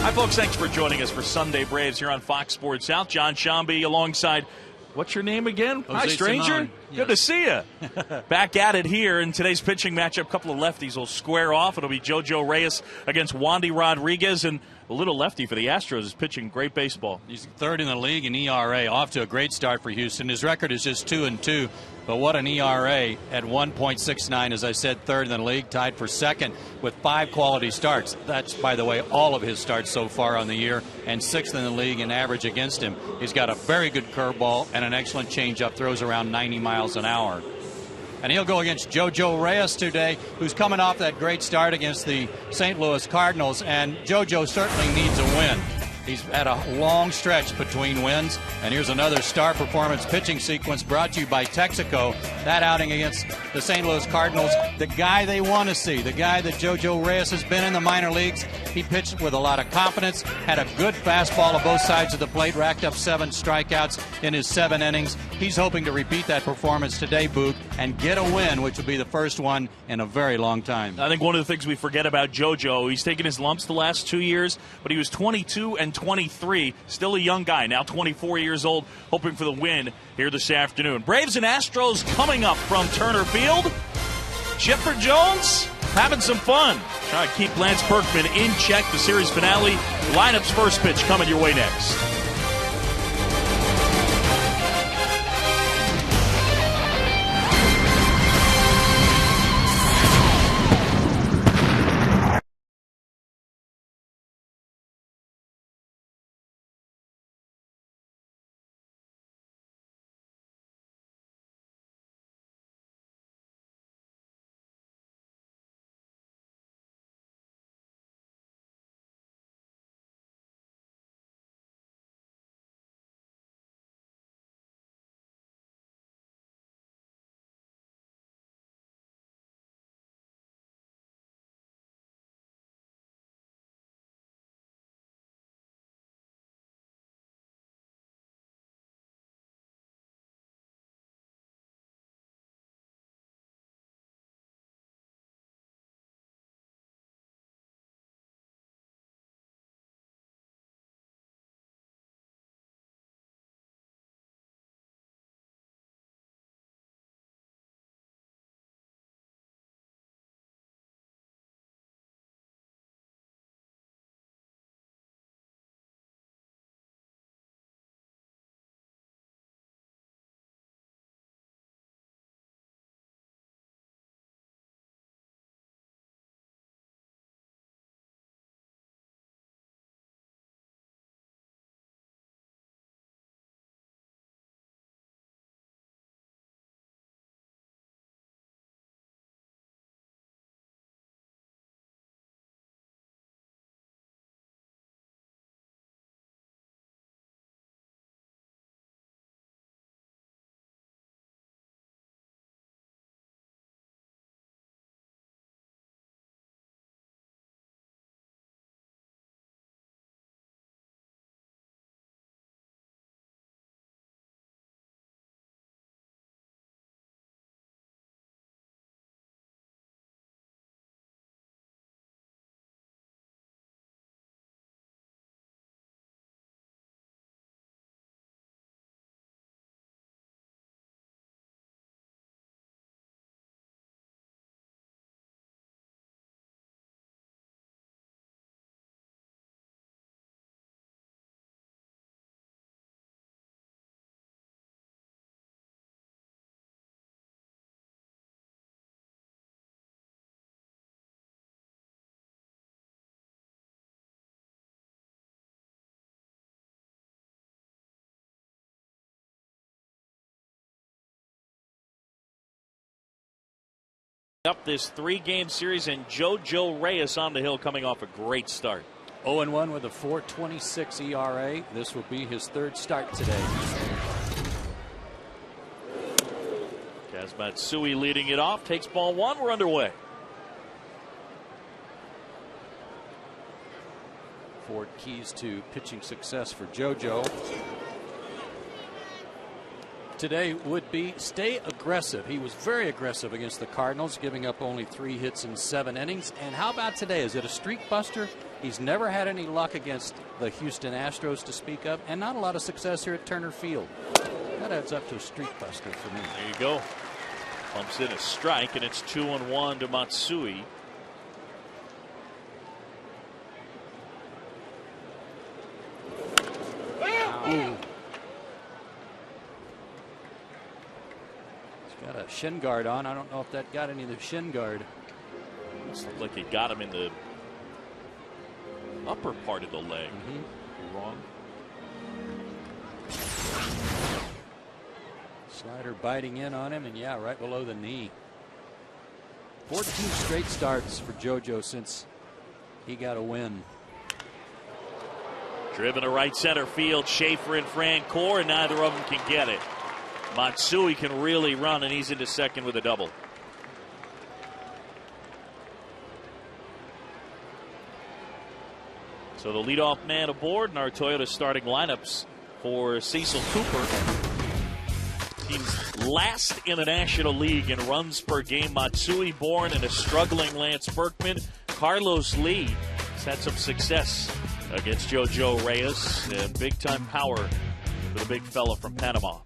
Hi, folks. Thanks for joining us for Sunday Braves here on Fox Sports South. John Shambi alongside, what's your name again? Jose Hi, stranger. Simone. Good to see you. Back at it here in today's pitching matchup. A couple of lefties will square off. It'll be JoJo Reyes against Wandy Rodriguez, and a little lefty for the Astros is pitching great baseball. He's third in the league in ERA, off to a great start for Houston. His record is just 2-2, but what an ERA at 1.69. As I said, third in the league, tied for second with 5 quality starts. That's, by the way, all of his starts so far on the year, and 6th in the league in average against him. He's got a very good curveball and an excellent changeup, throws around 90 miles an hour. And he'll go against JoJo Reyes today, who's coming off that great start against the St. Louis Cardinals. And JoJo certainly needs a win. He's had a long stretch between wins. And here's another star performance pitching sequence brought to you by Texaco. That outing against the St. Louis Cardinals, the guy they want to see, the guy that JoJo Reyes has been in the minor leagues. He pitched with a lot of confidence, had a good fastball on both sides of the plate, racked up 7 strikeouts in his 7 innings. He's hoping to repeat that performance today, Boog, and get a win, which will be the first one in a very long time. I think one of the things we forget about JoJo, he's taken his lumps the last 2 years, but he was 22 and 23, still a young guy, now 24 years old, hoping for the win here this afternoon. Braves and Astros coming up from Turner Field. Chipper Jones having some fun. Trying to keep Lance Berkman in check. The series finale. Lineup's first pitch coming your way next. Up this 3-game series, and JoJo Reyes on the hill coming off a great start. 0-1 with a 4.26 ERA. This will be his 3rd start today. Matsui leading it off, takes ball 1. We're underway. 4 keys to pitching success for JoJo today would be stay aggressive. He was very aggressive against the Cardinals, giving up only 3 hits in 7 innings. And how about today? Is it a streak buster? He's never had any luck against the Houston Astros to speak of, and not a lot of success here at Turner Field. That adds up to a streak buster for me. There you go. Pumps in a strike, and it's 2-1 to Matsui. Ooh. He's got a shin guard on. I don't know if that got any of the shin guard. Looks like it got him in the upper part of the leg. Wrong. Slider biting in on him, and yeah, right below the knee. 14 straight starts for JoJo since he got a win. Driven to right center field, Schaefer and Francoeur, and neither of them can get it. Matsui can really run, and he's into second with a double. So the leadoff man aboard in our Toyota starting lineups for Cecil Cooper. Team's last in the National League in runs per game. Matsui Bourne and a struggling Lance Berkman. Carlos Lee has had some success against JoJo Reyes, and big-time power for the big fella from Panama.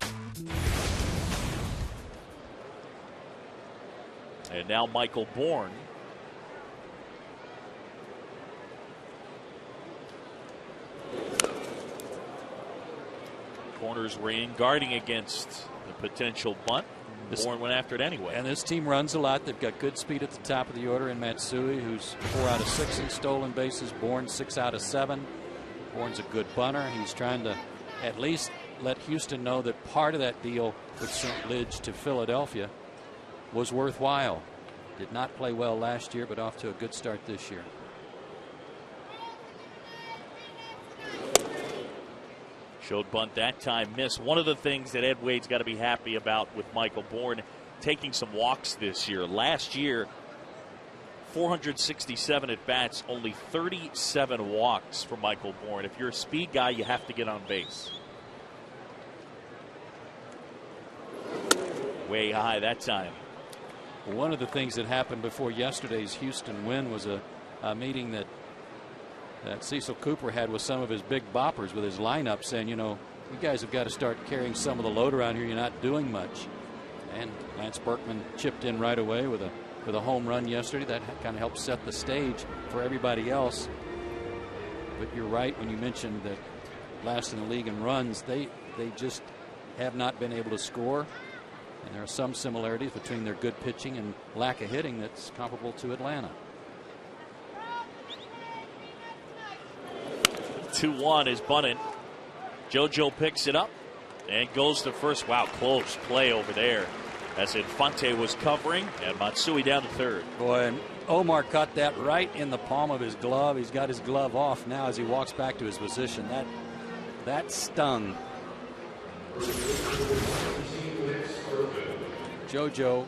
And now Michael Bourne. Corners were in, guarding against the potential bunt. Bourne went after it anyway. And this team runs a lot. They've got good speed at the top of the order in Matsui, who's 4 out of 6 in stolen bases. Bourne 6 out of 7. Bourne's a good bunter. He's trying to at least let Houston know that part of that deal with St. Lidge to Philadelphia was worthwhile. Did not play well last year, but off to a good start this year. Showed bunt that time, missed. One of the things that Ed Wade's got to be happy about with Michael Bourne, taking some walks this year. Last year, 467 at bats, only 37 walks for Michael Bourne. If you're a speed guy, you have to get on base. Way high that time. One of the things that happened before yesterday's Houston win was a meeting that Cecil Cooper had with some of his big boppers with his lineup, saying, you know, you guys have got to start carrying some of the load around here. You're not doing much. And Lance Berkman chipped in right away with a home run yesterday. That kind of helped set the stage for everybody else. But you're right when you mentioned that last in the league in runs, they just have not been able to score. And there are some similarities between their good pitching and lack of hitting that's comparable to Atlanta. 2-1 is bunted. JoJo picks it up and goes to first. Wow, close play over there as Infante was covering, and Matsui down to third. Boy, and Omar caught that right in the palm of his glove. He's got his glove off now as he walks back to his position. That stung. JoJo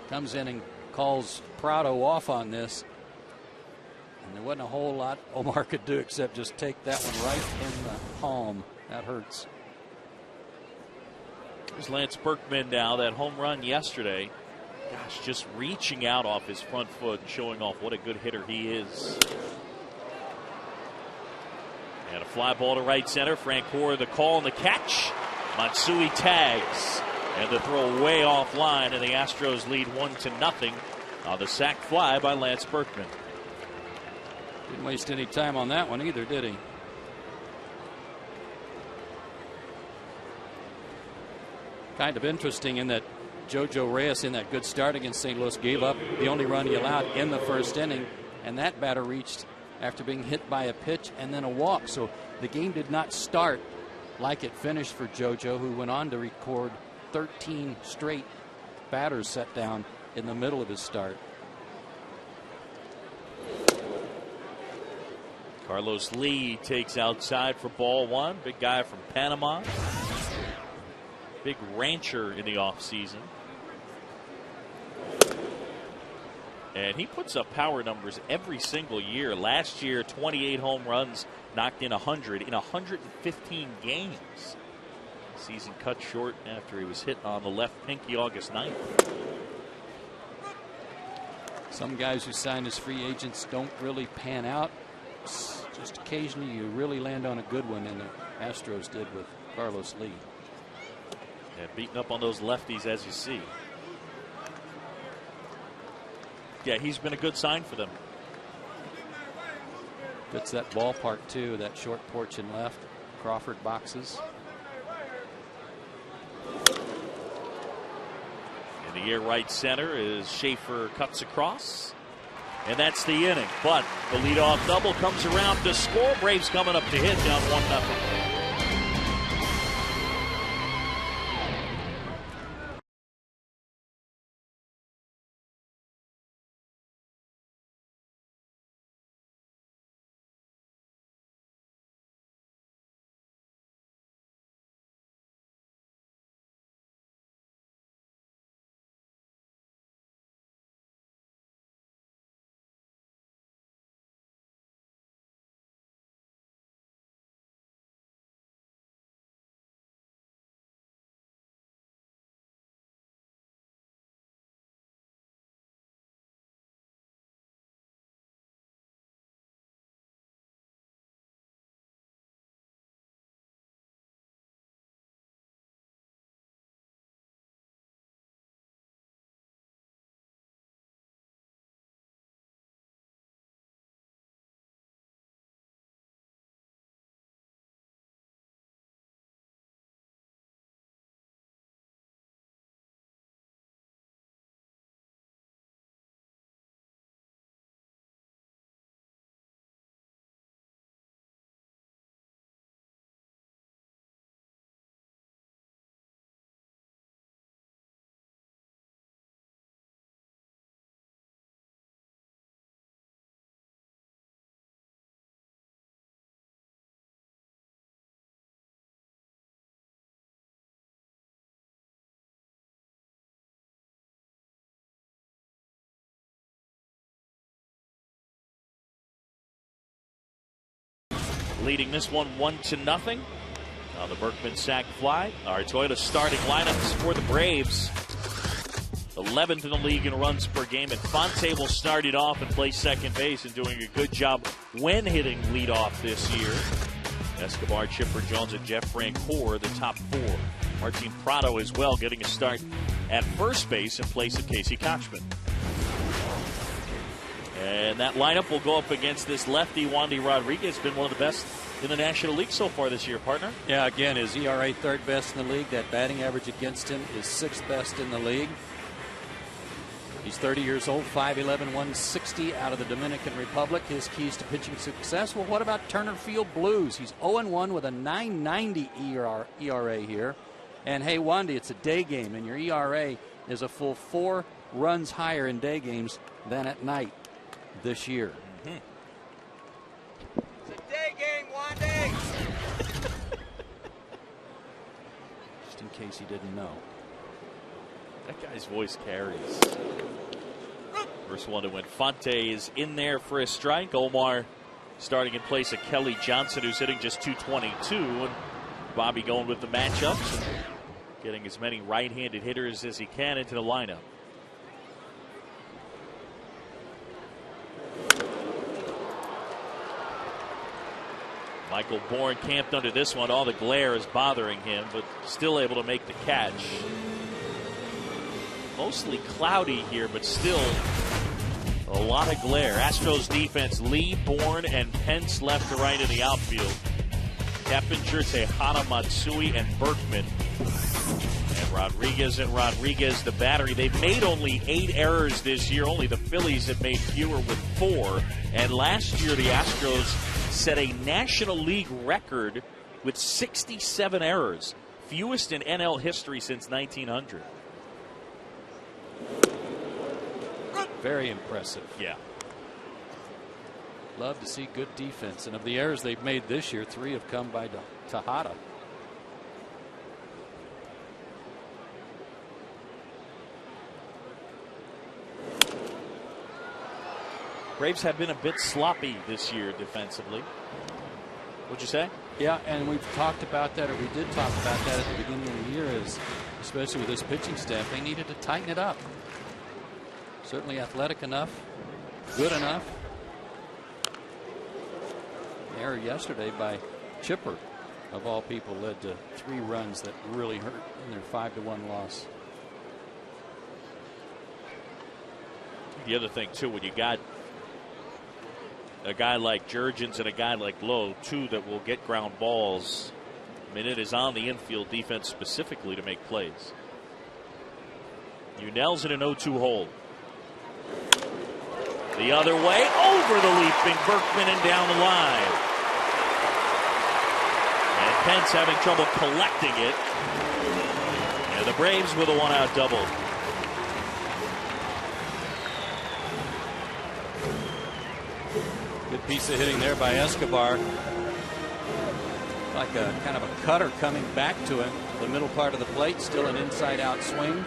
comes in and calls Prado off on this. And there wasn't a whole lot Omar could do except just take that one right in the palm. That hurts. There's Lance Berkman now. That home run yesterday. Gosh, just reaching out off his front foot and showing off what a good hitter he is. And a fly ball to right center. Francoeur the call and the catch. Matsui tags. And the throw way offline, and the Astros lead 1-0 on the sac fly by Lance Berkman. Didn't waste any time on that one either, did he? Kind of interesting in that JoJo Reyes, in that good start against St. Louis, gave up the only run he allowed in the first inning, and that batter reached after being hit by a pitch and then a walk. So the game did not start like it finished for JoJo, who went on to record 13 straight batters set down in the middle of his start. Carlos Lee takes outside for ball one. Big guy from Panama. Big rancher in the offseason. And he puts up power numbers every single year. Last year, 28 home runs, knocked in 100 in 115 games. Season cut short after he was hit on the left pinky August 9th. Some guys who sign as free agents don't really pan out. Just occasionally you really land on a good one, and the Astros did with Carlos Lee. Yeah, beating up on those lefties, as you see. Yeah, he's been a good sign for them. Fits that ballpark too, that short porch and left. Crawford boxes. In the air right center is Schaefer, cuts across. And that's the inning. But the leadoff double comes around to score. Braves coming up to hit, down 1-0. Leading this one 1-0. On the Berkman sac fly. Our Toyota starting lineups for the Braves. 11th in the league in runs per game. And Fonte will start it off and play second base and doing a good job when hitting leadoff this year. Escobar, Chipper Jones, and Jeff Francoeur, the top four. Martin Prado as well getting a start at first base in place of Casey Kochman. And that lineup will go up against this lefty, Wandy Rodriguez. Been one of the best in the National League so far this year, partner. Yeah, again, his ERA third best in the league. That batting average against him is sixth best in the league. He's 30 years old, 5'11", 160 out of the Dominican Republic. His keys to pitching success. Well, what about Turner Field Blues? He's 0-1 with a 9.90 ERA here. And hey, Wandy, it's a day game, and your ERA is a full 4 runs higher in day games than at night this year. It's a day game, Wandy. Just in case he didn't know. That guy's voice carries. First one to win. Fonte is in there for a strike. Omar starting in place of Kelly Johnson, who's hitting just .222. And Bobby going with the matchups, getting as many right-handed hitters as he can into the lineup. Michael Bourne camped under this one. All the glare is bothering him, but still able to make the catch. Mostly cloudy here, but still a lot of glare. Astros defense, Lee, Bourne, and Pence left to right in the outfield. Keppinger, Tejada, Matsui, and Berkman. And Rodriguez, the battery. They've made only 8 errors this year. Only the Phillies have made fewer with 4. And last year, the Astros set a National League record with 67 errors. Fewest in NL history since 1900. Very impressive. Yeah. Love to see good defense. And of the errors they've made this year, 3 have come by Tejada. Braves have been a bit sloppy this year defensively. What'd you say? Yeah, and we've talked about that, or we did talk about that at the beginning of the year, is especially with this pitching staff, they needed to tighten it up. Certainly athletic enough, good enough. error yesterday by Chipper, of all people, led to 3 runs that really hurt in their 5-1 loss. The other thing, too, when you got a guy like Jurgens and a guy like Lowe, 2 that will get ground balls, I mean, it is on the infield defense specifically to make plays. Unell's in an 0-2 hole. The other way, over the leaping Berkman and down the line. And Pence having trouble collecting it. And the Braves with a 1-out double. Good piece of hitting there by Escobar. Like a kind of a cutter coming back to him. The middle part of the plate, still an inside-out swing.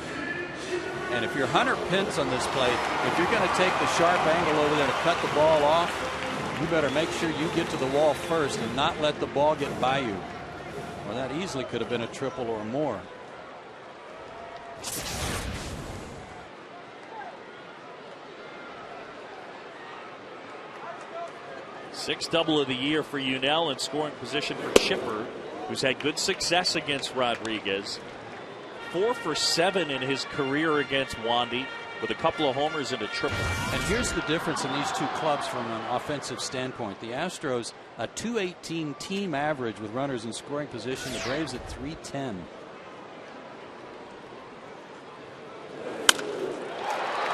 And if you're Hunter Pence on this play, if you're going to take the sharp angle over there to cut the ball off, you better make sure you get to the wall first and not let the ball get by you. Or that easily could have been a triple or more. Sixth double of the year for Unell, and scoring position for Chipper, who's had good success against Rodriguez. 4 for 7 in his career against Wandy, with a couple of homers and a triple. And here's the difference in these 2 clubs from an offensive standpoint. The Astros, a .218 team average with runners in scoring position. The Braves at .310.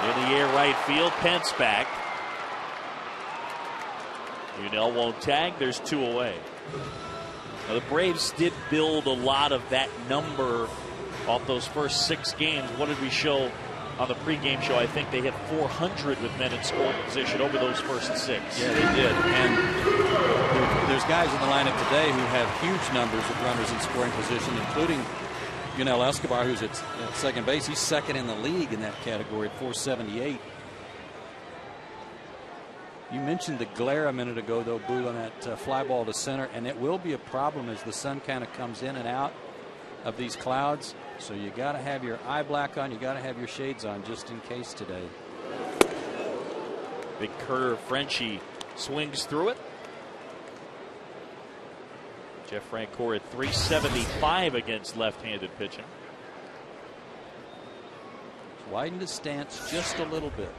In the air right field, Pence back. Unell won't tag. There's 2 away. Now, the Braves did build a lot of that number off those first 6 games. What did we show on the pregame show? I think they hit 400 with men in scoring position over those first 6. Yeah, they did. And there's guys in the lineup today who have huge numbers of runners in scoring position, including Unell Escobar, who's at second base. He's second in the league in that category at 478. You mentioned the glare a minute ago, though, Boo, on that fly ball to center, and it will be a problem as the sun kind of comes in and out of these clouds. So you got to have your eye black on, you got to have your shades on just in case today. Big curve, Frenchie swings through it. Jeff Francoeur at 375 against left-handed pitching. Widened his stance just a little bit.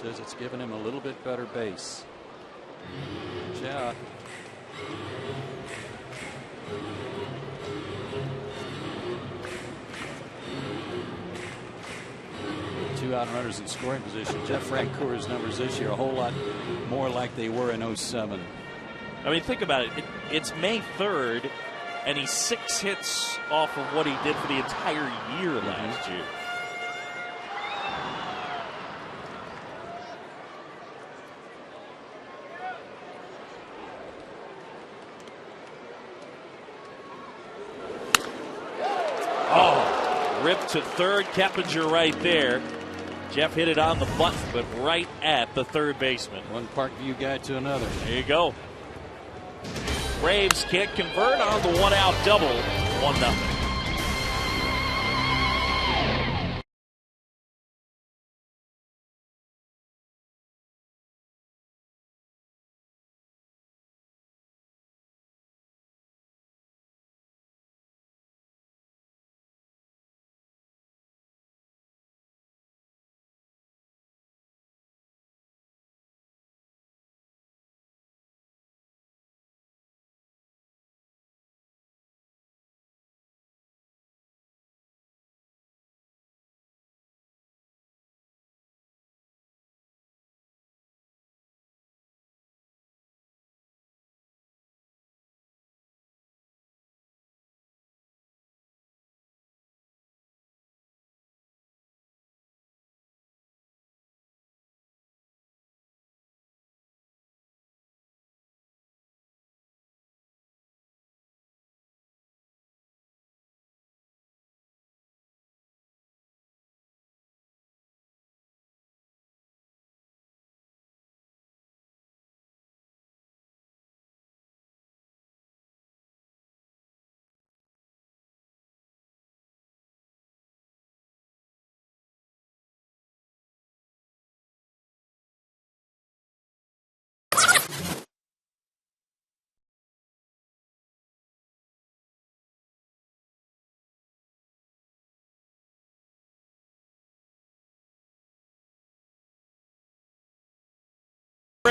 Says it's given him a little bit better base. Yeah. Two out runners in scoring position. Jeff Francoeur's numbers this year a whole lot more like they were in '07. I mean, think about it. It's May 3rd, and he's 6 hits off of what he did for the entire year last year. Ripped to third. Keppinger right there. Jeff hit it on the button, but right at the third baseman. One Parkview guy to another. There you go. Braves can't convert on the 1-out double. 1-0.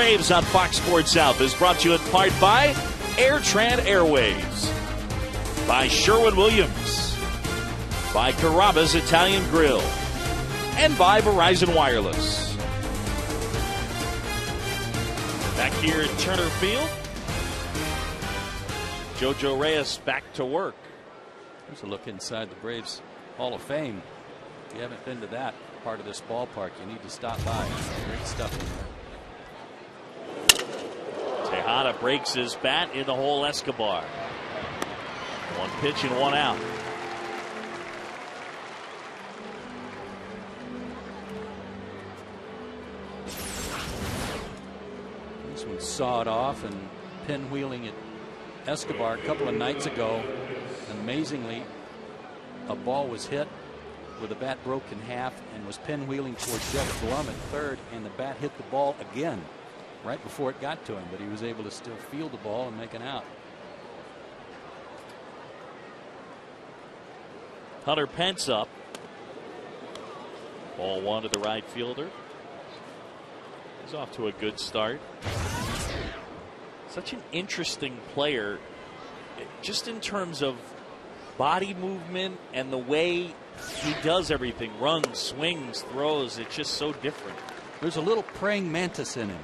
Braves on Fox Sports South is brought to you in part by AirTran Airways, by Sherwin-Williams, by Carrabba's Italian Grill, and by Verizon Wireless. Back here at Turner Field, JoJo Reyes back to work. There's a look inside the Braves Hall of Fame. If you haven't been to that part of this ballpark, you need to stop by. Great stuff in there. Tejada breaks his bat in the hole. Escobar. One pitch and one out. This one sawed off and pinwheeling it. Escobar a couple of nights ago. Amazingly, a ball was hit with the bat broke in half and was pinwheeling towards Jeff Blum at third, and the bat hit the ball again right before it got to him, but he was able to still field the ball and make an out. Hunter Pence up. Ball one to the right fielder. He's off to a good start. Such an interesting player, just in terms of body movement and the way he does everything. Runs, swings, throws. It's just so different. There's a little praying mantis in him.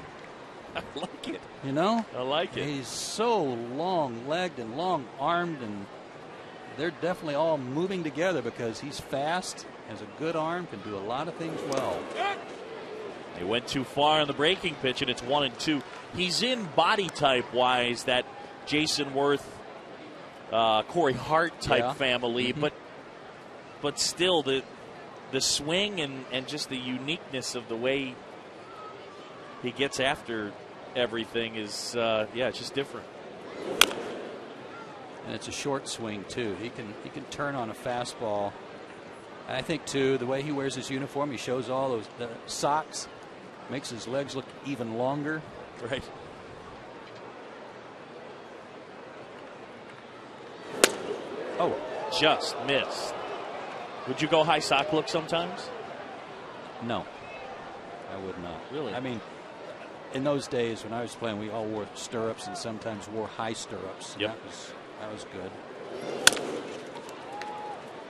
I like it. You know? I like it. He's so long-legged and long-armed, and they're definitely all moving together because he's fast, has a good arm, can do a lot of things well. They went too far on the breaking pitch, and it's 1-2. He's in body type wise that Jason Worth, Corey Hart type family, but still the swing and just the uniqueness of the way he gets after everything is it's just different. And it's a short swing too. He can turn on a fastball. I think too the way he wears his uniform, he shows all those socks, makes his legs look even longer. Right. Oh, just missed. Would you go high sock look sometimes? No, I would not. Really? I mean, in those days when I was playing, we all wore stirrups and sometimes wore high stirrups. Yep. That was good.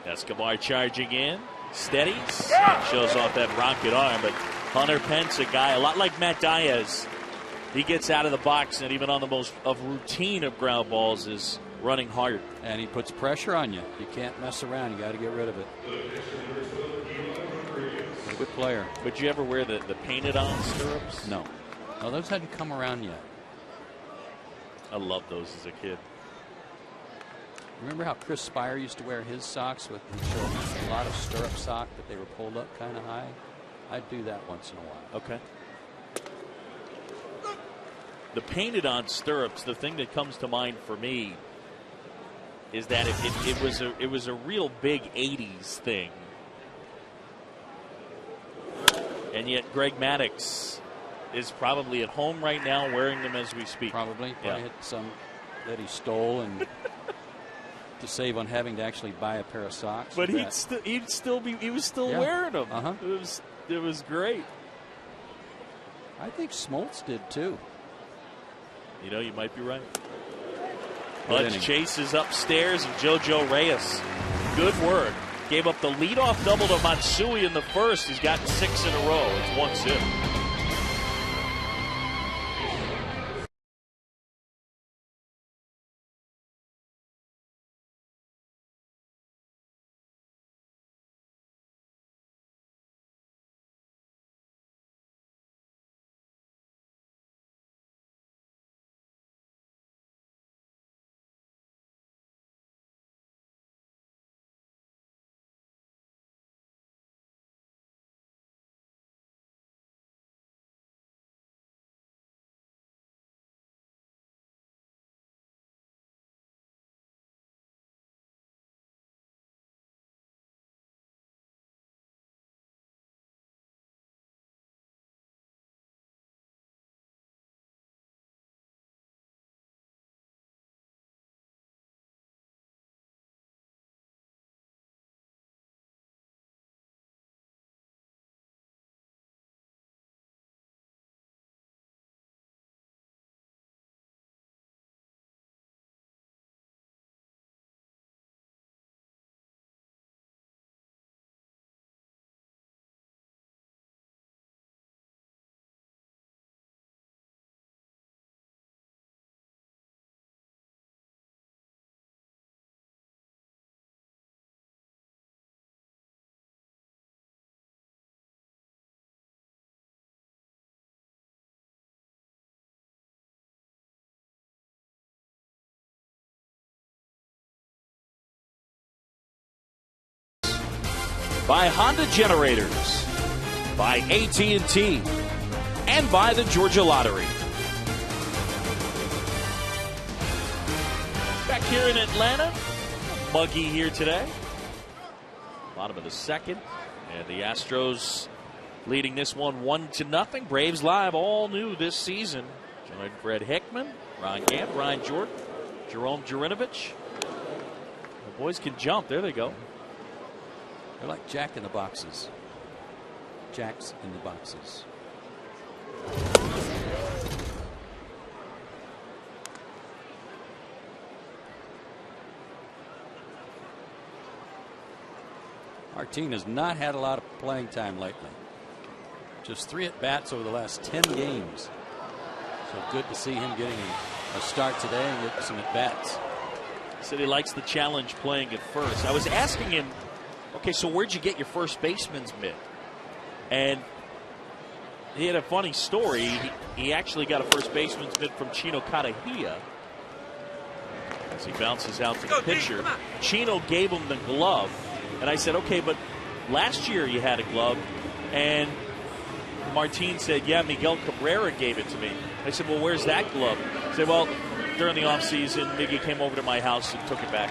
Escobar charging in. Steadies. Shows off that rocket arm, but Hunter Pence, a guy a lot like Matt Diaz. He gets out of the box, and even on the most routine of ground balls is running hard. And he puts pressure on you. You can't mess around. You got to get rid of it. He's a good player. Would you ever wear the painted on stirrups? No. No, those hadn't come around yet. I loved those as a kid. Remember how Chris Spire used to wear his socks with a lot of stirrup sock, but they were pulled up kind of high? I'd do that once in a while. Okay. The painted on stirrups, the thing that comes to mind for me is that it was a real big 80s thing. And yet Greg Maddux is probably at home right now wearing them as we speak. Probably hit some that he stole and to save on having to actually buy a pair of socks. But he was still wearing them. It was great. I think Smoltz did too. You know, you might be right. Butch Chase is upstairs, and JoJo Reyes, good work. Gave up the leadoff double to Matsui in the first. He's got 6 in a row. It's 1-0. by Honda Generators, by AT&T, and by the Georgia Lottery. Back here in Atlanta, muggy here today. Bottom of the second, and the Astros leading this one 1-0. Braves live, all new this season. Joined Fred Hickman, Ron Gant, Ryan Jordan, Jerome Jurinovich. The boys can jump. There they go. They're like Jack in the boxes. Jacks in the boxes. Martin has not had a lot of playing time lately. Just 3 at-bats over the last 10 games. So good to see him getting a start today and get some at-bats. Said he likes the challenge playing at first. I was asking him, okay, so where'd you get your first baseman's mitt? And he had a funny story. He actually got a first baseman's mitt from Chino Katahia as he bounces out to the pitcher. Chino gave him the glove. And I said, okay, but last year you had a glove. And Martin said, yeah, Miguel Cabrera gave it to me. I said, well, where's that glove? He said, well, during the offseason, Miggy came over to my house and took it back.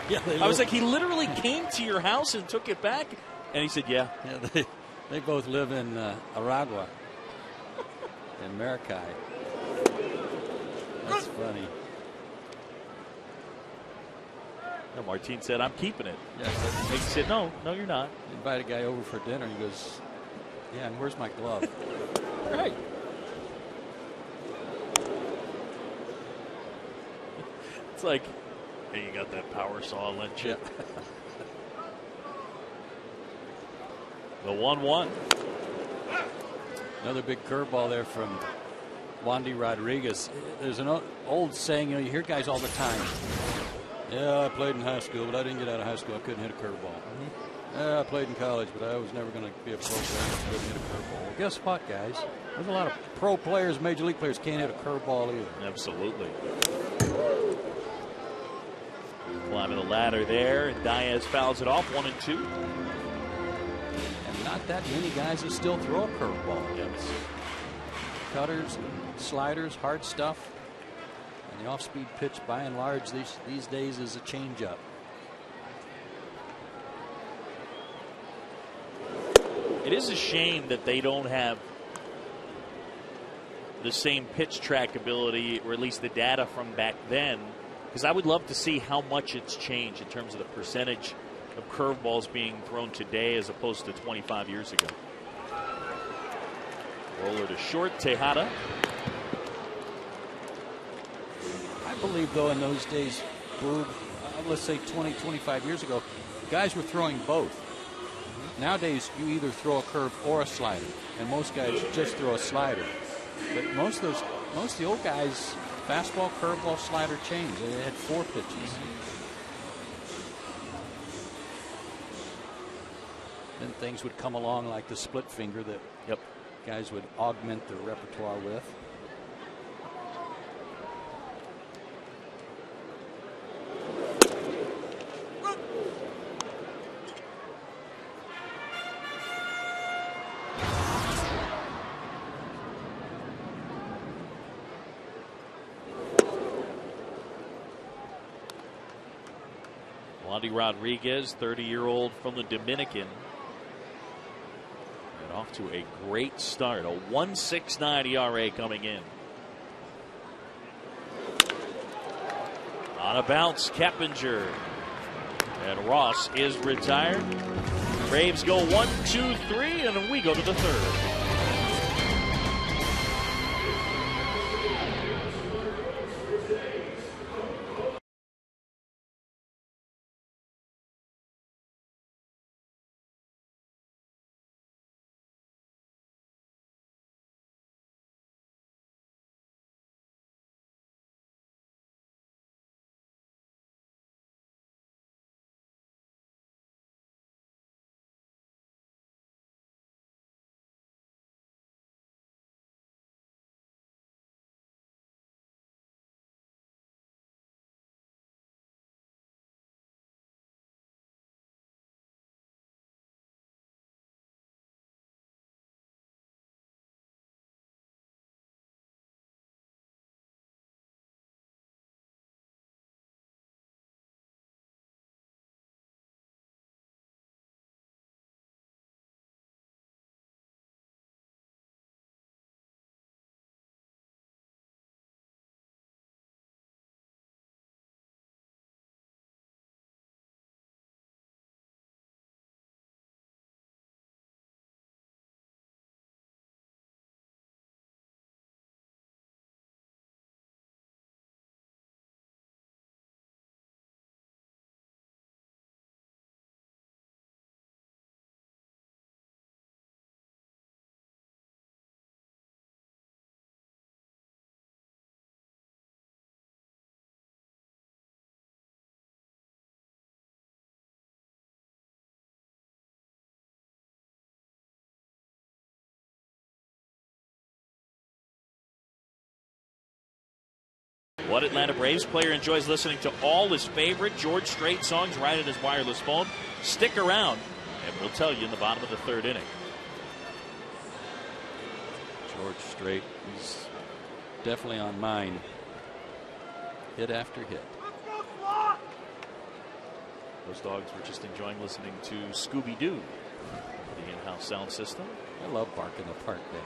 Yeah, I was like, he literally came to your house and took it back? And he said, yeah. They both live in Aragua, in Maracay. That's funny. No, Martin said, I'm keeping it. Yeah, He said, no, you're not. invite a guy over for dinner, and he goes, yeah, and where's my glove? Right. It's like, hey, you got that power saw, lent you. Yeah. The 1-1. Another big curveball there from Wandy Rodriguez. There's an old saying, you hear guys all the time. Yeah, I played in high school, but I didn't get out of high school. I couldn't hit a curveball. Yeah, I played in college, but I was never going to be a pro player. I couldn't hit a curveball. Well, guess what, guys? There's a lot of pro players, major league players can't hit a curveball either. Absolutely. Climbing the ladder there, and Diaz fouls it off, 1-2. And not that many guys that still throw a curveball. Yes. Cutters, sliders, hard stuff. And the off-speed pitch, by and large, these days is a changeup. It is a shame that they don't have the same pitch track ability, or at least the data from back then, because I would love to see how much it's changed in terms of the percentage of curveballs being thrown today as opposed to 25 years ago. Roller to short, Tejada. I believe, though, in those days, Boog, let's say 20, 25 years ago, guys were throwing both. Nowadays, you either throw a curve or a slider, and most guys just throw a slider. But most of the old guys, fastball, curveball, slider, change. They had 4 pitches. Then things would come along like the split finger that guys would augment their repertoire with. Wandy Rodriguez, 30-year-old from the Dominican. And off to a great start. A 1.69 ERA coming in. On a bounce, Keppinger. And Ross is retired. Braves go 1, 2, 3, and we go to the third. What Atlanta Braves player enjoys listening to all his favorite George Strait songs right in his wireless phone? Stick around, and we'll tell you in the bottom of the third inning. George Strait, he's definitely on mine. Hit after hit. Those dogs were just enjoying listening to Scooby-Doo, the in-house sound system. I love Bark in the Park Day.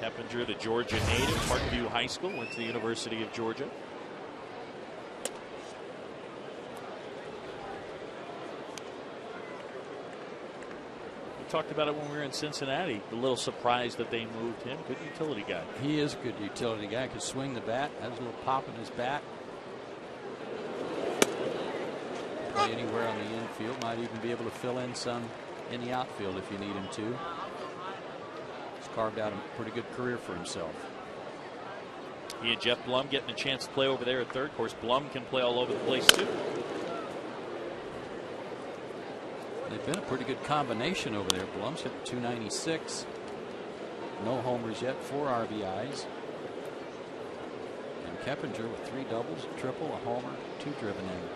Keppinger, the Georgia native, Parkview High School, went to the University of Georgia. We talked about it when we were in Cincinnati. A little surprised that they moved him. Good utility guy. He is a good utility guy. Can swing the bat. Has a little pop in his bat. Play anywhere on the infield. Might even be able to fill in some in the outfield if you need him to. He's carved out a pretty good career for himself. He and Jeff Blum getting a chance to play over there at third. Of course, Blum can play all over the place too. They've been a pretty good combination over there. Blum's hit 296. No homers yet, 4 RBIs. And Keppinger with 3 doubles, a triple, a homer, 2 driven in.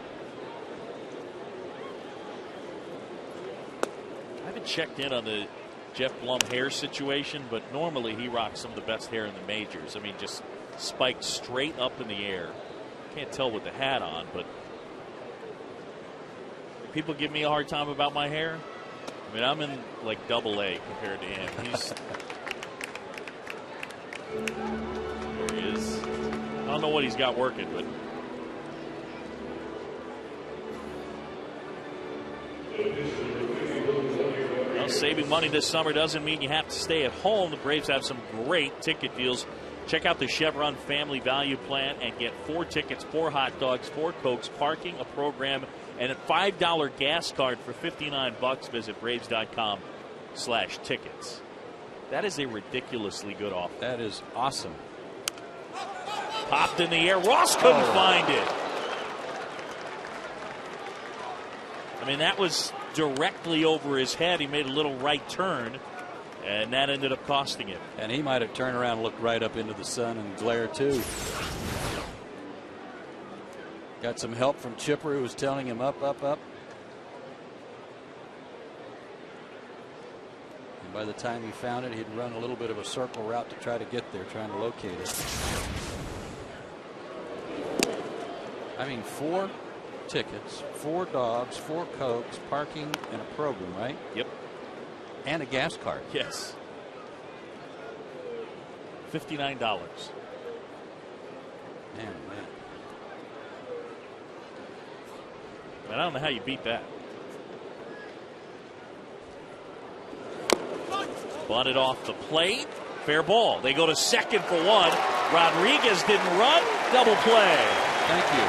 I haven't checked in on the Jeff Blum hair situation, but normally he rocks some of the best hair in the majors. I mean, just spiked straight up in the air. Can't tell with the hat on, but people give me a hard time about my hair. I mean, I'm in like AA compared to him. There he is. I don't know what he's got working, but well, saving money this summer doesn't mean you have to stay at home. The Braves have some great ticket deals. Check out the Chevron Family Value Plan and get 4 tickets, 4 hot dogs, 4 Cokes, parking, a program, and a $5 gas card for $59. Visit Braves.com/tickets. That is a ridiculously good offer. That is awesome. Popped in the air. Ross couldn't find it. I mean, that was directly over his head. He made a little right turn, and that ended up costing him. And he might have turned around and looked right up into the sun and glare too. Got some help from Chipper, who was telling him up, up, up. And by the time he found it, he'd run a little bit of a circle route to try to get there, trying to locate it. I mean, 4 tickets, 4 dogs, 4 Cokes, parking, and a program, right? Yep. And a gas card. Yes. $59. Man. I don't know how you beat that. Bunted off the plate. Fair ball. They go to second for 1. Rodriguez didn't run. Double play. Thank you.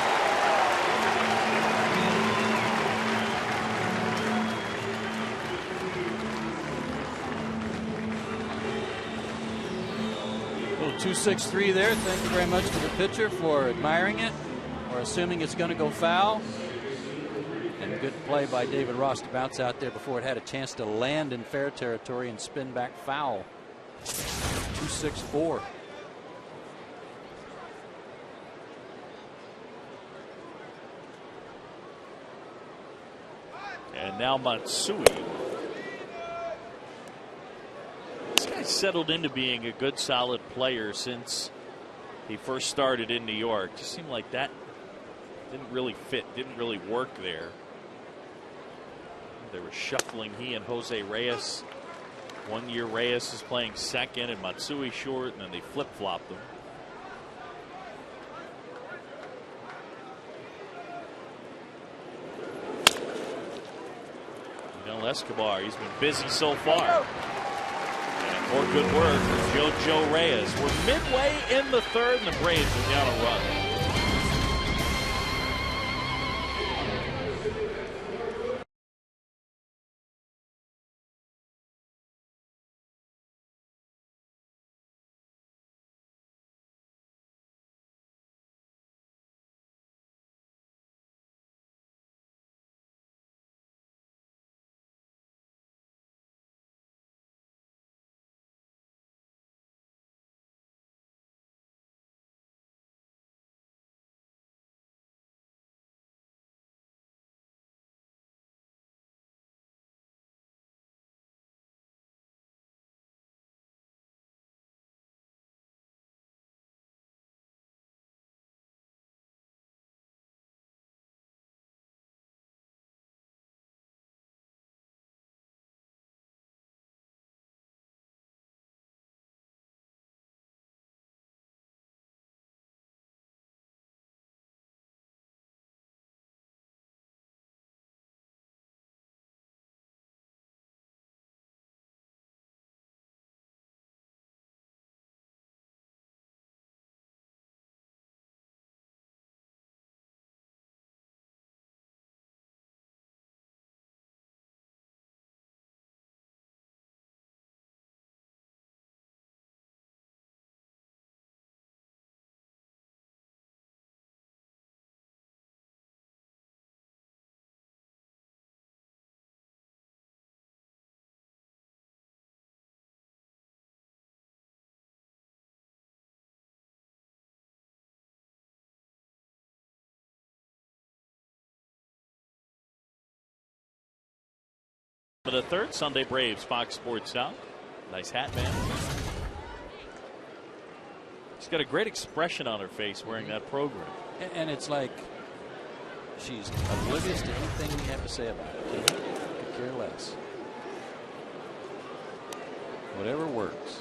Little 2-6-3 there. Thank you very much to the pitcher for admiring it or assuming it's going to go foul. And a good play by David Ross to bounce out there before it had a chance to land in fair territory and spin back foul. 2-6-4. And now Matsui. This guy settled into being a good, solid player since he first started in New York. Just seemed like that didn't really fit, didn't really work there. They were shuffling he and Jose Reyes. 1 year Reyes is playing second and Matsui short, and then they flip-flopped them. Miguel Escobar, he's been busy so far. And more good work for JoJo Reyes. We're midway in the third, and the Braves are down a run. For the third, Sunday Braves, Fox Sports South. Nice hat, man. She's got a great expression on her face wearing that program. And it's like she's oblivious to anything we have to say about it. Could care less. Whatever works.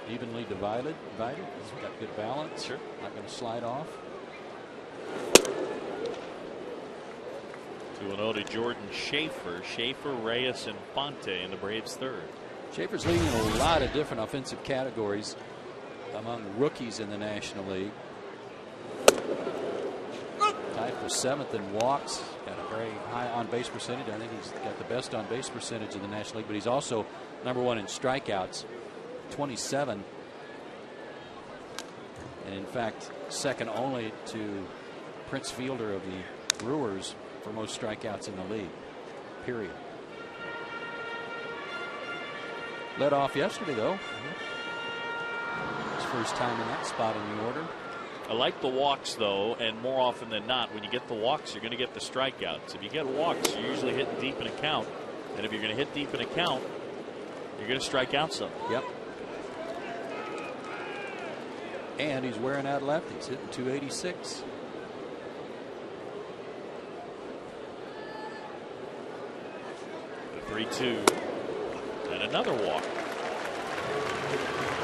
Evenly divided. He's got good balance. Sure. Not going to slide off. 2-0 to Jordan Schaefer. Schaefer, Reyes, and Ponte in the Braves' third. Schaefer's leading in a lot of different offensive categories among rookies in the National League. Tied for 7th in walks. Got a very high on-base percentage. I think he's got the best on-base percentage in the National League, but he's also #1 in strikeouts, 27. And in fact, second only to Prince Fielder of the Brewers for most strikeouts in the league, period. Led off yesterday, though. His first time in that spot in the order. I like the walks, though, and more often than not, when you get the walks, you're going to get the strikeouts. If you get walks, you're usually hitting deep in a count. And if you're going to hit deep in a count, you're going to strike out some. Yep. And he's wearing out lefties, hitting 286. The 3-2. And another walk.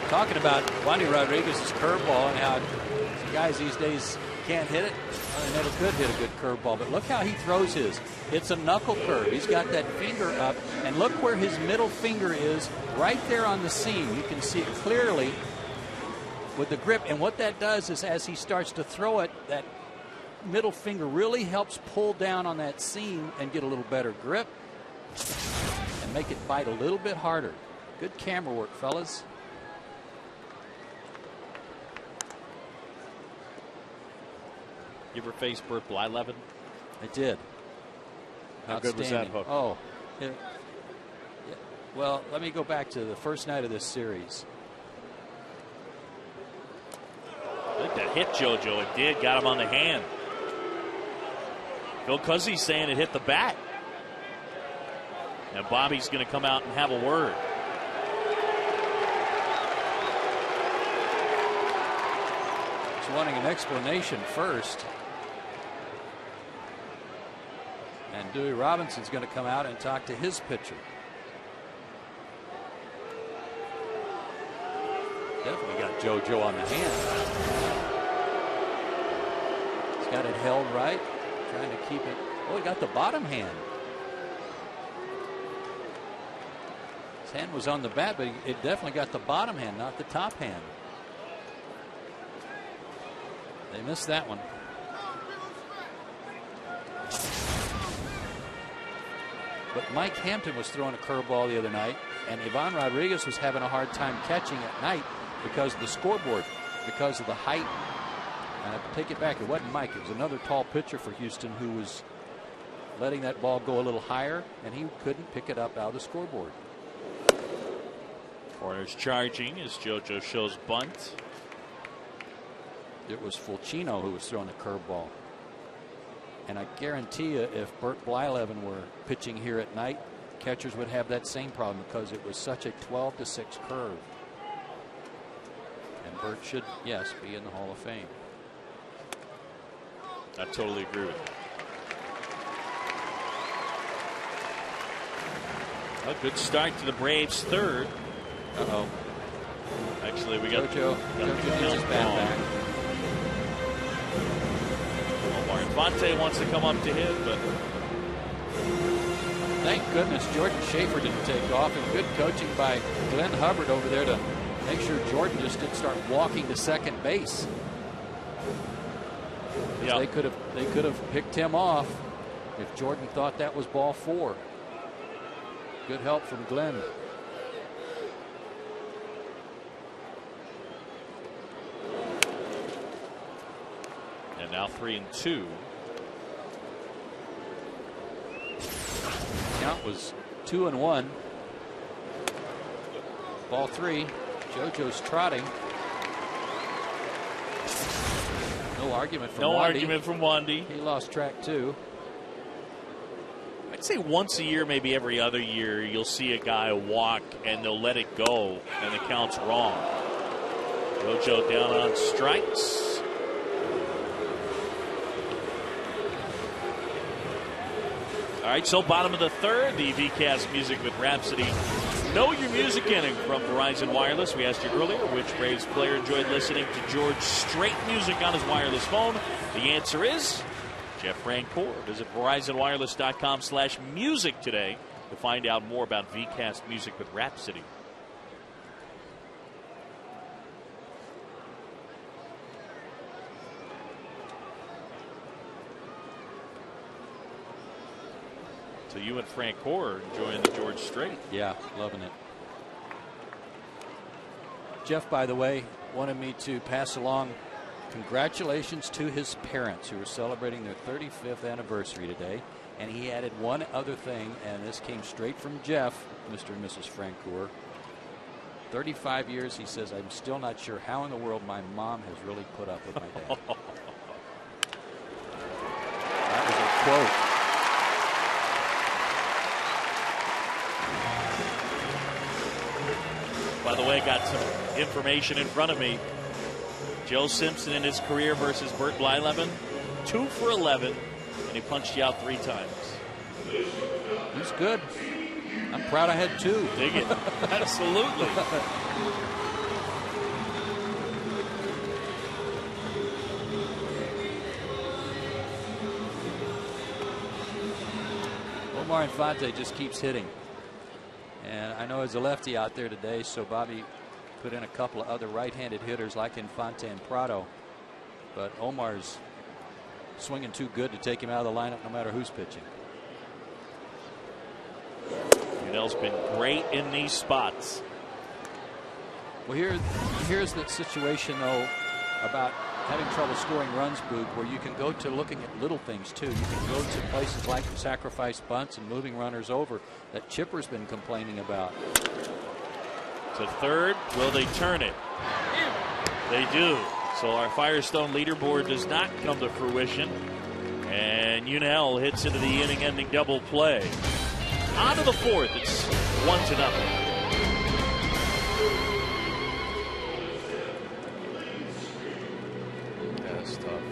Talking about Wandy Rodriguez's curveball and how guys these days can't hit it. Well, they never could hit a good curveball, but look how he throws his. It's a knuckle curve. He's got that finger up, and look where his middle finger is, right there on the seam. You can see it clearly with the grip, and what that does is as he starts to throw it, that middle finger really helps pull down on that seam and get a little better grip and make it bite a little bit harder. Good camera work, fellas. You ever face Burt Blyleven? I did. How good was that hook? Oh, yeah. Well, let me go back to the first night of this series. I think that hit JoJo. It did. Got him on the hand. Phil Cuzzy's saying it hit the bat. And Bobby's going to come out and have a word. He's wanting an explanation first. And Dewey Robinson's going to come out and talk to his pitcher. Definitely got JoJo on the hand. He's got it held right, trying to keep it. Oh, he got the bottom hand. His hand was on the bat, but it definitely got the bottom hand, not the top hand. They missed that one. But Mike Hampton was throwing a curveball the other night, and Ivan Rodriguez was having a hard time catching at night because of the scoreboard, because of the height. And I take it back, it wasn't Mike, it was another tall pitcher for Houston who was letting that ball go a little higher, and he couldn't pick it up out of the scoreboard. Corners charging as JoJo shows bunt. It was Fulcino who was throwing the curveball. And I guarantee you, if Burt Blyleven were pitching here at night, catchers would have that same problem because it was such a 12-6 curve. And Burt should, yes, be in the Hall of Fame. I totally agree with you. A good start to the Braves' third. Uh-oh. Actually, we got JoJo needs his bat back. Fonte wants to come up to hit, but thank goodness Jordan Schaefer didn't take off, and good coaching by Glenn Hubbard over there to make sure Jordan just didn't start walking to second base. Yep. They could have picked him off if Jordan thought that was ball 4. Good help from Glenn. And now 3-2. Count was 2-1. Ball 3. JoJo's trotting. No argument from Wandy. He lost track 2. say once a year, maybe every other year, you'll see a guy walk and they'll let it go and the count's wrong. JoJo down on strikes. All right, so bottom of the third, the VCast Music with Rhapsody. Know your music inning from Verizon Wireless. We asked you earlier which Braves player enjoyed listening to George Strait music on his wireless phone. The answer is Jeff Francoeur. Visit VerizonWireless.com/music today to find out more about VCast Music with Rhapsody. So you and Francoeur enjoying the George Strait. Yeah, loving it. Jeff, by the way, wanted me to pass along congratulations to his parents who are celebrating their 35th anniversary today. And he added one other thing, and this came straight from Jeff, Mr. and Mrs. Francoeur. 35 years, he says, I'm still not sure how in the world my mom has really put up with my dad. That was a quote. By the way, got some information in front of me. Joe Simpson in his career versus Bert Blyleven, 2 for 11, and he punched you out 3 times. He's good. I'm proud I had 2. Dig it. Absolutely. Omar Infante just keeps hitting. And I know there's a lefty out there today, so Bobby put in a couple of other right-handed hitters like Infante and Prado. But Omar's swinging too good to take him out of the lineup no matter who's pitching. Unell's been great in these spots. Well, here's the situation, though, about having trouble scoring runs, Boog, where you can go to looking at little things, too. You can go to places like sacrifice bunts and moving runners over that Chipper's been complaining about. To third, will they turn it? They do. So our Firestone leaderboard does not come to fruition. And Unell hits into the inning-ending double play. On to the fourth. It's 1-0. That's tough.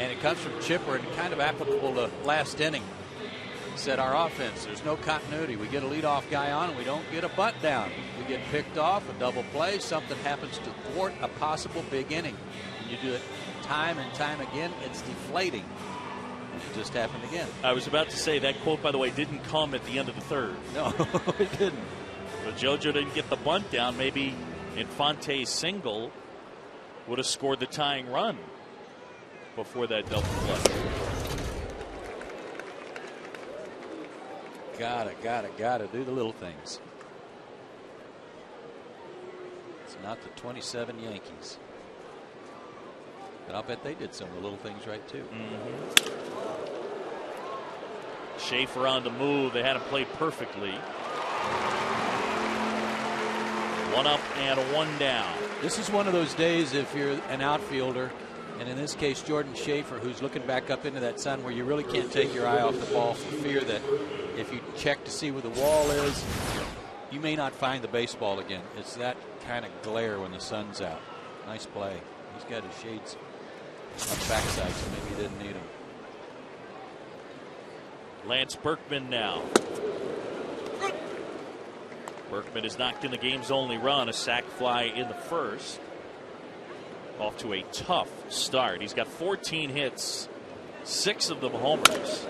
And it comes from Chipper and kind of applicable to last inning. He said our offense, there's no continuity. We get a leadoff guy on and we don't get a bunt down. We get picked off, a double play, something happens to thwart a possible big inning. And you do it time and time again, it's deflating. And it just happened again. I was about to say that quote, by the way, didn't come at the end of the third. No, it didn't. But JoJo didn't get the bunt down. Maybe Infante's single would have scored the tying run before that double play. Gotta do the little things. It's not the 27 Yankees. But I'll bet they did some of the little things right, too. Schaefer on the move. They had him play perfectly. 1 up and 1 down. This is one of those days if you're an outfielder, and in this case Jordan Schaefer, who's looking back up into that sun where you really can't take your eye off the ball for fear that if you check to see where the wall is, you may not find the baseball again. It's that kind of glare when the sun's out. Nice play. He's got his shades on the backside, so maybe he didn't need them. Lance Berkman now. Berkman has knocked in the game's only run, a sac fly in the first. Off to a tough start. He's got 14 hits, 6 of them homers.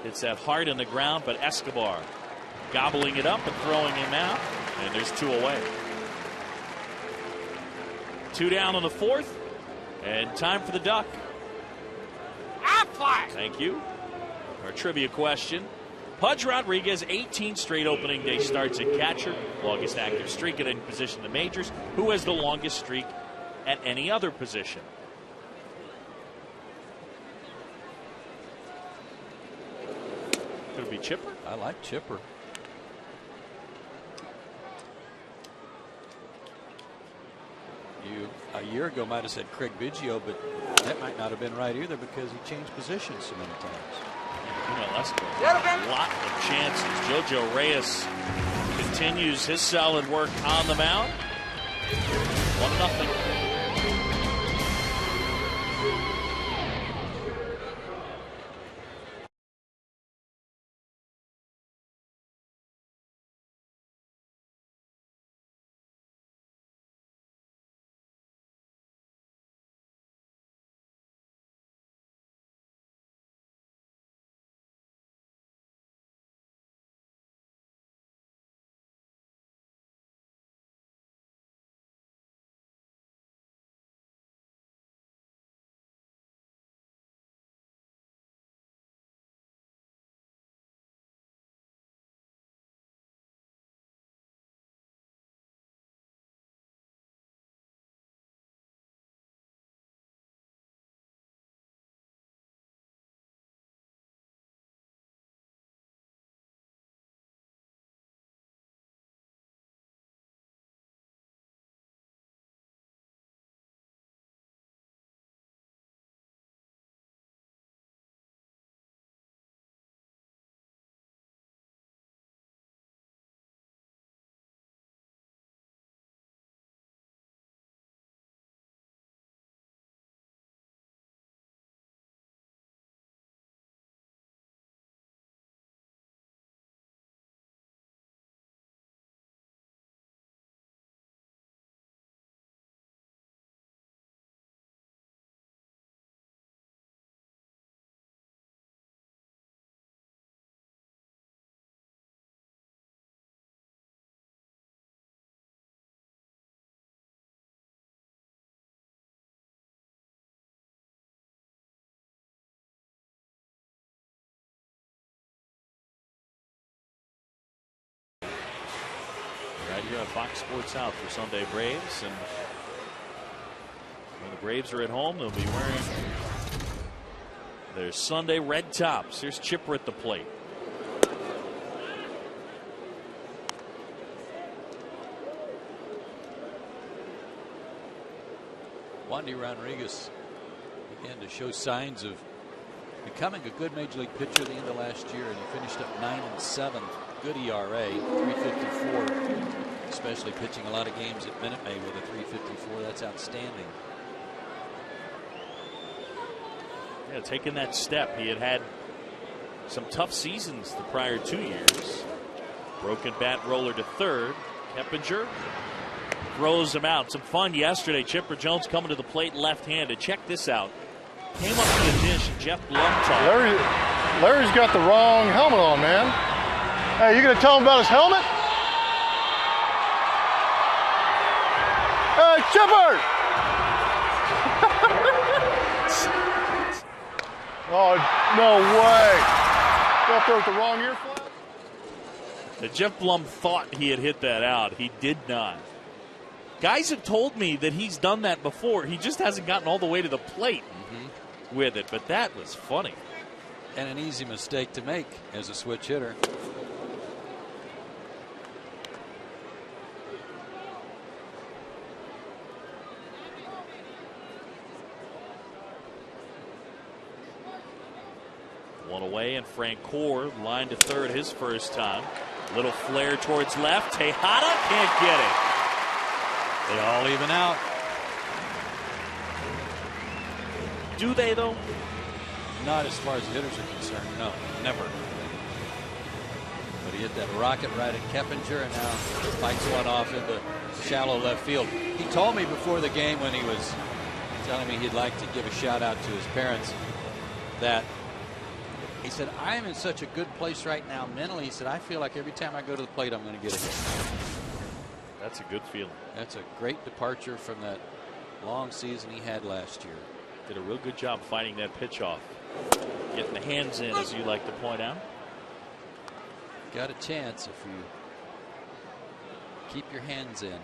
It's that hard in the ground, but Escobar gobbling it up and throwing him out, and there's 2 away. 2 down in the 4th, and time for the duck. Thank you. Our trivia question. Pudge Rodriguez, 18 straight opening day starts at catcher. Longest active streak at any position in the majors. Who has the longest streak at any other position? Could it be Chipper? I like Chipper. You a year ago might have said Craig Biggio, but that might not have been right either because he changed positions so many times. You know, that's a lot of chances. JoJo Reyes continues his solid work on the mound. 1-0. Right here on Fox Sports South for Sunday Braves. And when the Braves are at home, they'll be wearing their Sunday red tops. Here's Chipper at the plate. Wandy Rodriguez began to show signs of becoming a good major league pitcher at the end of last year, and he finished up 9-7. Good ERA, 3.54, especially pitching a lot of games at Minute Maid with a 3.54. That's outstanding. Yeah, taking that step. He had some tough seasons the prior 2 years. Broken bat roller to third. Keppinger throws him out. Some fun yesterday. Chipper Jones coming to the plate left-handed. Check this out. Came up to the dish. Jeff Blumtall. Larry's got the wrong helmet on, man. Hey, you gonna tell him about his helmet? Hey, Chipper! Oh, no way. Don't throw it the wrong ear flat. Jeff Blum thought he had hit that out. He did not. Guys have told me that he's done that before. He just hasn't gotten all the way to the plate with it, but that was funny. And an easy mistake to make as a switch hitter. One away, and Francoeur lined to third his first time. Little flare towards left. Tejada can't get it. They all even out. Do they, though? Not as far as the hitters are concerned. No, never. But he hit that rocket right at Keppinger and now fights one off into shallow left field. He told me before the game when he was telling me he'd like to give a shout out to his parents that he said, I am in such a good place right now mentally. He said, I feel like every time I go to the plate, I'm going to get a hit. That's a good feeling. That's a great departure from that long season he had last year. Did a real good job fighting that pitch off. Getting the hands in, as you like to point out. Got a chance if you keep your hands in.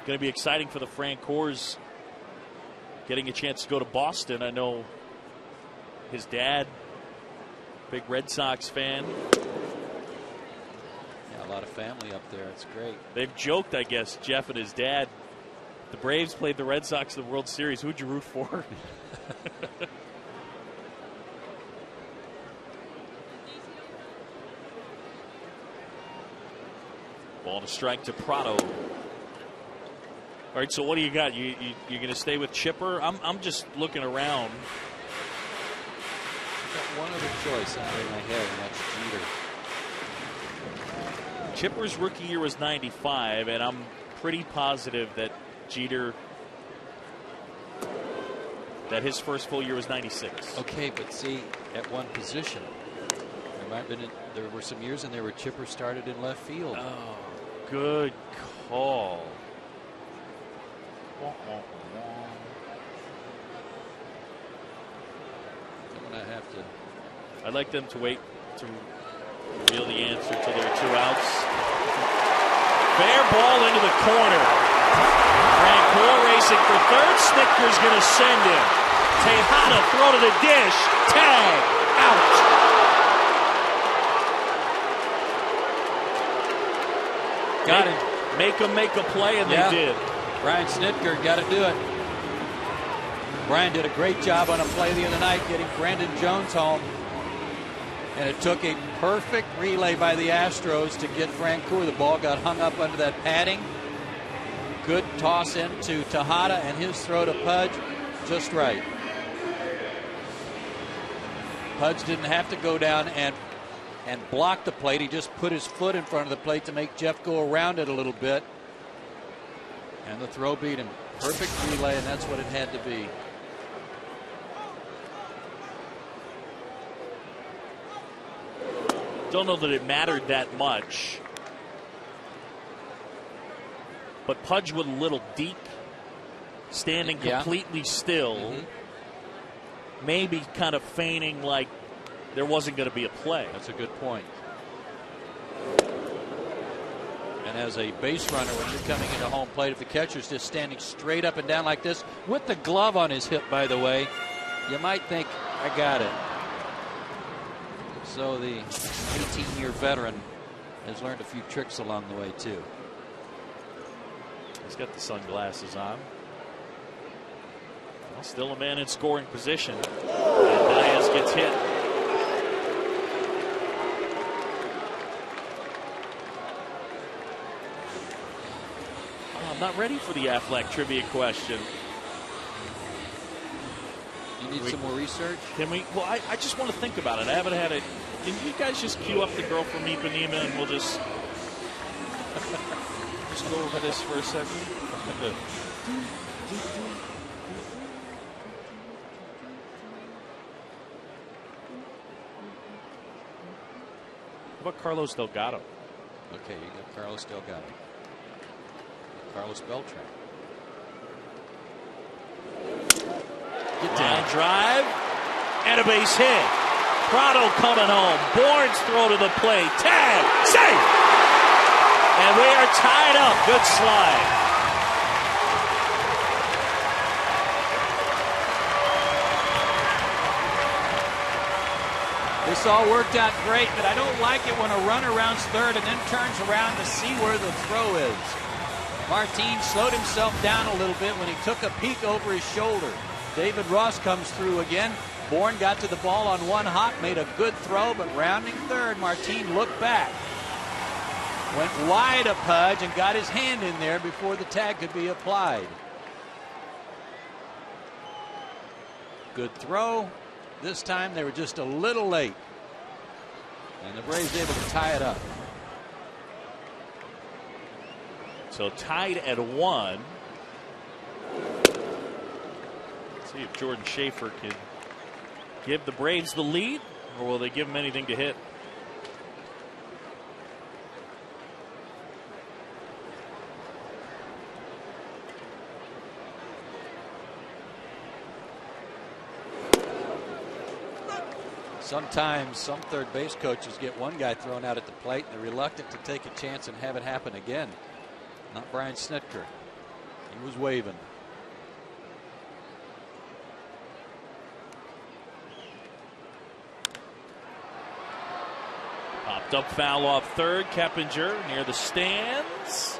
Going to be exciting for the Francoeurs getting a chance to go to Boston. I know his dad, big Red Sox fan. Yeah, a lot of family up there. It's great. They've joked, I guess, Jeff and his dad. The Braves played the Red Sox in the World Series. Who'd you root for? Ball to strike to Prado. All right, so what do you got? You're going to stay with Chipper? I'm just looking around. I've got one other choice out in my head, and that's Jeter. Chipper's rookie year was 95, and I'm pretty positive that that his first full year was 96. Okay, but see, at one position, there were some years in there where Chipper started in left field. Oh, good call. I'm gonna have to. I'd like them to wait to reveal the answer till there are 2 outs. Fair ball into the corner. Francoeur racing for third. Snitker's going to send him. Tejada throw to the dish. Tag. Out. Got him. Make them make a play, and they did. Brian Snitker got to do it. Brian did a great job on a play the other night getting Brandon Jones home. And it took a perfect relay by the Astros to get Francoeur. The ball got hung up under that padding. Good toss into Tejada, and his throw to Pudge just right. Pudge didn't have to go down and block the plate. He just put his foot in front of the plate to make Jeff go around it a little bit. And the throw beat him. Perfect relay, and that's what it had to be. Don't know that it mattered that much. But Pudge was a little deep, standing completely still. Maybe kind of feigning like there wasn't going to be a play. That's a good point. And as a base runner, when you're coming into home plate, if the catcher's just standing straight up and down like this, with the glove on his hip, by the way, you might think, I got it. So the 18-year veteran has learned a few tricks along the way, too. He's got the sunglasses on. Well, still a man in scoring position. And Diaz gets hit. Oh, I'm not ready for the Affleck trivia question. You need some more research? Can we? Well, I just want to think about it. I haven't had it. Can you guys just cue up the girl from Ipanema and we'll just go over this for a second? How about Carlos Delgado? Okay, you got Carlos Delgado. Carlos Beltran. Line drive and a base hit. Prado coming home. Bourne's throw to the plate. Tag. Safe. And we are tied up. Good slide. This all worked out great, but I don't like it when a runner rounds third and then turns around to see where the throw is. Martin slowed himself down a little bit when he took a peek over his shoulder. David Ross comes through again. Bourne got to the ball on one hop, made a good throw, but rounding third, Martin looked back. Went wide of Pudge and got his hand in there before the tag could be applied. Good throw. This time they were just a little late. And the Braves able to tie it up. So tied at 1. Let's see if Jordan Schaefer can give the Braves the lead, or will they give him anything to hit? Sometimes some third base coaches get one guy thrown out at the plate and they're reluctant to take a chance and have it happen again. Not Brian Snitker. He was waving. Popped up foul off third. Keppinger near the stands.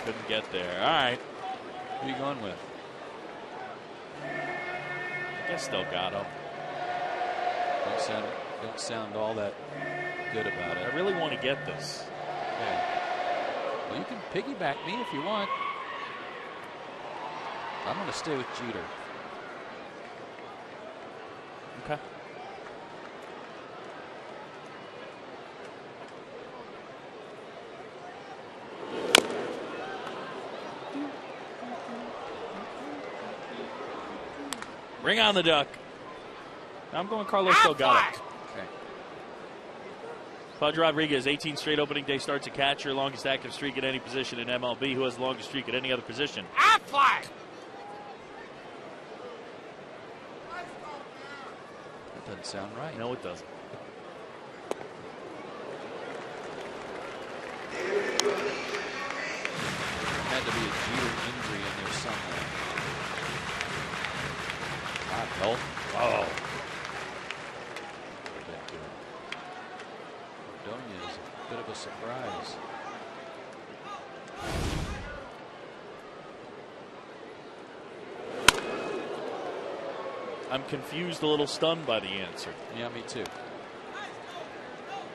Couldn't get there. All right. Who are you going with? I guess Delgado. Don't sound all that good about it. I really want to get this. Okay. Well, you can piggyback me if you want. I'm going to stay with Jeter. Okay. Bring on the duck. I'm going Carlos Delgado. Okay. Pudge Rodriguez, 18 straight opening day starts at catcher, longest active streak at any position in MLB. Who has the longest streak at any other position? Affleck. That doesn't sound right. No, it doesn't. Had to be a Jeter injury in there somewhere. Help. Oh. Ordonez is a bit of a surprise. I'm confused, a little stunned by the answer. Yeah, me too.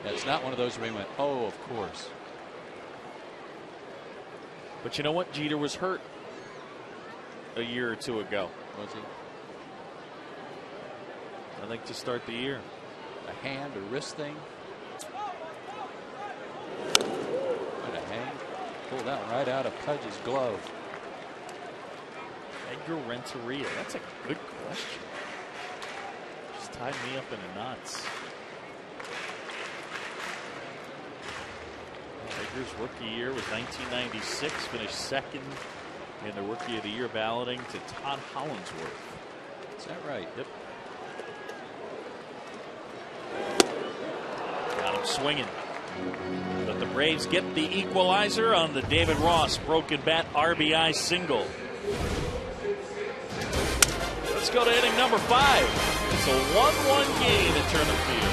Yeah, it's not one of those where we went, oh, of course. But you know what? Jeter was hurt a year or two ago. Was he? I think to start the year. A hand or wrist thing? What a hang. Pulled that right out of Pudge's glove. Edgar Renteria. That's a good question. Just tied me up in a knots. Edgar's rookie year was 1996. Finished second in the Rookie of the Year balloting to Todd Hollandsworth. Is that right? Yep. Got him swinging. But the Braves get the equalizer on the David Ross broken bat RBI single. Let's go to inning number 5. It's a 1-1 game at Turner Field.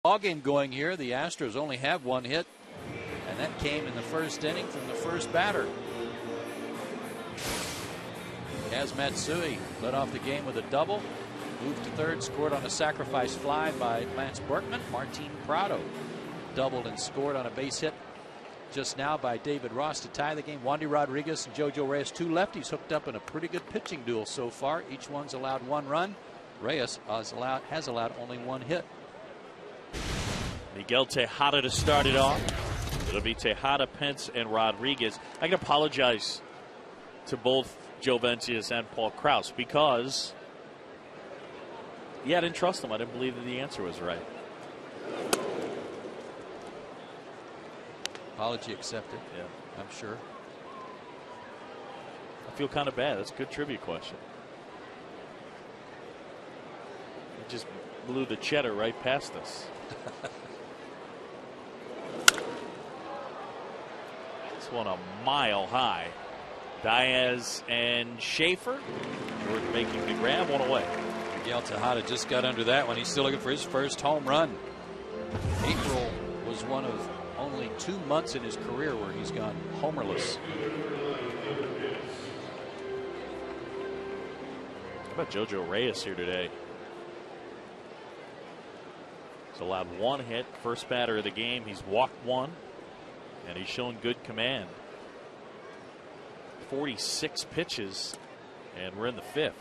Ball game going here. The Astros only have one hit, and that came in the first inning from the first batter. Kaz Matsui led off the game with a double, moved to third, scored on a sacrifice fly by Lance Berkman. Martin Prado doubled and scored on a base hit just now by David Ross to tie the game. Wandy Rodriguez and JoJo Reyes, two lefties, hooked up in a pretty good pitching duel so far. Each one's allowed one run. Reyes has allowed only one hit. Miguel Tejada to start it off. It'll be Tejada, Pence, and Rodriguez. I can apologize to both Joe Vencius and Paul Krause because, yeah, I didn't trust them. I didn't believe that the answer was right. Apology accepted. Yeah, I'm sure. I feel kind of bad. That's a good trivia question. It just blew the cheddar right past us. This one a mile high. Diaz and Schaefer. Jordan making the grab, one away. Miguel Tejada just got under that one. He's still looking for his first home run. April was one of only 2 months in his career where he's gone homerless. How about JoJo Reyes here today? He's allowed one hit, first batter of the game. He's walked one, and he's shown good command. 46 pitches, and we're in the fifth.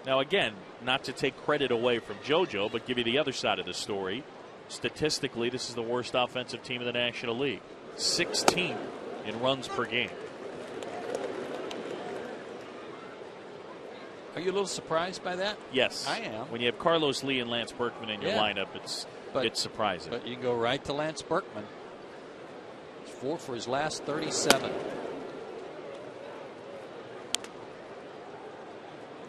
Now, again, not to take credit away from JoJo, but give you the other side of the story. Statistically, this is the worst offensive team in the National League. 16th in runs per game. Are you a little surprised by that? Yes. I am. When you have Carlos Lee and Lance Berkman in your lineup, it's surprising. But you can go right to Lance Berkman. 4 for his last 37.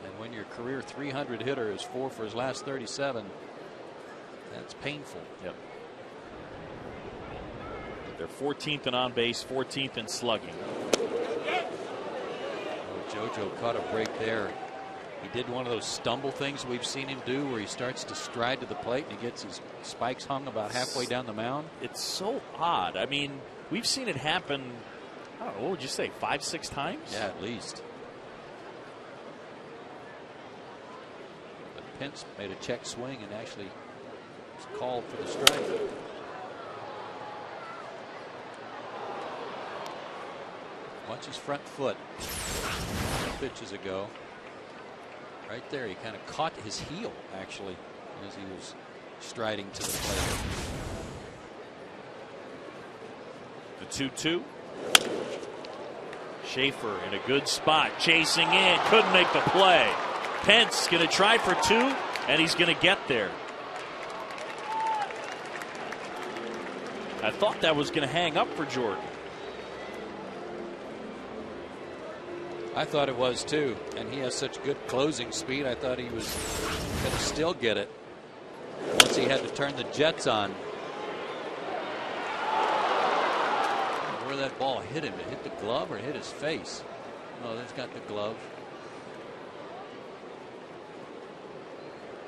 And when your career 300 hitter is 4 for his last 37, that's painful. Yep. They're 14th in on base, 14th in slugging. JoJo caught a break there. He did one of those stumble things we've seen him do where he starts to stride to the plate and he gets his spikes hung about halfway down the mound. It's so odd. I mean, we've seen it happen, I don't know, what would you say, 5-6 times? Yeah, at least. But Pence made a check swing and actually was called for the strike. Watch his front foot. Pitches ago. Right there, he kind of caught his heel, actually, as he was striding to the plate. The 2-2. Schaefer in a good spot, chasing in, couldn't make the play. Pence going to try for 2, and he's going to get there. I thought that was going to hang up for Jordan. I thought it was too, and he has such good closing speed. I thought he was going to still get it once he had to turn the jets on. Where that ball hit him, it hit the glove or it hit his face? No, that's got the glove.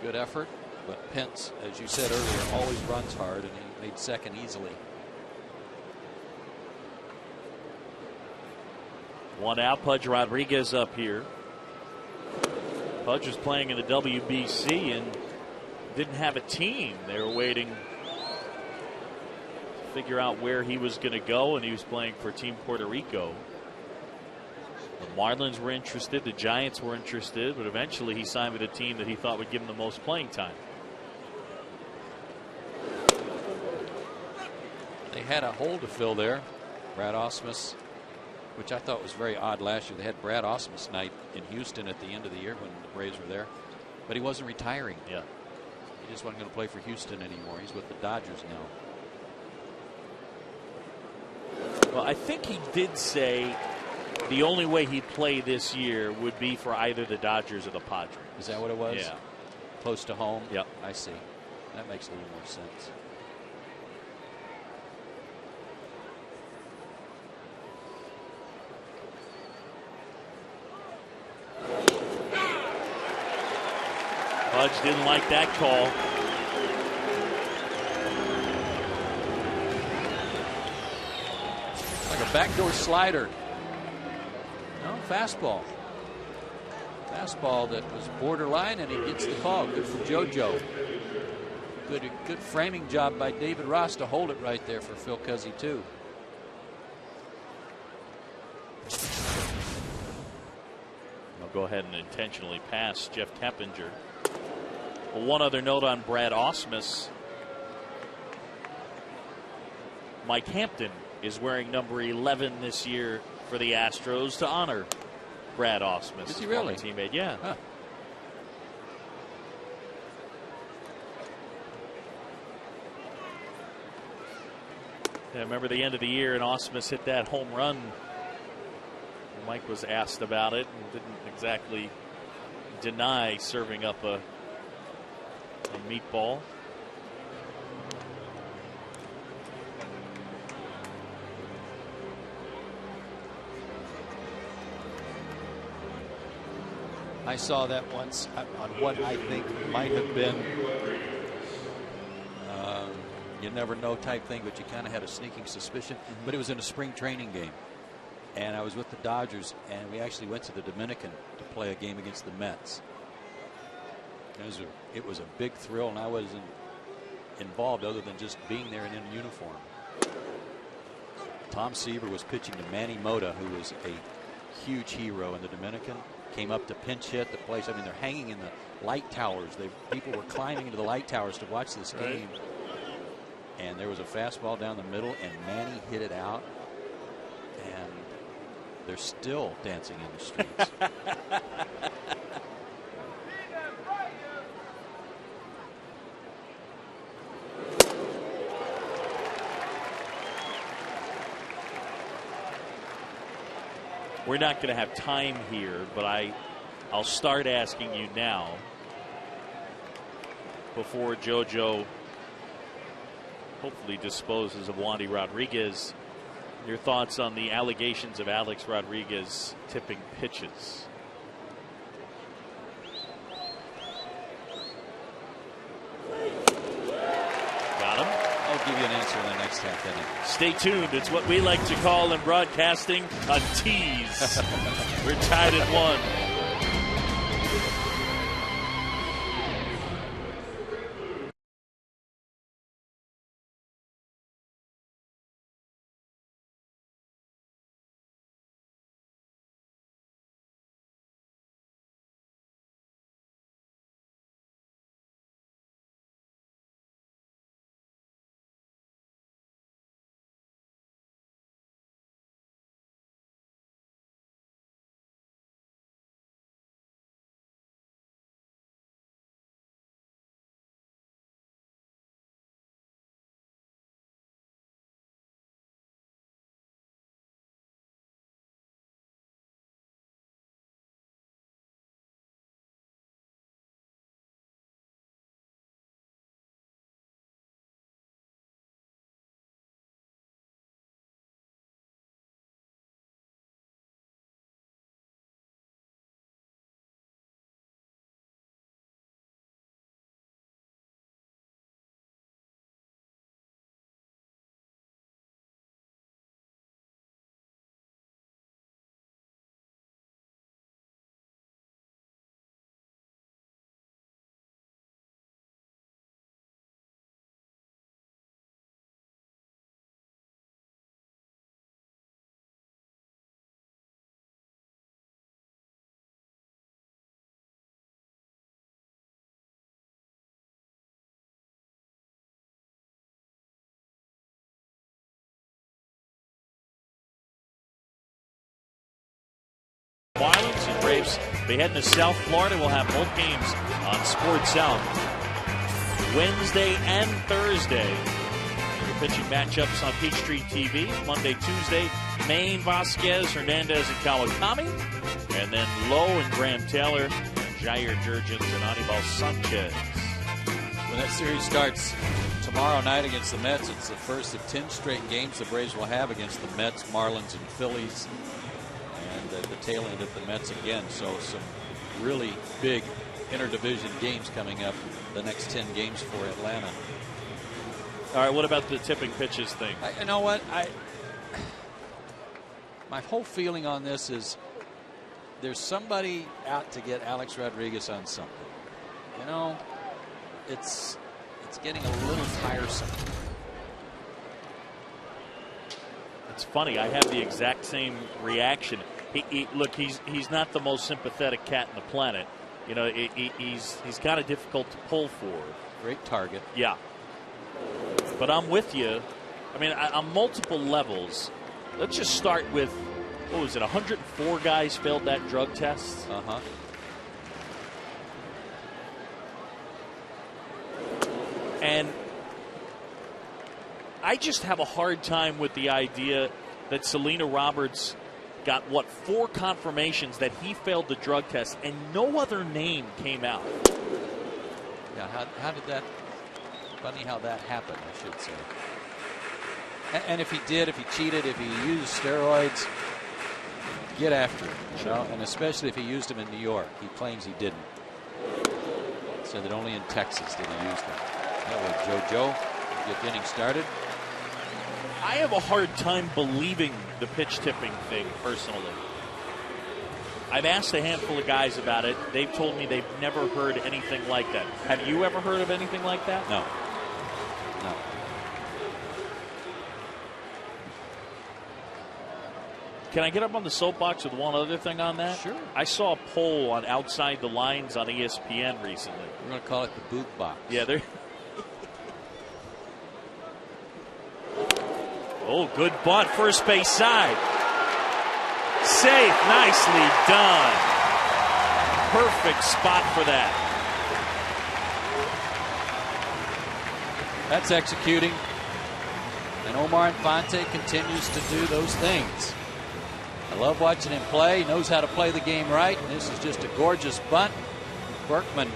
Good effort, but Pence, as you said earlier, always runs hard, and he made second easily. One out, Pudge Rodriguez up here. Pudge was playing in the WBC and didn't have a team. They were waiting to figure out where he was going to go, and he was playing for Team Puerto Rico. The Marlins were interested, the Giants were interested, but eventually he signed with a team that he thought would give him the most playing time. They had a hole to fill there. Brad Ausmus, which I thought was very odd last year. They had Brad Ausmus night in Houston at the end of the year when the Braves were there, but he wasn't retiring. Yeah, he just wasn't going to play for Houston anymore. He's with the Dodgers now. Well, I think he did say the only way he'd play this year would be for either the Dodgers or the Padres. Is that what it was? Yeah. Close to home? Yep. I see. That makes a little more sense. Judge didn't like that call. Like a backdoor slider. No, fastball. Fastball that was borderline, and he gets the call. Good for JoJo. Good framing job by David Ross to hold it right there for Phil Cuzzy, too. I'll go ahead and intentionally pass Jeff Teppinger. Well, one other note on Brad Ausmus. Mike Hampton is wearing number 11 this year for the Astros to honor Brad Ausmus. Is he really? Teammate, yeah. Huh. Yeah, remember the end of the year and Ausmus hit that home run. Mike was asked about it and didn't exactly deny serving up a meatball. I saw that once on what I think might have been you never know type thing, but you kind of had a sneaking suspicion. But it was in a spring training game, and I was with the Dodgers, and we actually went to the Dominican to play a game against the Mets. It was a big thrill, and I wasn't involved other than just being there and in uniform. Tom Seaver was pitching to Manny Mota, who was a huge hero in the Dominican. Came up to pinch hit the place. I mean, they're hanging in the light towers. People were climbing into the light towers to watch this game. And there was a fastball down the middle, and Manny hit it out. And they're still dancing in the streets. We're not going to have time here, but I'll start asking you now before JoJo hopefully disposes of Wandy Rodriguez. Your thoughts on the allegations of Alex Rodriguez tipping pitches? Got him. I'll give you an answer in the next half inning. Stay tuned. It's what we like to call in broadcasting a tease. We're tied at 1. Marlins and Braves, they head to South Florida. We'll have both games on Sports South Wednesday and Thursday. Your pitching matchups on Peachtree TV. Monday, Tuesday, Maine, Vasquez, Hernandez, and Kawakami. And then Lowe and Graham Taylor, Jair Jurgens and Anibal Sanchez. When that series starts tomorrow night against the Mets, it's the first of 10 straight games the Braves will have against the Mets, Marlins, and Phillies. And the tail end of the Mets again. So some really big interdivision games coming up, the next 10 games for Atlanta. All right, what about the tipping pitches thing? You know what? My whole feeling on this is there's somebody out to get Alex Rodriguez on something. You know, it's getting a little tiresome. It's funny. I have the exact same reaction. Look, he's not the most sympathetic cat on the planet. You know, he's kind of difficult to pull for. Great target. Yeah. But I'm with you. I mean, on multiple levels. Let's just start with, what was it, 104 guys failed that drug test? Uh-huh. And I just have a hard time with the idea that Selena Roberts got, 4 confirmations that he failed the drug test and no other name came out. Yeah, how did that, funny how that happened, I should say. And if he did, if he cheated, if he used steroids, get after him. You know? And especially if he used them in New York. He claims he didn't. Said that only in Texas did he use them. That way, JoJo, get the inning started. I have a hard time believing the pitch tipping thing personally. I've asked a handful of guys about it. They've told me they've never heard anything like that. Have you ever heard of anything like that? No. No. Can I get up on the soapbox with one other thing on that? Sure. I saw a poll on Outside the Lines on ESPN recently. We're going to call it the boot box. Yeah, they're. Oh, good bunt, first base side. Safe, nicely done. Perfect spot for that. That's executing. And Omar Infante continues to do those things. I love watching him play. He knows how to play the game right. And this is just a gorgeous bunt. Berkman,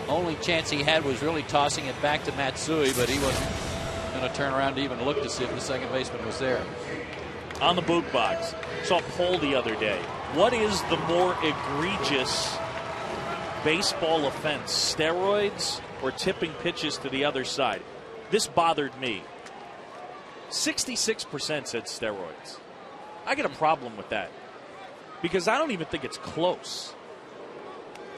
only chance he had was really tossing it back to Matsui, but he wasn't going to turn around to even look to see if the second baseman was there. On the boot box, saw a poll the other day. What is the more egregious baseball offense, steroids or tipping pitches to the other side? This bothered me. 66% said steroids. I get a problem with that because I don't even think it's close.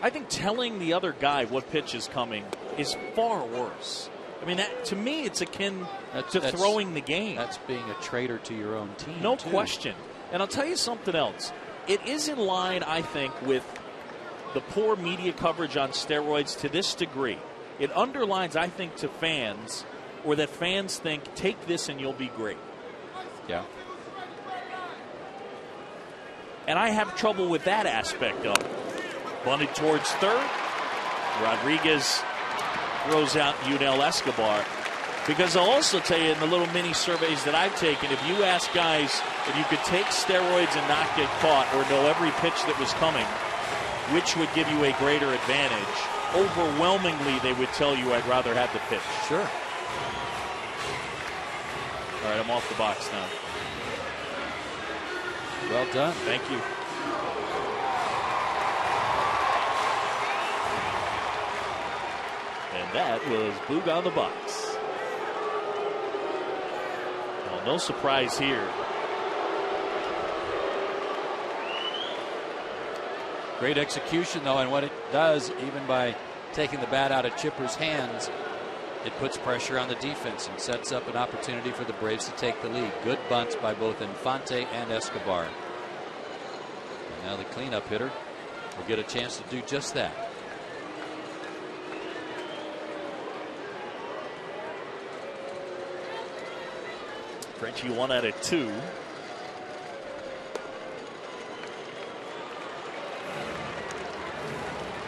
I think telling the other guy what pitch is coming is far worse. I mean, to me, it's akin to throwing the game. That's being a traitor to your own team. No question. And I'll tell you something else. It is in line, I think, with the poor media coverage on steroids to this degree. It underlines, I think, to fans, or that fans think, take this and you'll be great. Yeah. And I have trouble with that aspect of it. Bunted towards third. Rodriguez throws out Yunel Escobar. Because I'll also tell you in the little mini surveys that I've taken, if you ask guys if you could take steroids and not get caught or know every pitch that was coming, which would give you a greater advantage, overwhelmingly they would tell you I'd rather have the pitch. Sure. All right, I'm off the box now. Well done. Thank you. And that was Boog on the box. Well, no surprise here. Great execution, though, and what it does, even by taking the bat out of Chipper's hands, it puts pressure on the defense and sets up an opportunity for the Braves to take the lead. Good bunts by both Infante and Escobar. And now the cleanup hitter will get a chance to do just that. Frenchie 1 out of 2.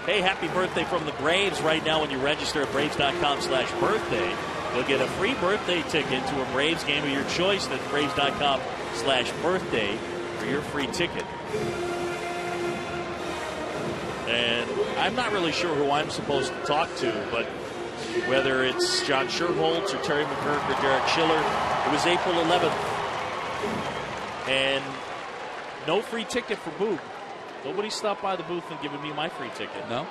Hey, happy birthday from the Braves. Right now, when you register at Braves.com/birthday, you'll get a free birthday ticket to a Braves game of your choice. That's Braves.com/birthday for your free ticket. And I'm not really sure who I'm supposed to talk to, but whether it's John Scherholtz or Terry McGurk or Derek Schiller, it was April 11th. And no free ticket for Boog. Nobody stopped by the booth and given me my free ticket. No?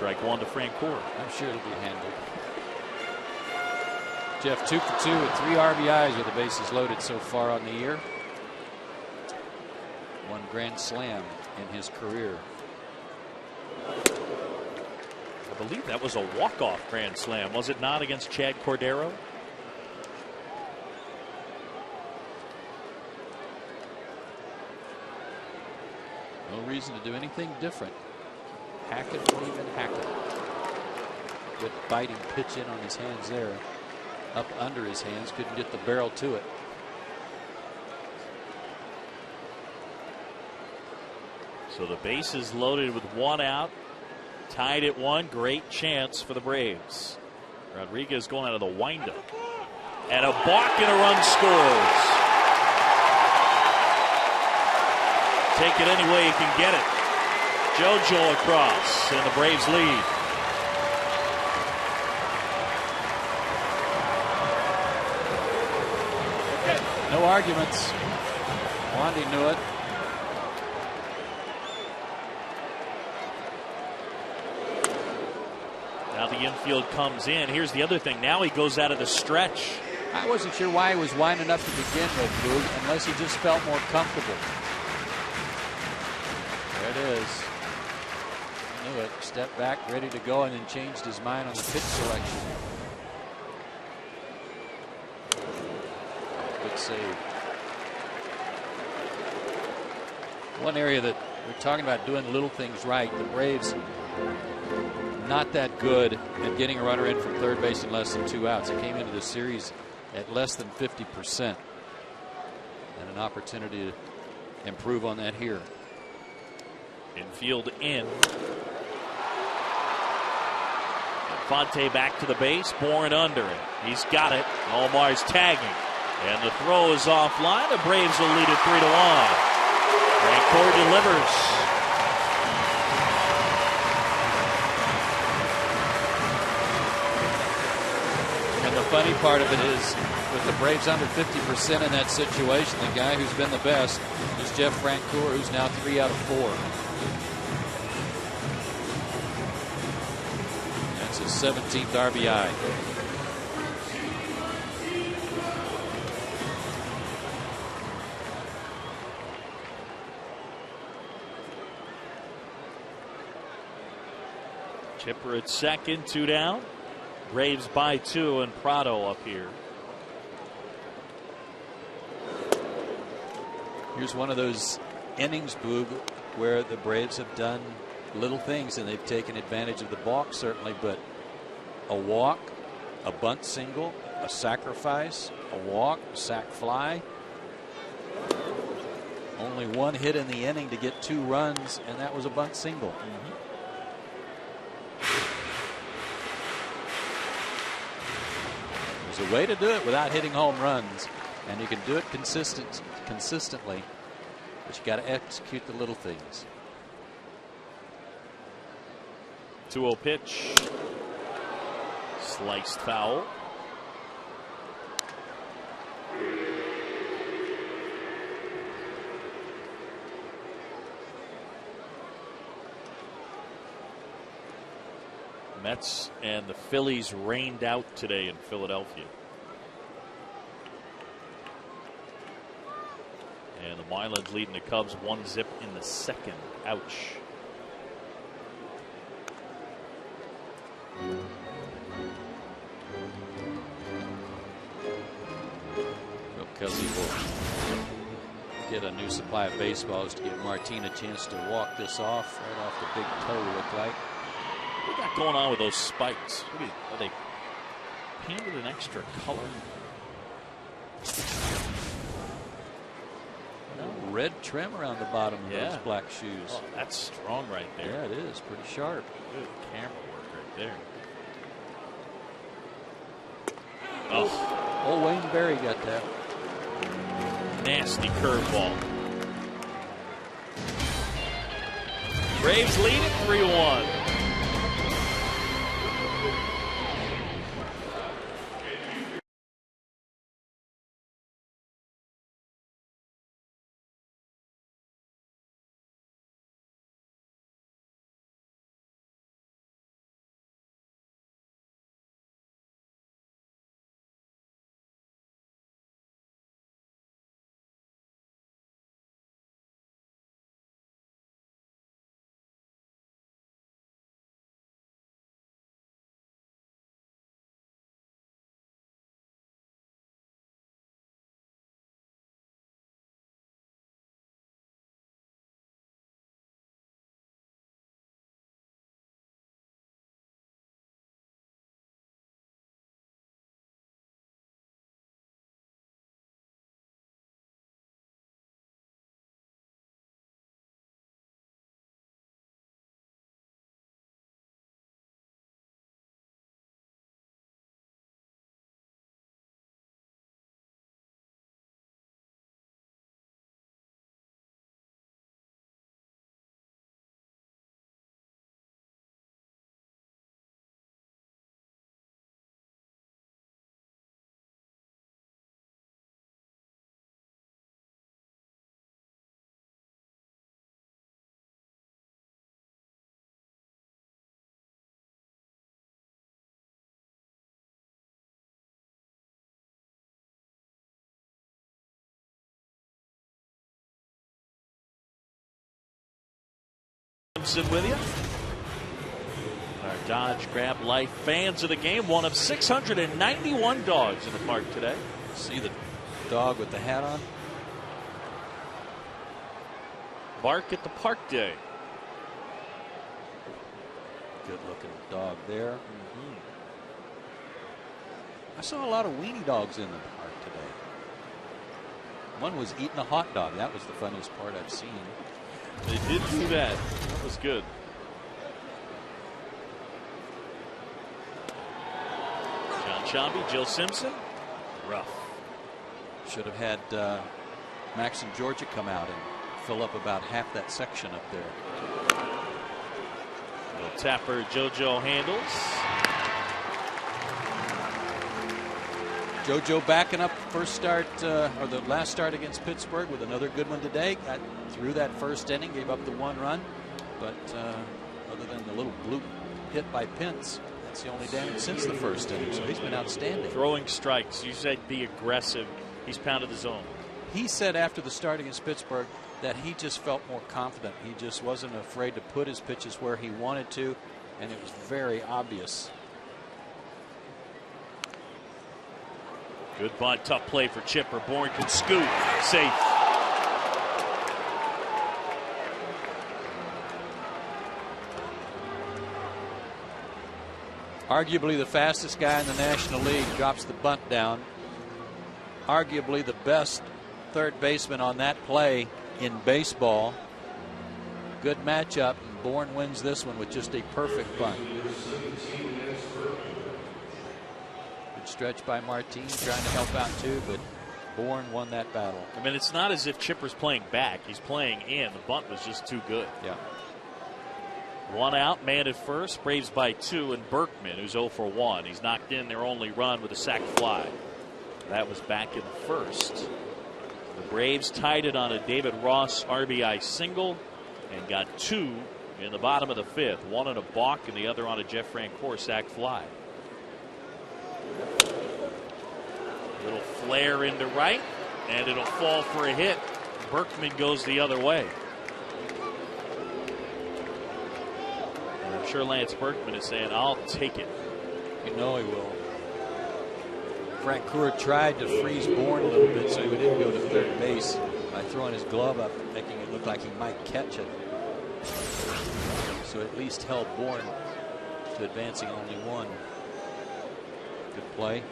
Strike one to Francoeur. I'm sure it'll be handled. Jeff 2 for 2 with 3 RBIs with the bases loaded so far on the year. 1 grand slam in his career. I believe that was a walk-off grand slam, was it not, against Chad Cordero? No reason to do anything different. Hackett won't even hack it. Good biting pitch in on his hands there. Up under his hands, couldn't get the barrel to it. So the bases loaded with 1 out. Tied at 1. Great chance for the Braves. Rodriguez going out of the windup. And a balk and a run scores. Take it any way you can get it. JoJo across, and the Braves lead. No arguments. Wandy knew it. Now the infield comes in. Here's the other thing. Now he goes out of the stretch. I wasn't sure why he was winding up to begin with, Boog, unless he just felt more comfortable. There it is. He knew it. Stepped back, ready to go, and then changed his mind on the pitch selection. Good save. One area that we're talking about doing little things right. The Braves not that good at getting a runner in from third base in less than 2 outs. It came into the series at less than 50%. And an opportunity to improve on that here. Infield in. Fonte back to the base. Bourne under it. He's got it. Almar's tagging. And the throw is offline. The Braves will lead it 3-1. Francoeur delivers. And the funny part of it is, with the Braves under 50% in that situation, the guy who's been the best is Jeff Francoeur, who's now 3 out of 4. That's his 17th RBI. Chipper at second, 2 down. Braves by 2, and Prado up here. Here's one of those innings, Boog, where the Braves have done little things and they've taken advantage of the balk, certainly, but a walk, a bunt single, a sacrifice, a walk, sac fly. Only 1 hit in the inning to get 2 runs, and that was a bunt single. There's a way to do it without hitting home runs, and you can do it consistently, but you got to execute the little things. 2-0 pitch. Sliced foul. Mets and the Phillies rained out today in Philadelphia. And the Marlins leading the Cubs 1-0 in the second. Ouch. Kelsey will get a new supply of baseballs to give Martin a chance to walk this off right off the big toe, look like. What got going on with those spikes? Are they painted an extra color? Red trim around the bottom of those black shoes. Oh, that's strong right there. Yeah, it is. Pretty sharp. Good camera work right there. Oh. Old Wayne Berry got that. Nasty curveball. Braves lead it 3-1. Wilson with you. Our Dodge Grab Life fans of the game. One of 691 dogs in the park today. See the dog with the hat on? Bark at the park day. Good looking dog there. I saw a lot of weenie dogs in the park today. One was eating a hot dog. That was the funniest part I've seen. They did do that. That was good. John Shambi, Jill Simpson. Rough. Should have had Max and Georgia come out and fill up about half that section up there. The tapper JoJo handles. JoJo backing up first start or the last start against Pittsburgh with another good one today. Got through that first inning, gave up the 1 run, but other than the little bloop hit by Pence, that's the only damage since the first inning. So he's been outstanding. Throwing strikes. You said be aggressive. He's pounded the zone. He said after the start against Pittsburgh that he just felt more confident. He just wasn't afraid to put his pitches where he wanted to, and it was very obvious. Good bunt, tough play for Chipper. Bourne can scoop. Safe. Arguably the fastest guy in the National League drops the bunt down. Arguably the best third baseman on that play in baseball. Good matchup, and Bourne wins this one with just a perfect bunt. Good stretch by Martin, trying to help out too, but Bourne won that battle. I mean, it's not as if Chipper's playing back. He's playing in. The bunt was just too good. Yeah. 1 out, man at first. Braves by 2, and Berkman, who's 0 for 1. He's knocked in their only run with a sac fly. That was back in the first. The Braves tied it on a David Ross RBI single and got 2 in the bottom of the 5th. 1 on a balk and the other on a Jeff Francoeur sac fly. Little flare into right, and it'll fall for a hit. Berkman goes the other way. And I'm sure Lance Berkman is saying, I'll take it. You know he will. Francoeur tried to freeze Bourne a little bit so he didn't go to third base by throwing his glove up, making it look like he might catch it. So at least held Bourne to advancing only 1. Good play.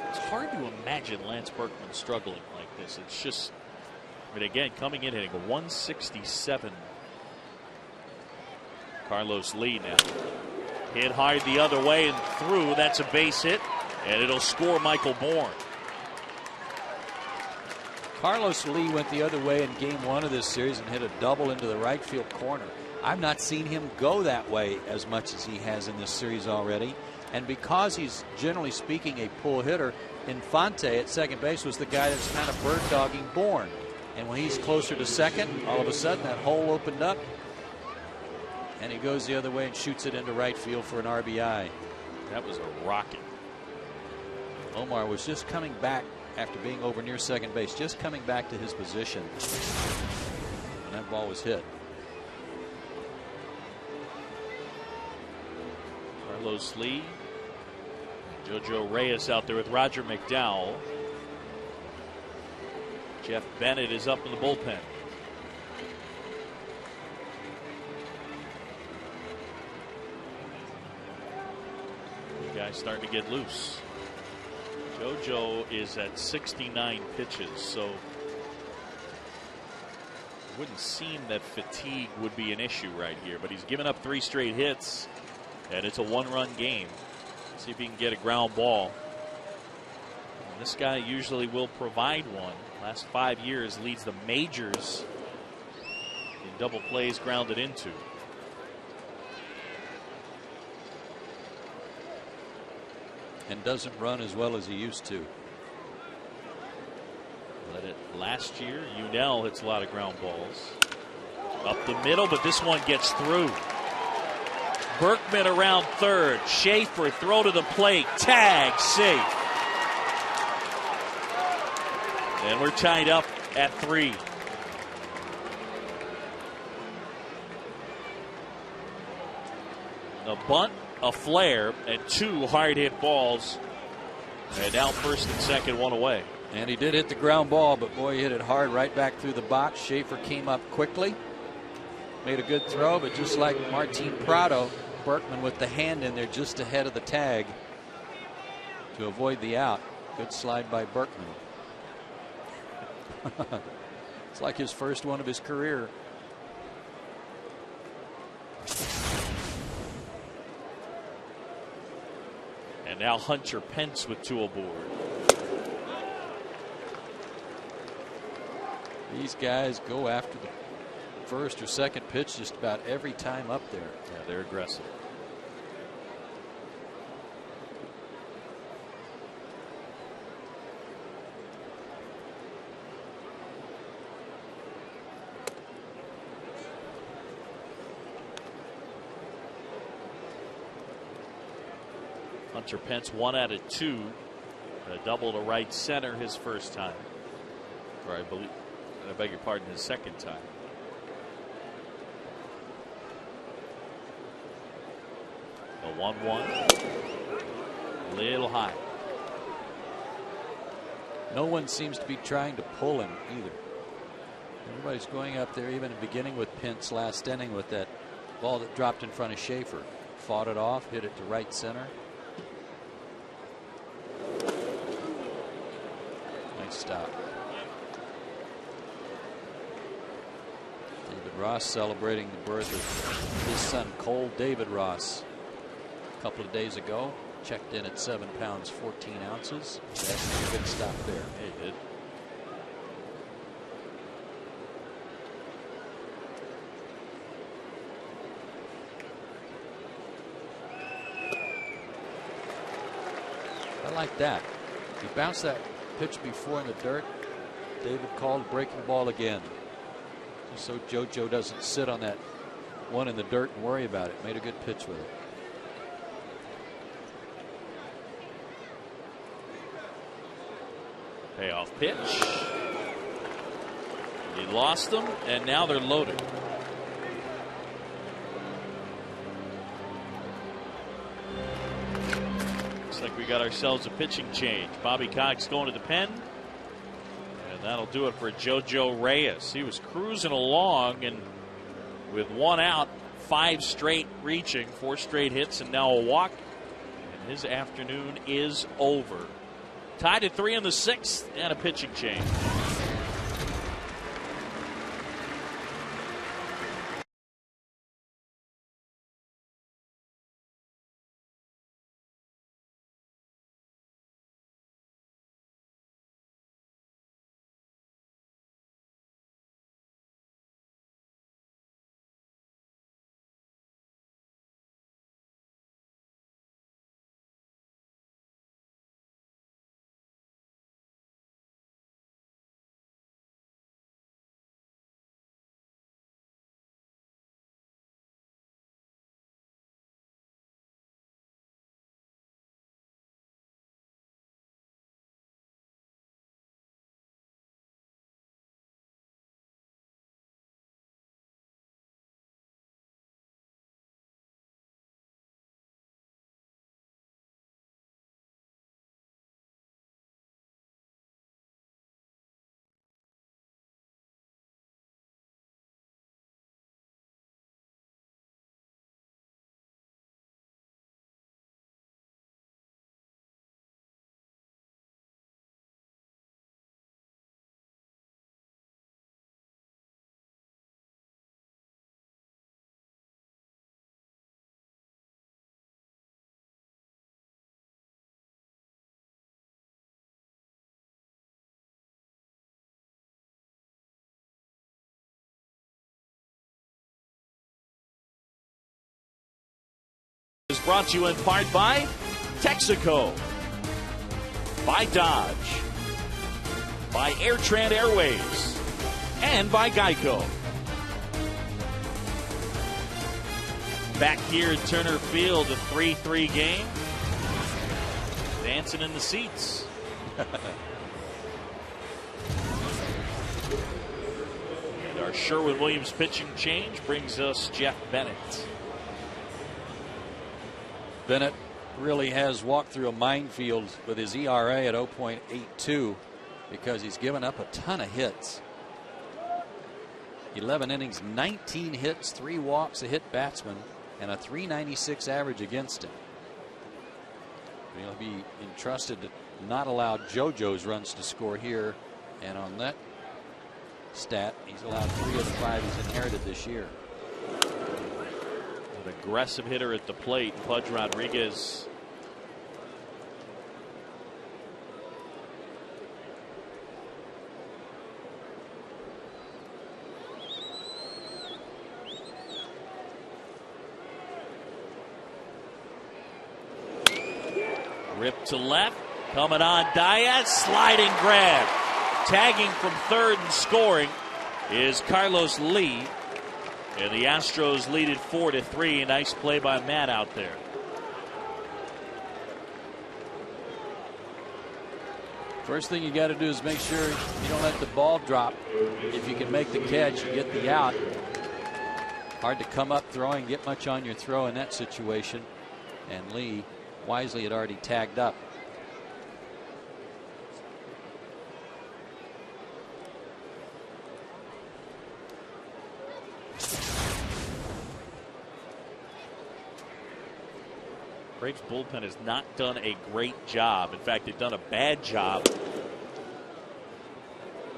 It's hard to imagine Lance Berkman struggling like this. It's just, I mean, again, coming in hitting a 167. Carlos Lee now. Hit hard the other way and through. That's a base hit, and it'll score Michael Bourne. Carlos Lee went the other way in game 1 of this series and hit a double into the right field corner. I've not seen him go that way as much as he has in this series already. And because he's generally speaking a pull hitter, Infante at second base was the guy that's kind of bird dogging Bourne. And when he's closer to second, all of a sudden that hole opened up. And he goes the other way and shoots it into right field for an RBI. That was a rocket. Omar was just coming back after being over near second base, just coming back to his position. And that ball was hit. Carlos Lee. JoJo Reyes out there with Roger McDowell. Jeff Bennett is up in the bullpen. Guys starting to get loose. JoJo is at 69 pitches, so it wouldn't seem that fatigue would be an issue right here, but he's given up 3 straight hits, and it's a 1-run game. Let's see if he can get a ground ball. And this guy usually will provide one. Last 5 years leads the majors in double plays grounded into. And doesn't run as well as he used to. Let it last year. Unell hits a lot of ground balls. Up the middle, but this one gets through. Berkman around third. Schaefer throw to the plate. Tag safe. And we're tied up at 3. A bunt, a flare, and 2 hard hit balls. And now first and second, 1 away. And he did hit the ground ball, but boy, he hit it hard right back through the box. Schaefer came up quickly, made a good throw, but just like Martin Prado, Berkman with the hand in there just ahead of the tag to avoid the out. Good slide by Berkman. It's like his first one of his career. And now Hunter Pence with 2 aboard. These guys go after the first or second pitch just about every time up there. Yeah, they're aggressive. Hunter Pence 1 out of 2. A double to right center his first time. Or I beg your pardon, his second time. A 1-1. A little high. No one seems to be trying to pull him either. Everybody's going up there, even beginning with Pence last inning with that ball that dropped in front of Schaefer. Fought it off, hit it to right center. Nice stop. David Ross celebrating the birth of his son Cole David Ross a couple of days ago. Checked in at 7 pounds 14 ounces. That's a good stop there. He did. I like that. He bounced that pitch before in the dirt. David called breaking ball again. Just so JoJo doesn't sit on that one in the dirt and worry about it. Made a good pitch with it. Payoff pitch. He lost them, and now they're loaded. Looks like we got ourselves a pitching change. Bobby Cox going to the pen. And that'll do it for JoJo Reyes. He was cruising along, and with 1 out, 5 straight reaching, 4 straight hits, and now a walk. And his afternoon is over. Tied at 3 in the 6th, and a pitching change. Is brought to you in part by Texaco, by Dodge, by AirTran Airways, and by Geico. Back here at Turner Field, a 3-3 game. Dancing in the seats. Our Sherwin-Williams pitching change brings us Jeff Bennett. Bennett really has walked through a minefield with his ERA at 0.82 because he's given up a ton of hits. 11 innings, 19 hits, 3 walks, a hit batsman, and a .396 average against him. He'll be entrusted to not allow JoJo's runs to score here, and on that stat, he's allowed 3 of the 5 he's inherited this year. An aggressive hitter at the plate, Pudge Rodriguez. Rip to left, coming on Diaz, sliding grab. Tagging from third and scoring is Carlos Lee. And the Astros lead it 4-3. Nice play by Matt out there. First thing you got to do is make sure you don't let the ball drop. If you can make the catch, you get the out. Hard to come up throwing, get much on your throw in that situation. And Lee wisely had already tagged up. Braves bullpen has not done a great job. In fact, they've done a bad job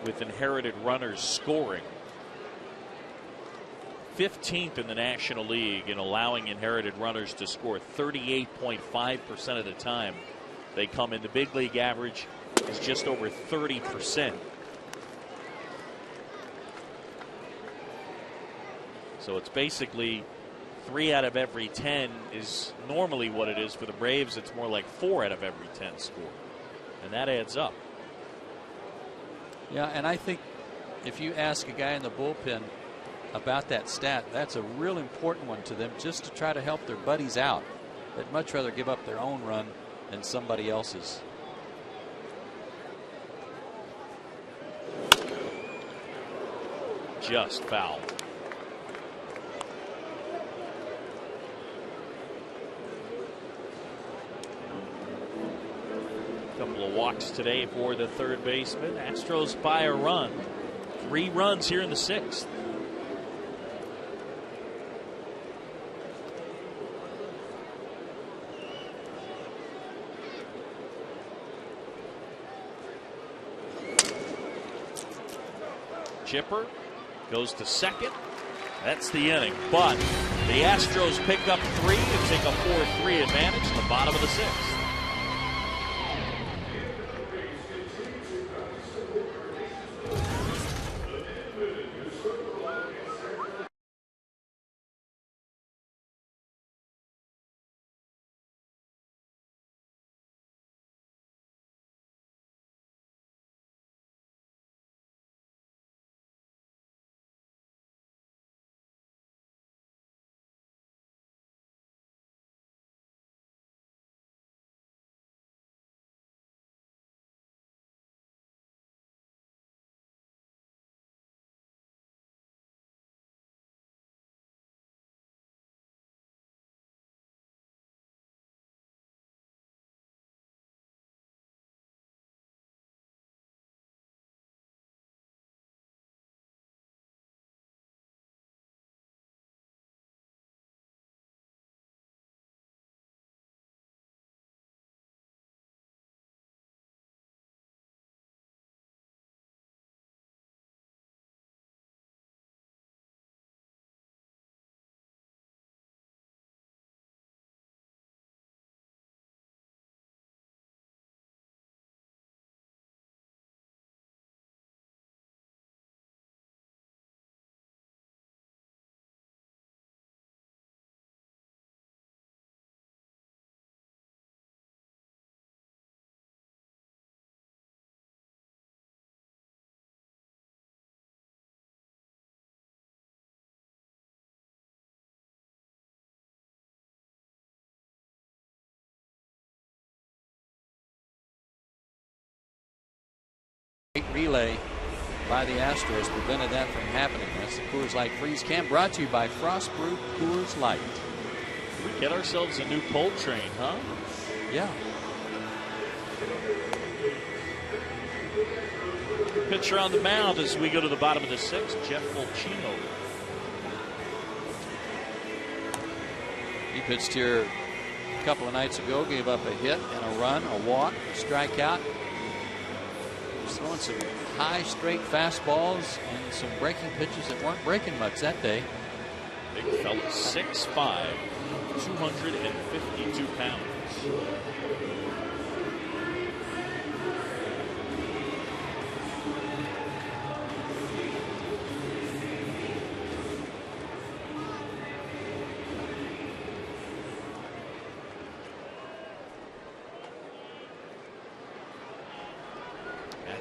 with inherited runners scoring. 15th in the National League in allowing inherited runners to score. 38.5% of the time they come in. The big league average is just over 30%. So it's basically 3 out of every 10 is normally what it is. For the Braves, it's more like 4 out of every 10 score. And that adds up. Yeah, and I think if you ask a guy in the bullpen about that stat, that's a real important one to them, just to try to help their buddies out. They'd much rather give up their own run than somebody else's. Just foul. Couple of walks today for the third baseman. Astros by a run. 3 runs here in the 6th. Chipper goes to second. That's the inning. But the Astros pick up 3 and take a 4-3 advantage in the bottom of the 6th. Great relay by the Astros prevented that from happening. That's the Coors Light Freeze Can, brought to you by Frost Brew Coors Light. We get ourselves a new Cold Train, huh? Yeah. Pitcher on the mound as we go to the bottom of the sixth, Jeff Fulcino. He pitched here a couple of nights ago, gave up a hit and a run, a walk, a strikeout. He was throwing some high, straight fastballs and some breaking pitches that weren't breaking much that day. Big fella, 6'5", 252 pounds.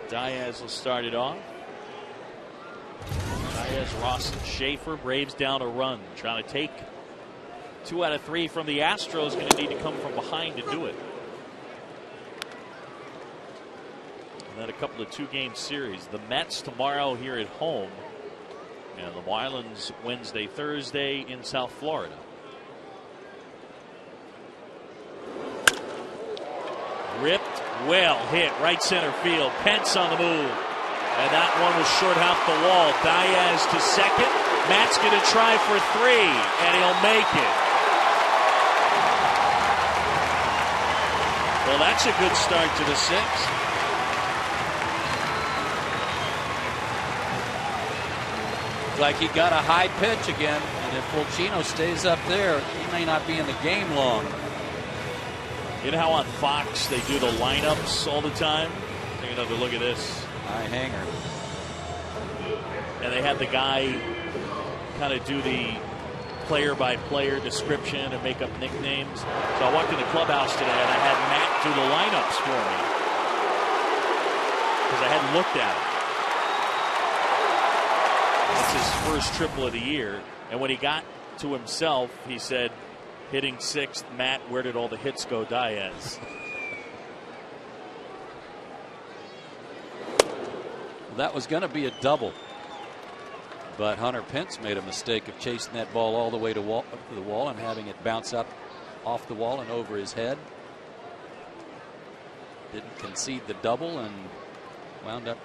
Diaz will start it off. Diaz, Ross, and Schaefer. Braves down a run. Trying to take 2 out of 3 from the Astros. Going to need to come from behind to do it. And then a couple of 2-game series. The Mets tomorrow here at home. And the Marlins Wednesday, Thursday in South Florida. Ripped. Well hit, right center field. Pence on the move. And that one was short half the wall. Diaz to second. Matt's going to try for 3, and he'll make it. Well, that's a good start to the 6th. Like he got a high pitch again, and if Fulcino stays up there, he may not be in the game long. You know how on Fox they do the lineups all the time? Take another look at this. High hanger. And they had the guy kind of do the player-by-player description and make up nicknames. So I walked in the clubhouse today and I had Matt do the lineups for me because I hadn't looked at it. It's his first triple of the year. And when he got to himself, he said, hitting 6th, Matt, where did all the hits go, Diaz? That was going to be a double. But Hunter Pence made a mistake of chasing that ball all the way to the wall and having it bounce up off the wall and over his head. Didn't concede the double and wound up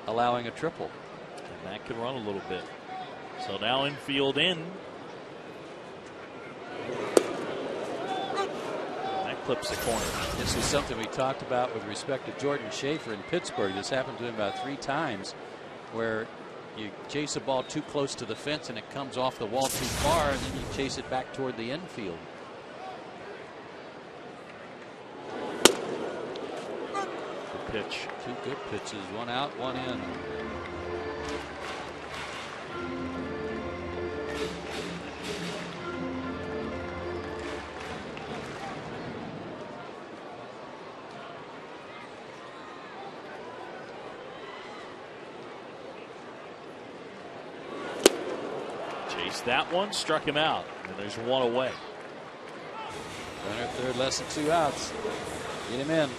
allowing a triple. And that can run a little bit. So now infield in. Clips the corner. This is something we talked about with respect to Jordan Schaefer in Pittsburgh. This happened to him about 3 times where you chase a ball too close to the fence and it comes off the wall too far, and then you chase it back toward the infield. Good pitch. 2 good pitches. 1 out, 1 in. That one struck him out, and there's 1 away. Runner at third, less than 2 outs. Get him in.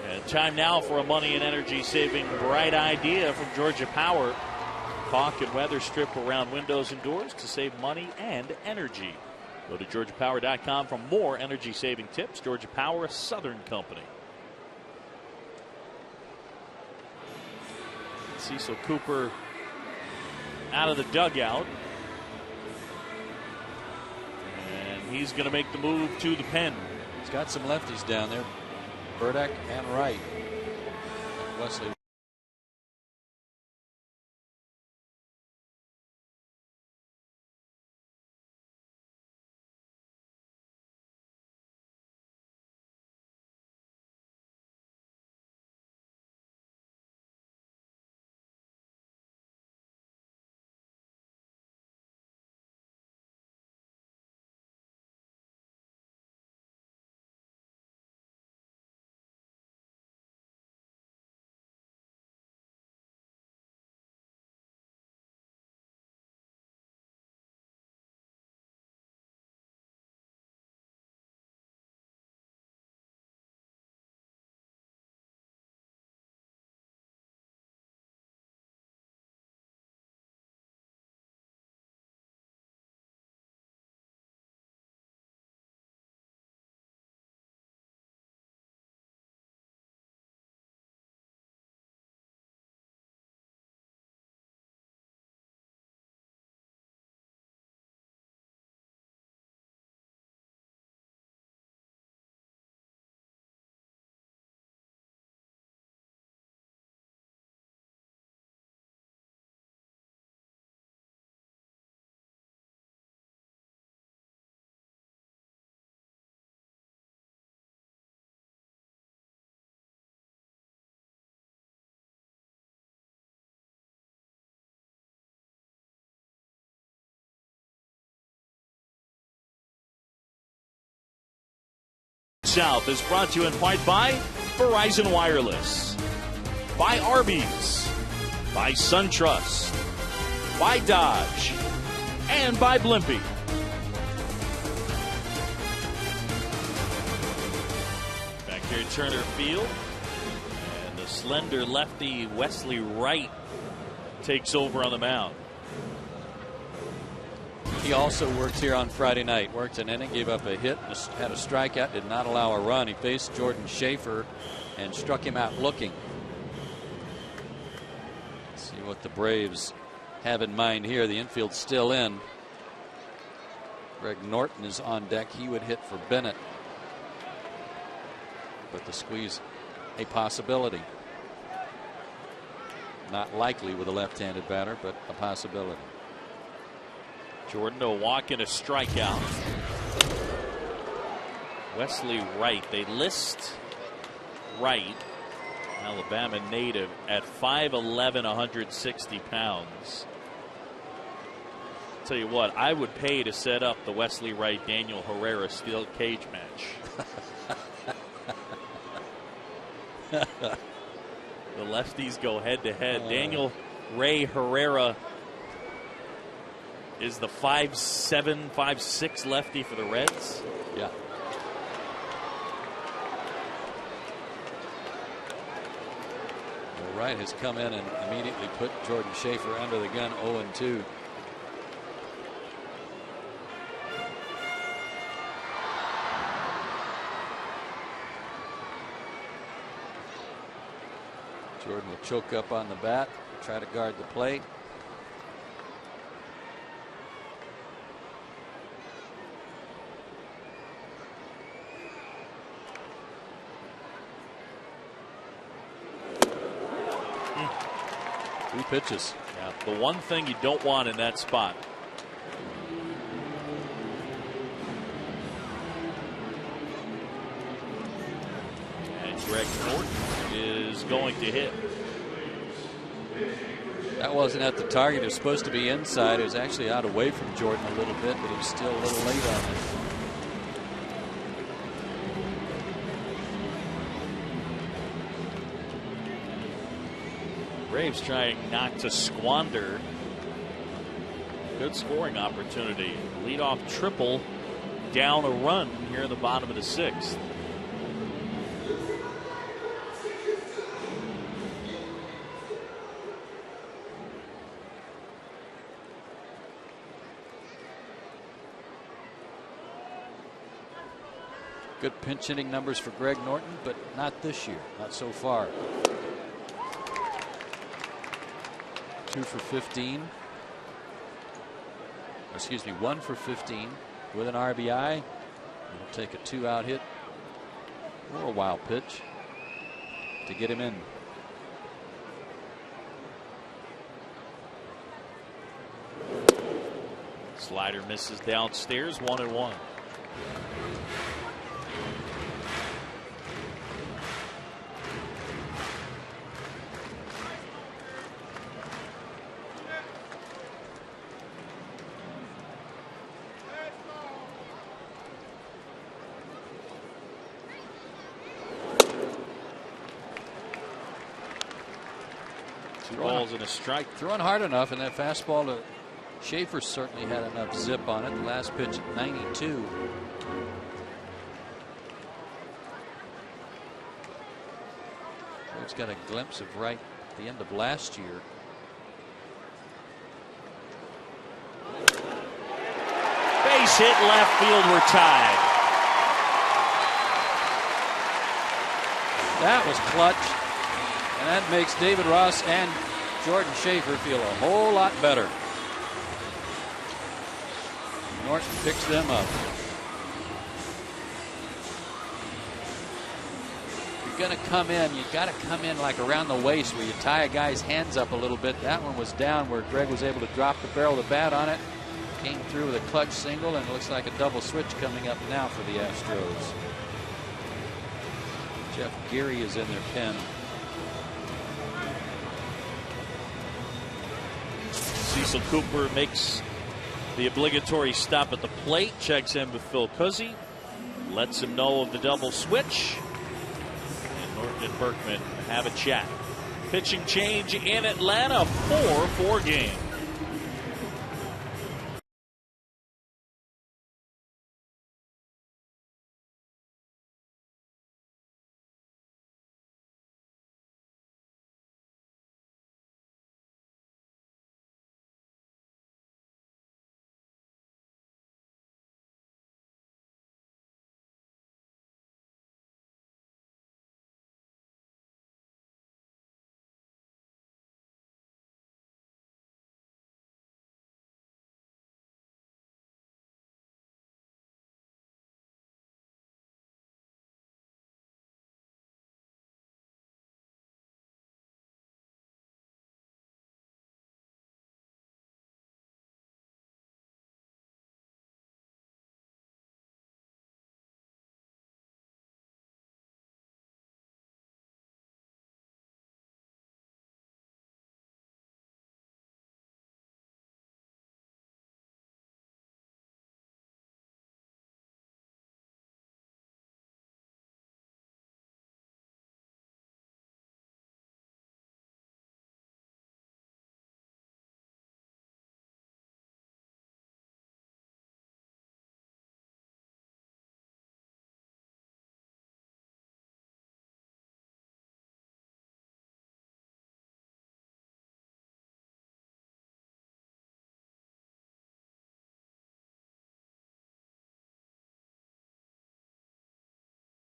And time now for a money and energy saving bright idea from Georgia Power. Caulk and weather strip around windows and doors to save money and energy. Go to GeorgiaPower.com for more energy saving tips. Georgia Power, a Southern company. Cecil Cooper out of the dugout. And he's going to make the move to the pen. He's got some lefties down there. Burdick and Wright. Wesley South is brought to you in part by Verizon Wireless, by Arby's, by SunTrust, by Dodge, and by Blimpie. Back here at Turner Field, and the slender lefty Wesley Wright takes over on the mound. He also worked here on Friday night. Worked an inning, gave up a hit, had a strikeout, did not allow a run. He faced Jordan Schaefer and struck him out looking. Let's see what the Braves have in mind here. The infield's still in. Greg Norton is on deck. He would hit for Bennett. But the squeeze, a possibility. Not likely with a left-handed batter, but a possibility. Jordan, a walk and a strikeout. Wesley Wright. They list Wright, Alabama native, at 5'11", 160 pounds. Tell you what, I would pay to set up the Wesley Wright Daniel Herrera steel cage match. The lefties go head to head. Daniel Ray Herrera is the 5'7", 5'6" lefty for the Reds. Yeah. Well, Wright has come in and immediately put Jordan Schaefer under the gun, 0-2. Jordan will choke up on the bat, try to guard the plate. Two pitches. Yeah, the one thing you don't want in that spot. And Greg Norton is going to hit. That wasn't at the target. It was supposed to be inside. It was actually out away from Jordan a little bit, but he was still a little late on it. Braves trying not to squander good scoring opportunity. Leadoff triple down a run here in the bottom of the sixth. Good pinch hitting numbers for Greg Norton, but not this year, not so far. 2 for 15. Excuse me, 1 for 15 with an RBI. He'll take a 2-out hit or a wild pitch to get him in. Slider misses downstairs, 1-1. Balls and a strike. Throwing hard enough, and that fastball to Schaefer certainly had enough zip on it. The last pitch at 92. It's got a glimpse of Wright at the end of last year. Base hit, left field, we're tied. That was clutch. And that makes David Ross and Jordan Schaefer feel a whole lot better. Norton picks them up. You're going to come in. You've got to come in like around the waist where you tie a guy's hands up a little bit. That one was down where Greg was able to drop the barrel of the bat on it. Came through with a clutch single, and it looks like a double switch coming up now for the Astros. Jeff Geary is in their pen. Cecil Cooper makes the obligatory stop at the plate, checks in with Phil Cuzzi. lets him know of the double switch. And Norton and Berkman have a chat. Pitching change in Atlanta, 4-4 game.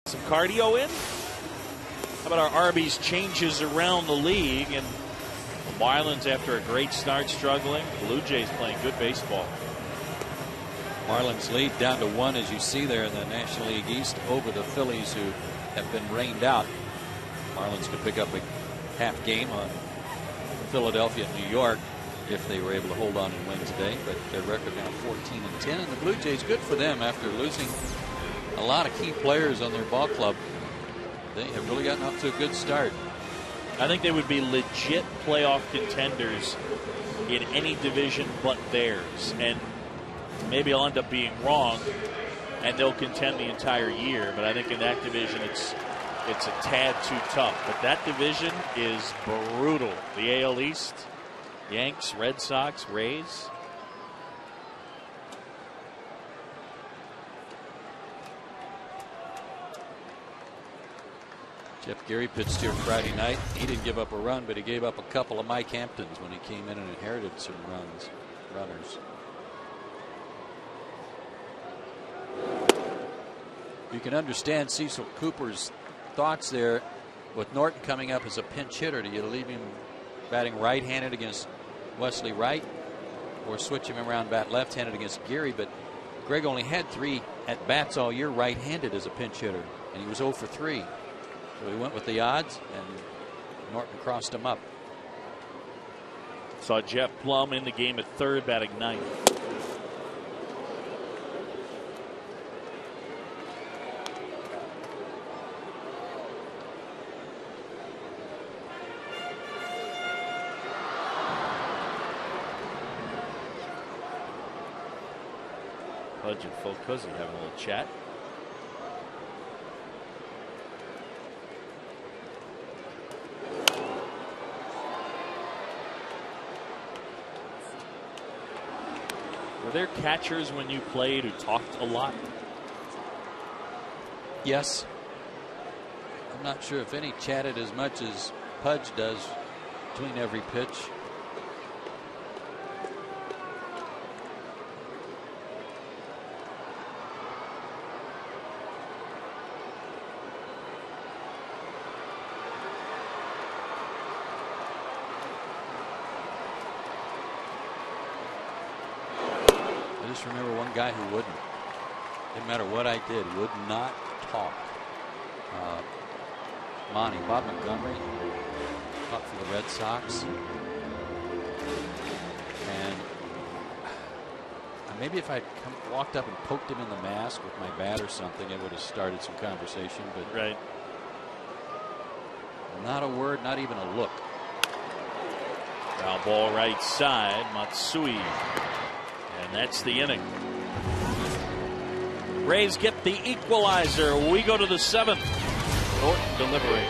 Some cardio in. How about our Arby's changes around the league? And the Marlins, after a great start, struggling. Blue Jays playing good baseball. Marlins lead down to 1, as you see there in the National League East, over the Phillies, who have been rained out. Marlins could pick up a half game on Philadelphia and New York if they were able to hold on and win today. But their record now 14-10, and the Blue Jays, good for them after losing a lot of key players on their ball club. They have really gotten off to a good start. I think they would be legit playoff contenders in any division but theirs. And maybe I'll end up being wrong and they'll contend the entire year. But I think in that division it's a tad too tough. But that division is brutal. The AL East, Yanks, Red Sox, Rays. Jeff Gary pitched here Friday night. He didn't give up a run, but he gave up a couple of Mike Hamptons when he came in and inherited some runners. You can understand Cecil Cooper's thoughts there with Norton coming up as a pinch hitter. Do you leave him batting right-handed against Wesley Wright or switch him around bat left-handed against Gary? But Greg only had 3 at-bats all year right-handed as a pinch hitter, and he was 0 for 3. So he went with the odds, and Norton crossed him up. Saw Jeff Plum in the game at third, batting 9th. Pudge and Phil Cousy having a little chat. Were there catchers when you played who talked a lot? Yes. I'm not sure if any chatted as much as Pudge does between every pitch. Remember one guy who wouldn't. Didn't matter what I did, would not talk. Bob Montgomery, up for the Red Sox. And maybe if I'd walked up and poked him in the mask with my bat or something, it would have started some conversation. But right. Not a word, not even a look. Foul ball right side, Matsui. And that's the inning. Braves get the equalizer. We go to the 7th. Norton delivering.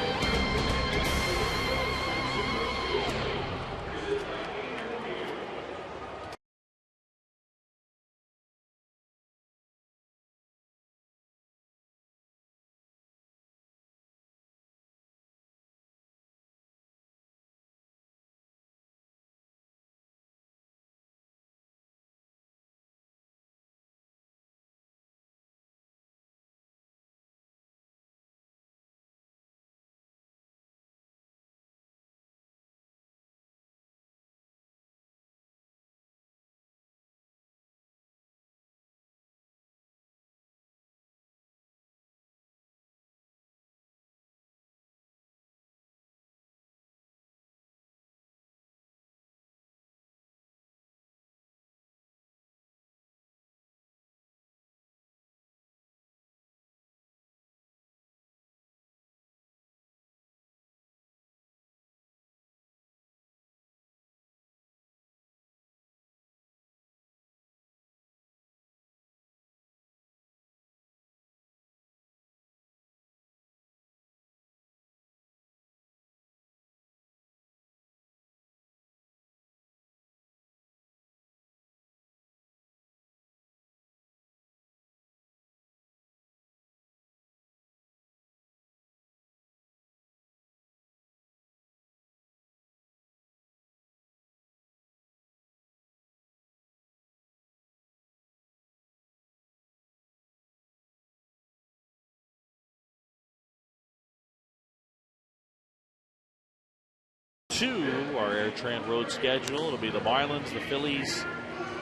Our AirTran road schedule. It'll be the Marlins, the Phillies,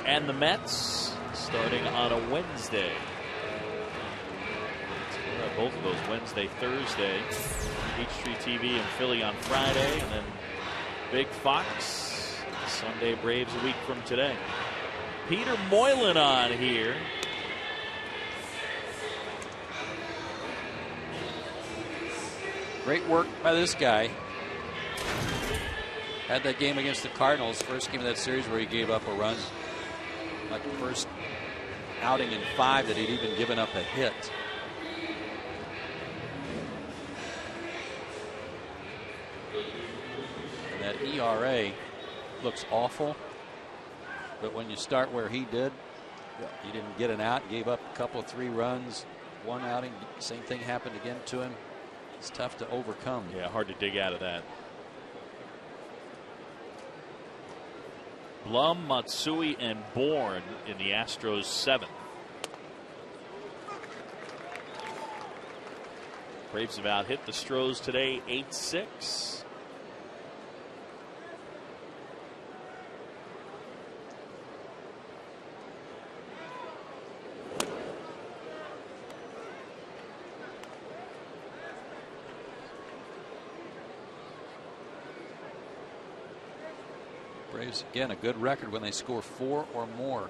and the Mets starting on a Wednesday. We'll have both of those Wednesday, Thursday. Peachtree TV and Philly on Friday, and then Big Fox Sunday Braves a week from today. Peter Moylan on here. Great work by this guy. Had that game against the Cardinals, first game of that series where he gave up a run. Like the first outing in 5 that he'd even given up a hit. And that ERA looks awful. But when you start where he did, he didn't get an out, gave up a couple of 3 runs, 1 outing. Same thing happened again to him. It's tough to overcome. Yeah, hard to dig out of that. Blum, Matsui, and Bourne in the Astros 7th. Braves have out hit the Stros today 8-6. Braves, again, a good record when they score 4 or more.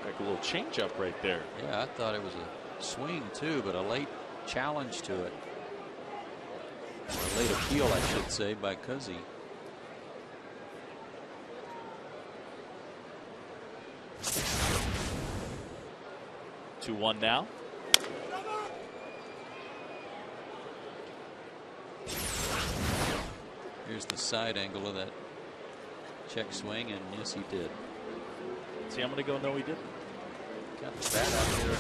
Like a little changeup right there. Yeah, I thought it was a swing too, but a late challenge to it. A late appeal, I should say, by Cuzzy. Two 2-1 now. Here's the side angle of that check swing, and yes, he did. See, I'm going to go, no, he didn't. Got the bat out there.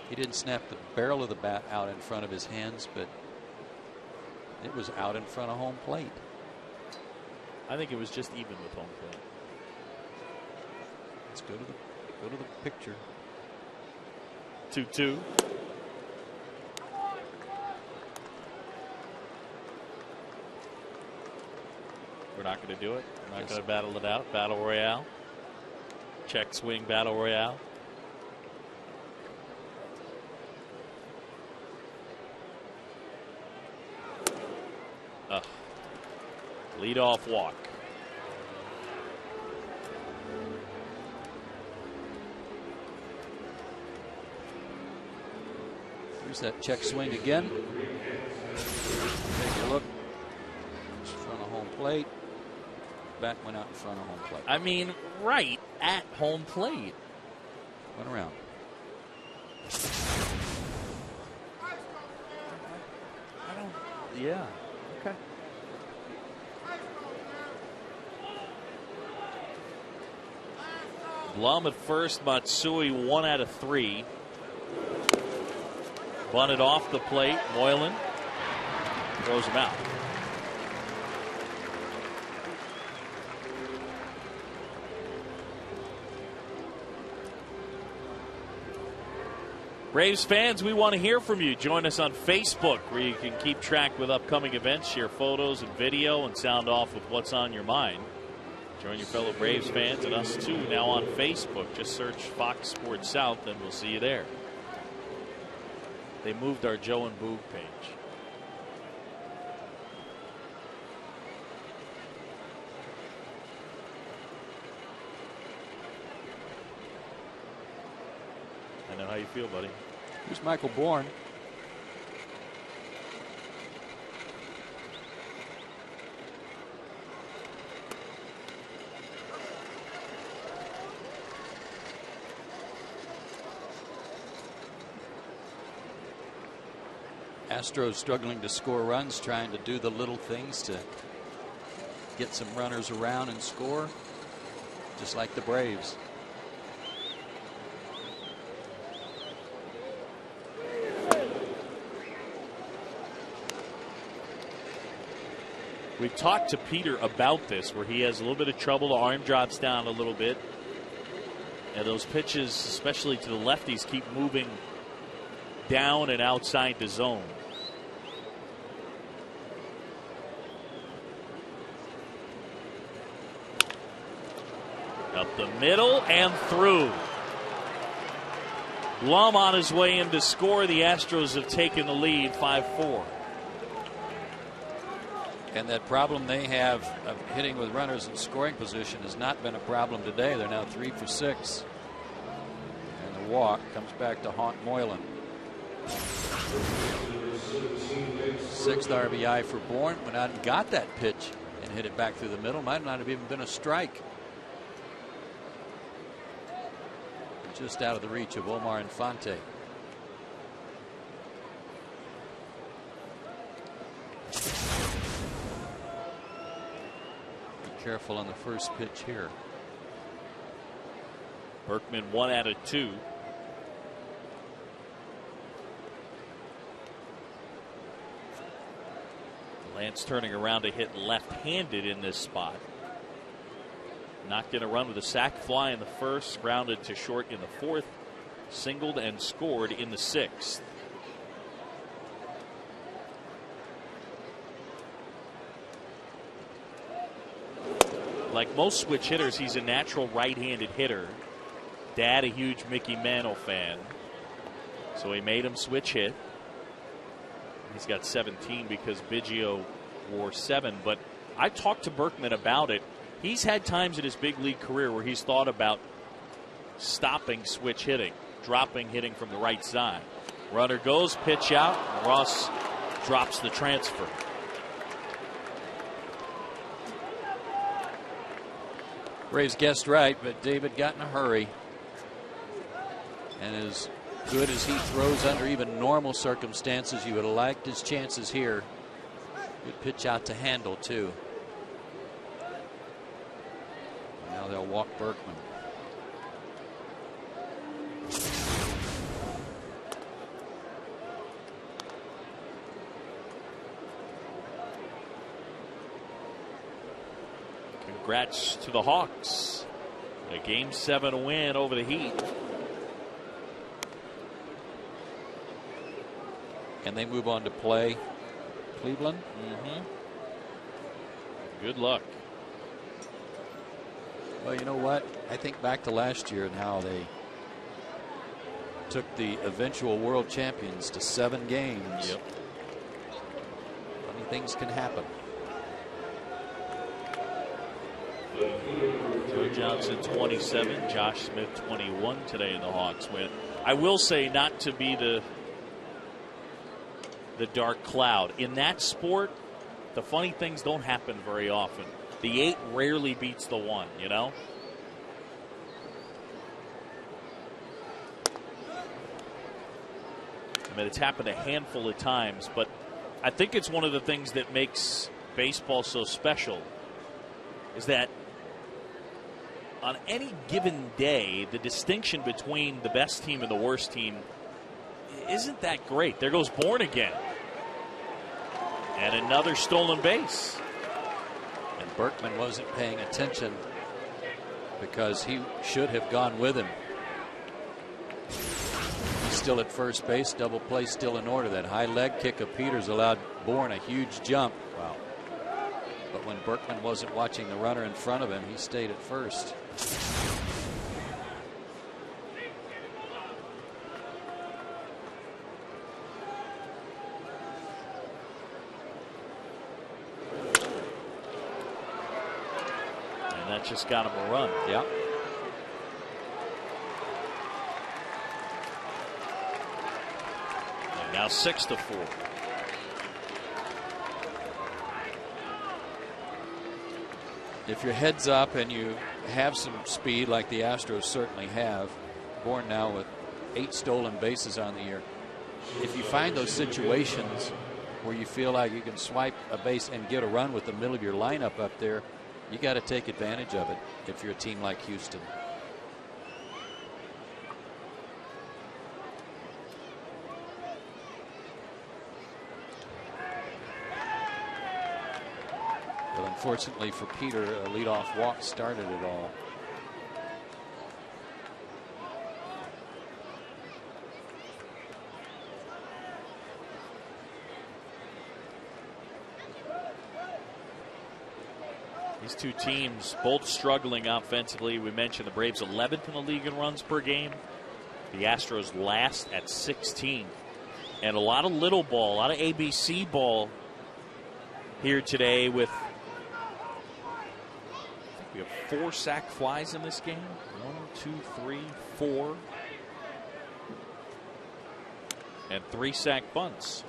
He didn't snap the barrel of the bat out in front of his hands, but it was out in front of home plate. I think it was just even with home plate. Let's go to the picture. 2-2. We're not going to do it. We're not going to battle it out. Battle Royale. Check swing Battle Royale. Lead-off walk. Here's that check swing again. Take a look. In front of home plate. bat went out in front of home plate. I mean, right at home plate. Went around. Yeah. Okay. Blum at first, Matsui 1 out of 3. Bunted off the plate. Moylan throws him out. Braves fans, we want to hear from you. Join us on Facebook, where you can keep track with upcoming events, share photos and video, and sound off with what's on your mind. Join your fellow Braves fans and us too now on Facebook. Just search Fox Sports South and we'll see you there. They moved our Joe and Boog page. I know how you feel, buddy. Here's Michael Bourne. Astros struggling to score runs, trying to do the little things to get some runners around and score, just like the Braves. We've talked to Peter about this, where he has a little bit of trouble. The arm drops down a little bit. And those pitches, especially to the lefties, keep moving down and outside the zone. Up the middle and through. Blum on his way in to score. The Astros have taken the lead 5-4. And that problem they have of hitting with runners in scoring position has not been a problem today. They're now 3 for 6. And the walk comes back to haunt Moylan. 6th RBI for Bourne. Went out and got that pitch and hit it back through the middle. Might not have even been a strike. Just out of the reach of Omar Infante. Careful on the first pitch here. Berkman 1 out of 2. Lance turning around to hit left-handed in this spot. Knocked in a run with a sac fly in the first, grounded to short in the 4th, singled and scored in the 6th. Like most switch hitters, he's a natural right-handed hitter. Dad, a huge Mickey Mantle fan. So he made him switch hit. He's got 17 because Biggio wore 7. But I talked to Berkman about it. He's had times in his big league career where he's thought about stopping switch hitting, dropping hitting from the right side. Runner goes, pitch out. Ross drops the transfer. Braves guessed right, but David got in a hurry. And as good as he throws under even normal circumstances, you would have liked his chances here. Good pitch out to Handle, too. Now they'll walk Berkman. Congrats to the Hawks. A Game 7 win over the Heat. And they move on to play Cleveland. Good luck. Well, you know what? I think back to last year and how they took the eventual world champions to 7 games. Yep. Funny things can happen. Joe Johnson 27, Josh Smith 21 today in the Hawks win. I will say, not to be the dark cloud. In that sport, the funny things don't happen very often. the 8 rarely beats the 1, you know? I mean, it's happened a handful of times, but I think it's one of the things that makes baseball so special is that on any given day, the distinction between the best team and the worst team isn't that great. There goes Bourne again. And another stolen base. And Berkman wasn't paying attention because he should have gone with him. He's still at first base, double play still in order. That high leg kick of Peters allowed Bourne a huge jump. Wow. But when Berkman wasn't watching the runner in front of him, he stayed at first. And that just got him a run. Yeah. And now 6-4. If your head's up and you have some speed like the Astros certainly have, Bourne now with 8 stolen bases on the year. If you find those situations where you feel like you can swipe a base and get a run with the middle of your lineup up there, you got to take advantage of it if you're a team like Houston. Well, unfortunately for Peter, a leadoff walk started it all. These two teams both struggling offensively. We mentioned the Braves 11th in the league in runs per game. The Astros last at 16th. And a lot of little ball, a lot of ABC ball here today with, we have 4 sac flies in this game. 1, 2, 3, 4. And 3 sac bunts.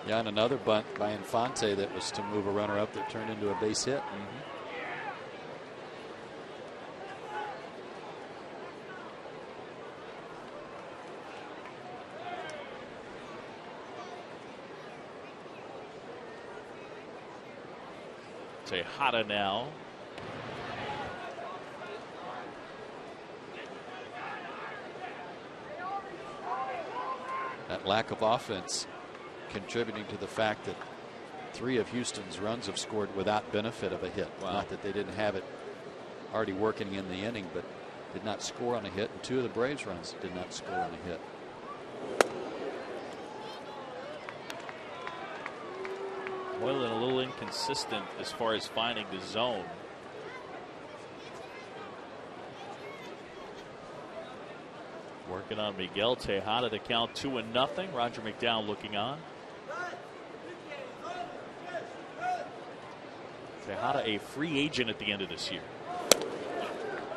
Yeah, and another bunt by Infante that was to move a runner up that turned into a base hit. Tejada now. That lack of offense contributing to the fact that 3 of Houston's runs have scored without benefit of a hit. Wow. Not that they didn't have it already working in the inning, but did not score on a hit, and 2 of the Braves runs did not score on a hit. Moylan a little inconsistent as far as finding the zone. Working on Miguel Tejada to count 2-0. Roger McDowell looking on. Tejada a free agent at the end of this year.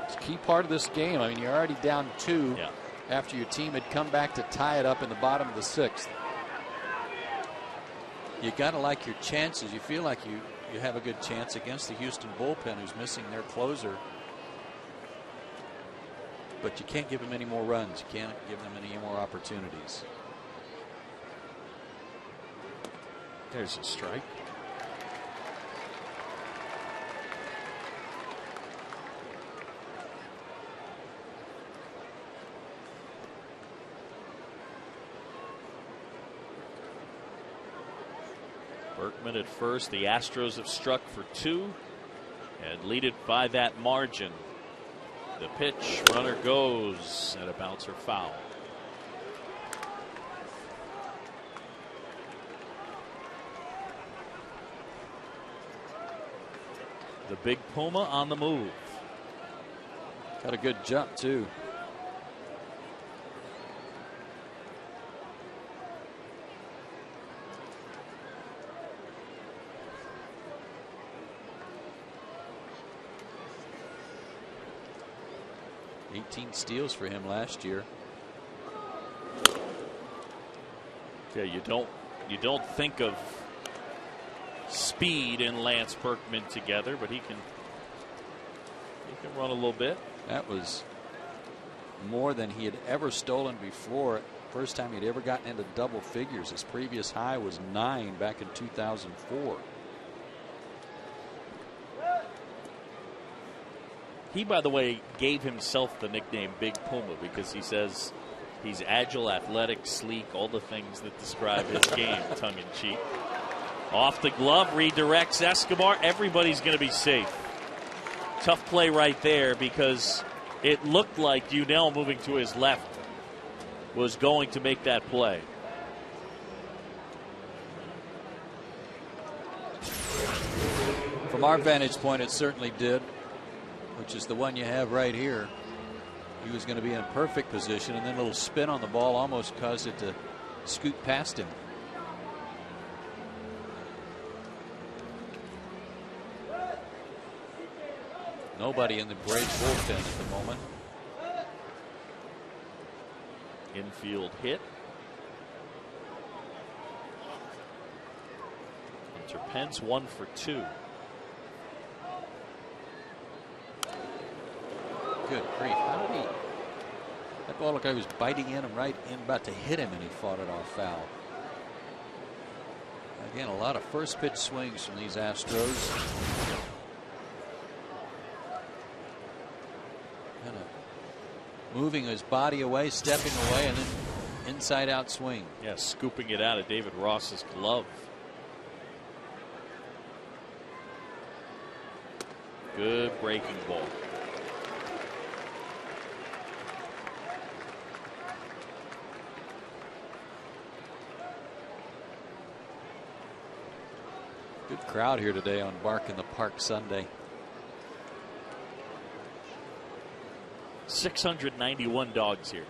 It's a key part of this game. I mean, you're already down 2 Yeah. after your team had come back to tie it up in the bottom of the 6th. You got to like your chances. You feel like you have a good chance against the Houston bullpen, who's missing their closer. But you can't give them any more runs. You can't give them any more opportunities. There's a strike. Berkman at first. The Astros have struck for 2 and lead it by that margin. The pitch, runner goes, and a bouncer foul. The big Puma on the move. Got a good jump, too. Steals for him last year. Yeah, you don't think of speed and Lance Berkman together, but he can He can run a little bit. That was more than he had ever stolen before. First time he'd ever gotten into double figures. His previous high was 9 back in 2004. He, by the way, gave himself the nickname Big Puma because he says he's agile, athletic, sleek, all the things that describe his game, tongue-in-cheek. Off the glove, redirects Escobar. Everybody's going to be safe. Tough play right there because it looked like Unell moving to his left was going to make that play. From our vantage point, it certainly did, which is the one you have right here. He was going to be in perfect position, and then a little spin on the ball almost caused it to scoot past him. Nobody in the Braves bullpen at the moment. Infield hit. Hunter Pence 1 for 2. Good grief. How did he? That ball looked like he was biting in him right in, about to hit him, and he fought it off foul. Again, a lot of first pitch swings from these Astros. Kind of moving his body away, stepping away, and then inside out swing. Yeah, scooping it out of David Ross's glove. Good breaking ball. Good crowd here today on Bark in the Park Sunday. 691 dogs here.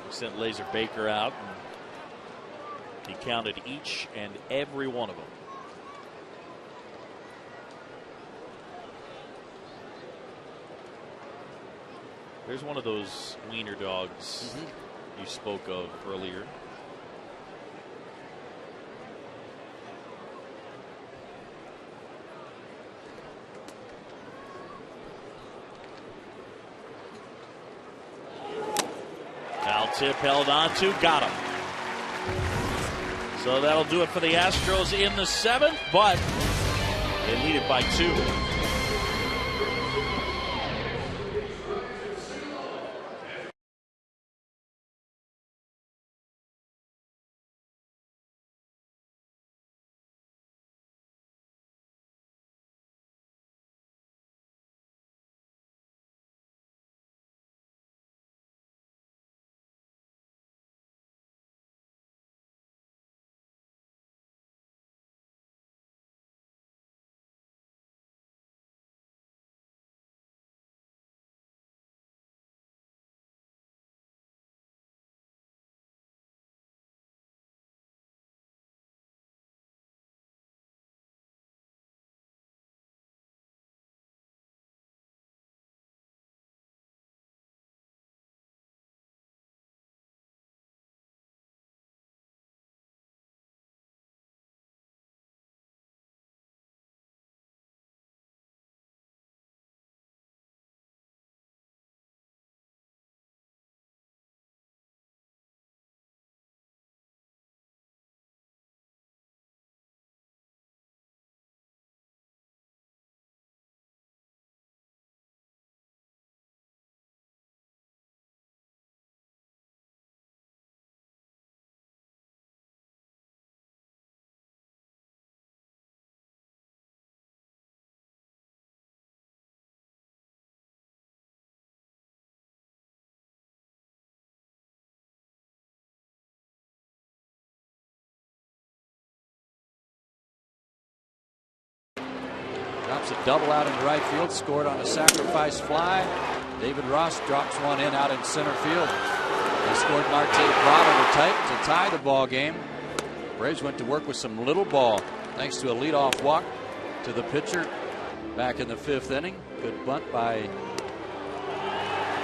We sent Laser Baker out, and he counted each and every one of them. There's one of those wiener dogs you spoke of earlier. Foul tip held on to, got him. So that'll do it for the Astros in the 7th, but they lead it by 2. Drops a double out in right field, scored on a sacrifice fly. David Ross drops one in out in center field. They scored Marte Prado to tie the ball game. Braves went to work with some little ball thanks to a leadoff walk to the pitcher back in the 5th inning. Good bunt by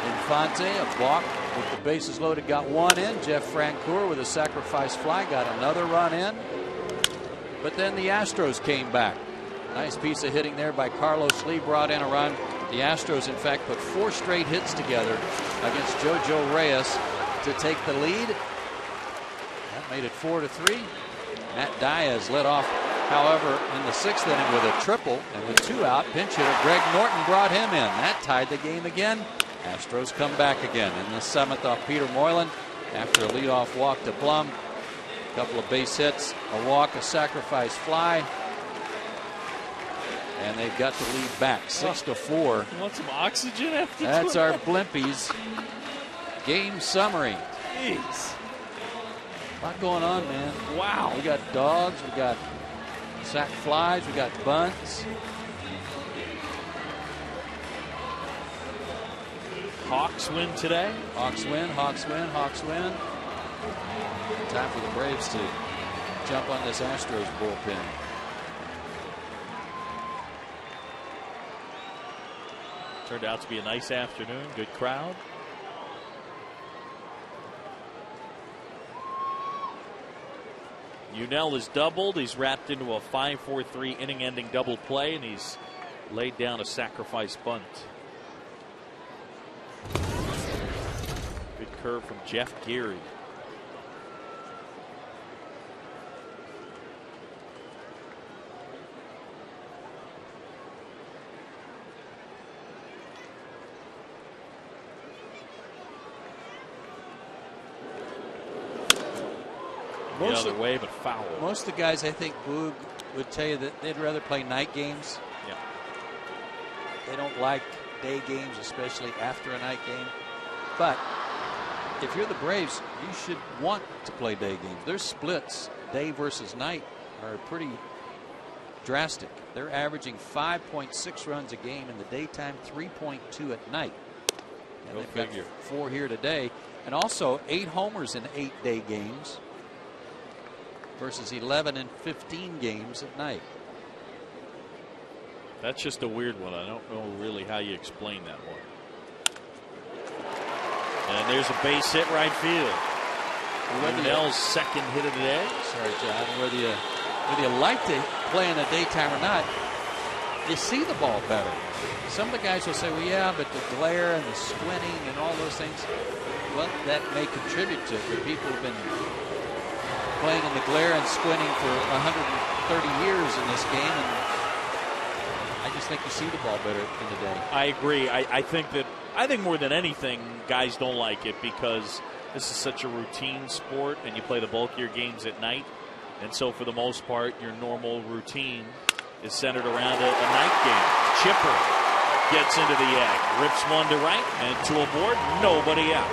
Infante. A walk with the bases loaded got one in. Jeff Francoeur with a sacrifice fly got another run in. But then the Astros came back. Nice piece of hitting there by Carlos Lee, brought in a run. The Astros, in fact, put 4 straight hits together against JoJo Reyes to take the lead. That made it 4-3. Matt Diaz led off, however, in the 6th inning with a triple, and with 2 out, pinch hitter Greg Norton brought him in. That tied the game again. Astros come back again in the 7th off Peter Moylan after a leadoff walk to Blum. A couple of base hits, a walk, a sacrifice fly. And they've got the lead back 6-4. You want some oxygen after That's our Blimpies game summary. Jeez. A lot going on, man. Wow. We got dogs, we got sac flies, we got bunts. Hawks win today. Hawks win, Hawks win, Hawks win. Time for the Braves to jump on this Astros bullpen. Turned out to be a nice afternoon. Good crowd. Unell is doubled. He's wrapped into a 5-4-3 inning-ending double play, and he's laid down a sacrifice bunt. Good curve from Jeff Geary. The other way, but foul. Most of the guys, I think, Boog would tell you that they'd rather play night games. Yeah. They don't like day games, especially after a night game. But if you're the Braves, you should want to play day games. Their splits, day versus night, are pretty drastic. They're averaging 5.6 runs a game in the daytime, 3.2 at night. And Go they've figure. got 4 here today. And also 8 homers in 8-day games versus 11 and 15 games at night. That's just a weird one. I don't know really how you explain that one. And there's a base hit right field. Unell's second hit of the day. Sorry, John. Whether you like to play in the daytime or not, you see the ball better. Some of the guys will say, well, yeah, but the glare and the squinting and all those things, well, that may contribute to it. But people have been playing in the glare and squinting for 130 years in this game, and I just think you see the ball better in the day. I agree. I think more than anything, guys don't like it because this is such a routine sport, and you play the bulk of your games at night. And so, for the most part, your normal routine is centered around a night game. Chipper gets into the act, rips one to right, and to a board, nobody out.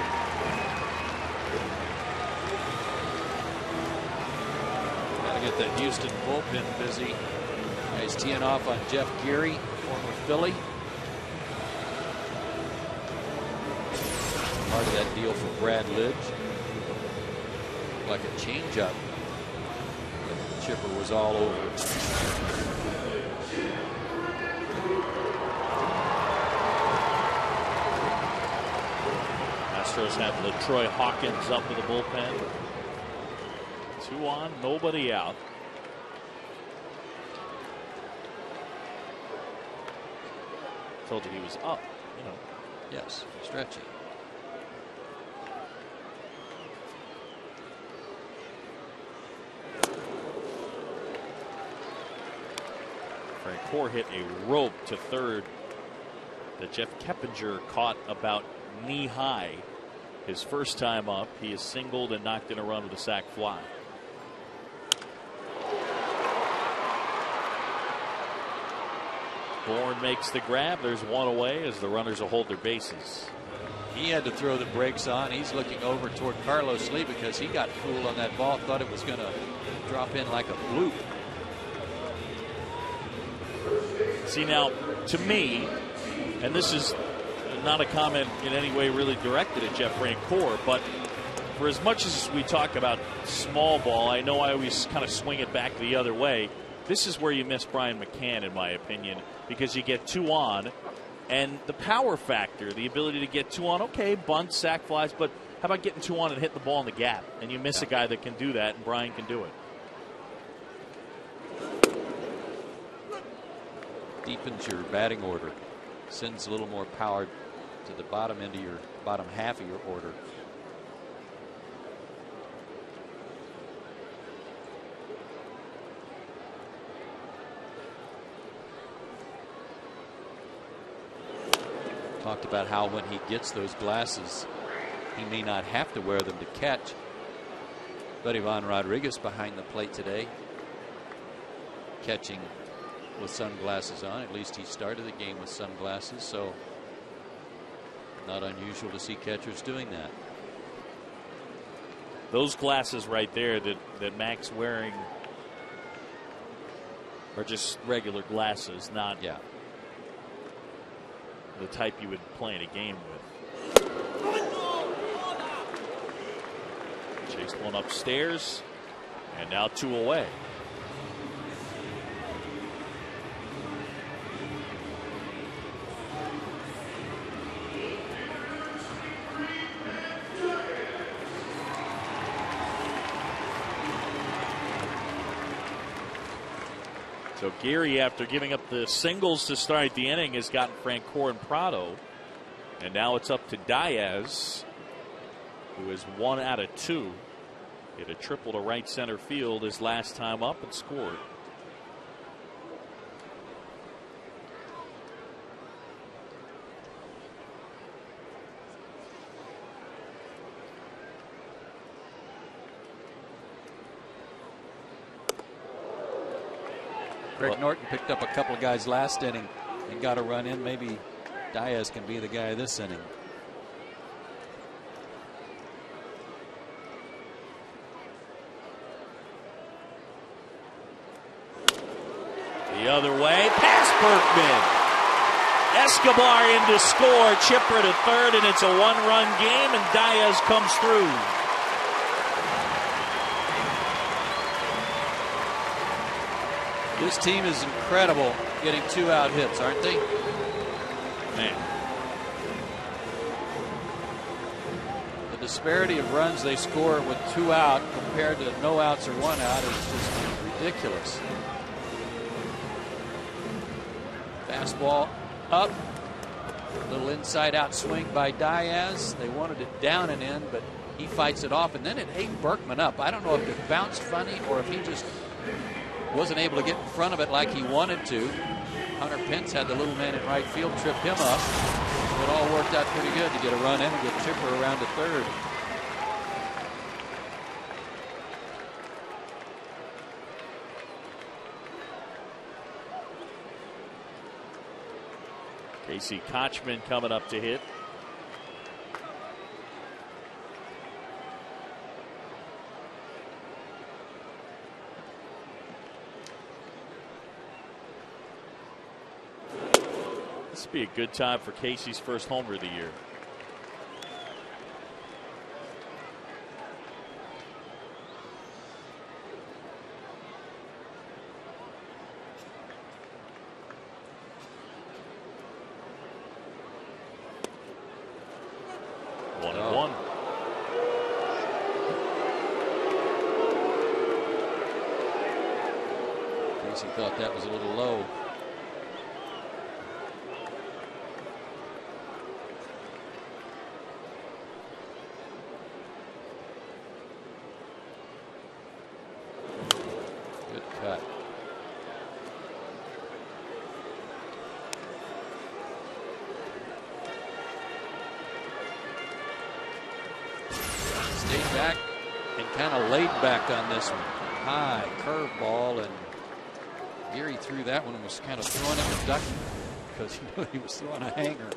Gotta get that Houston bullpen busy. He's teeing off on Jeff Geary, former Philly. Part of that deal for Brad Lidge. Like a changeup. Chipper was all over it. Astros have LaTroy Hawkins up to the bullpen. 2 on, nobody out. Told you he was up, you know. Yes, stretchy. Francoeur hit a rope to third that Jeff Keppinger caught about knee high. His first time up, he is singled and knocked in a run with a sac fly. Bourne makes the grab. There's one away as the runners will hold their bases. He had to throw the brakes on. He's looking over toward Carlos Lee because he got fooled on that ball. Thought it was going to drop in like a bloop. See, now, to me, and this is not a comment in any way really directed at Jeff Francoeur, but for as much as we talk about small ball, I know I always kind of swing it back the other way. This is where you miss Brian McCann, in my opinion, because you get 2 on, and the power factor, the ability to get 2 on, okay, bunts, sac flies, but how about getting 2 on and hitting the ball in the gap? And you miss a guy that can do that, and Brian can do it. deepens your batting order, sends a little more power to the bottom end of your bottom half of your order. Talked about how when he gets those glasses, he may not have to wear them to catch. But Ivan Rodriguez behind the plate today, catching with sunglasses on. At least he started the game with sunglasses, so not unusual to see catchers doing that. Those glasses right there that Mac's wearing are just regular glasses, not the type you would play in a game with. Chased one upstairs, and now 2 away. So Geary, after giving up the singles to start the inning, has gotten Francoeur and Prado. And now it's up to Diaz, who is 1 out of 2. Hit a triple to right center field his last time up and scored. Greg Norton picked up a couple of guys last inning and got a run in. Maybe Diaz can be the guy this inning. The other way, past Berkman. Escobar in to score, chipper to third, and it's a 1-run game, and Diaz comes through. This team is incredible getting 2-out hits, aren't they? Man. The disparity of runs they score with 2 out compared to no outs or 1 out is just ridiculous. Fastball up. Little inside out swing by Diaz. They wanted it down and in, but he fights it off, and then it ate Berkman up. I don't know if it bounced funny or if he just wasn't able to get in front of it like he wanted to. Hunter Pence had the little man in right field trip him up. So it all worked out pretty good to get a run in and get Chipper around to third. Casey Kochman coming up to hit. This would be a good time for Casey's first homer of the year. Casey thought that was a little low. Good cut. Stayed back and kind of laid back on this one. High curveball, and Geary threw that one and was kind of throwing him a duck because he knew he was throwing a hanger.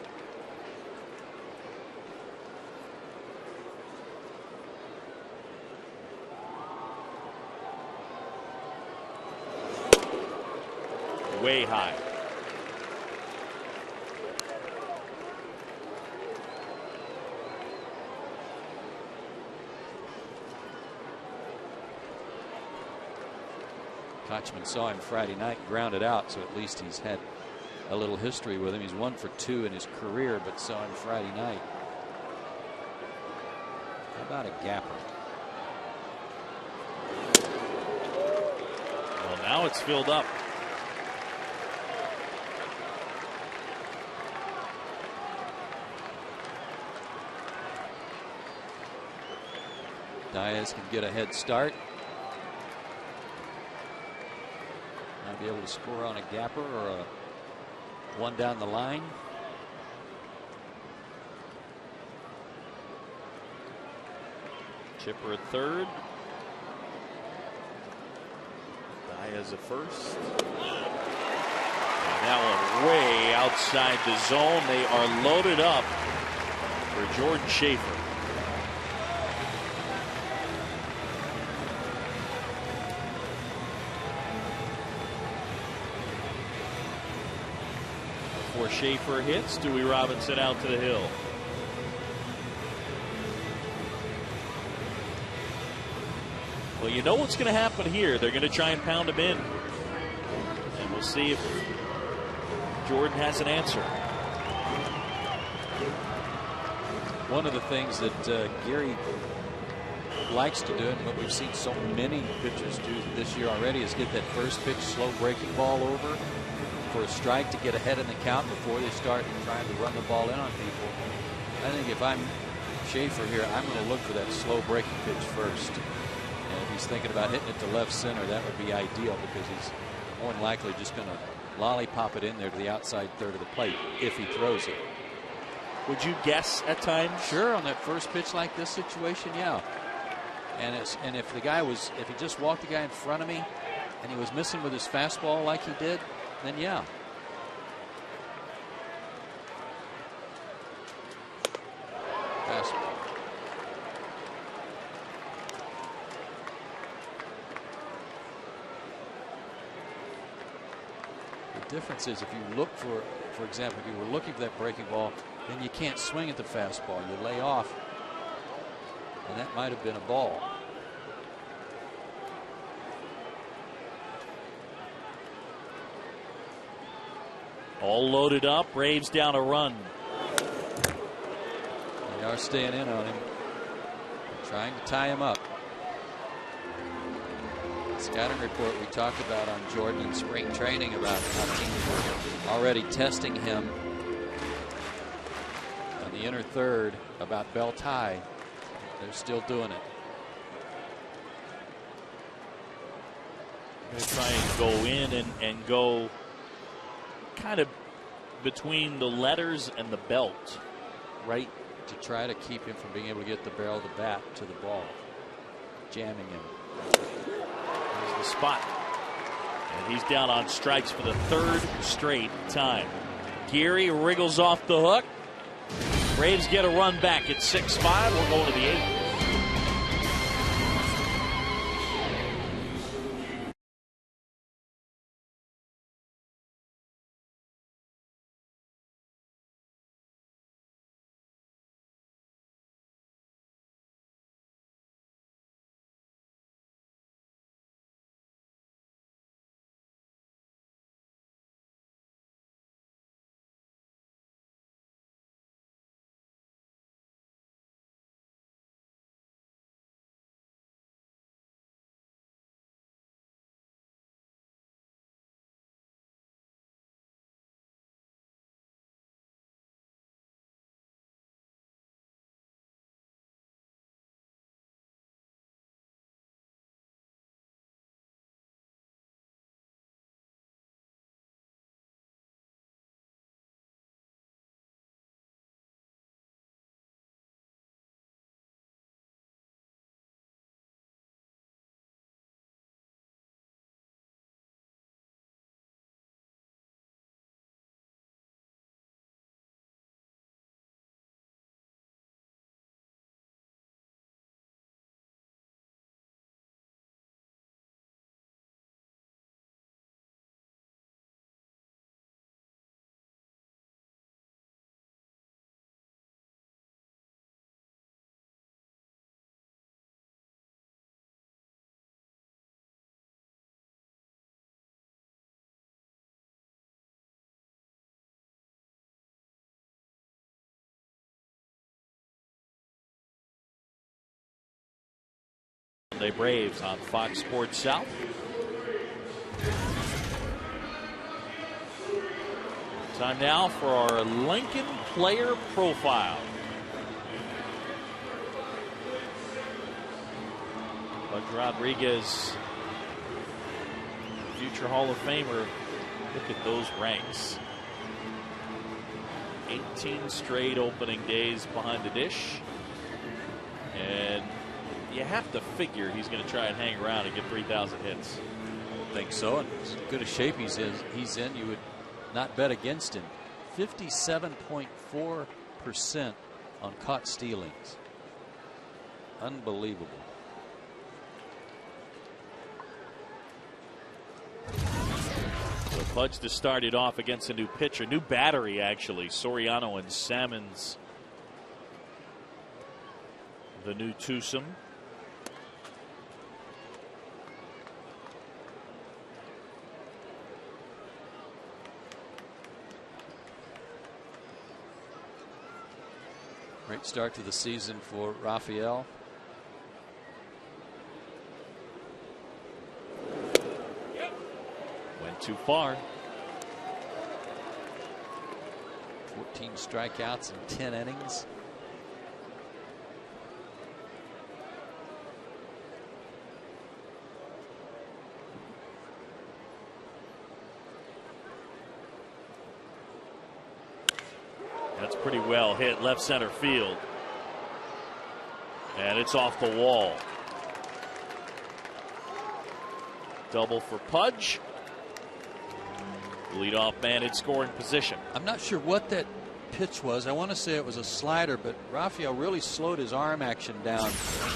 Way high. Kochman saw him Friday night, grounded out, so at least he's had a little history with him. He's 1 for 2 in his career, but saw him Friday night. How about a gapper? Well, now it's filled up. Diaz can get a head start. Might be able to score on a gapper or a one down the line. Chipper at third. Diaz at first. And that one way outside the zone. They are loaded up for Jordan Schaefer. Before Schaefer hits, Dewey Robinson out to the hill. Well, you know what's going to happen here. They're going to try and pound him in. And we'll see if Jordan has an answer. One of the things that Gary likes to do, and what we've seen so many pitchers do this year already, is get that first pitch slow breaking ball over for a strike to get ahead in the count before they start trying to run the ball in on people. I think if I'm Schaefer here, I'm going to look for that slow breaking pitch first. And if he's thinking about hitting it to left center, that would be ideal, because he's more than likely just going to lollipop it in there to the outside third of the plate if he throws it. Would you guess at times? Sure, on that first pitch like this situation, yeah. And if the guy was, if he just walked the guy in front of me and he was missing with his fastball like he did, then yeah. Fastball. The difference is, if you look for example, if you were looking for that breaking ball, then you can't swing at the fastball. You lay off, and that might have been a ball. All loaded up. Braves down a run. They are staying in on him, trying to tie him up. Scouting report we talked about on Jordan in spring training about how teams were already testing him on the inner third about bell tie. They're still doing it. They're trying to go in and go kind of between the letters and the belt. Right, to try to keep him from being able to get the barrel of the bat to the ball. Jamming him. There's the spot. And he's down on strikes for the third straight time. Geary wriggles off the hook. Braves get a run back at 6-5. We're going to the 8th. The Braves on Fox Sports South. Time now for our Lincoln player profile. Doug Rodriguez, future Hall of Famer. Look at those ranks. 18 straight opening days behind the dish. And you have to figure he's going to try and hang around and get 3,000 hits. I think so. And as good a shape he's in, you would not bet against him. 57.4% on caught stealings. Unbelievable. So Pudge to start it off against a new pitcher, new battery actually. Soriano and Salmons, the new twosome. Great start to the season for Rafael. Went too far. 14 strikeouts in 10 innings. That's pretty well hit left center field. And it's off the wall. Double for Pudge. Leadoff man in scoring position. I'm not sure what that pitch was. I want to say it was a slider, but Rafael really slowed his arm action down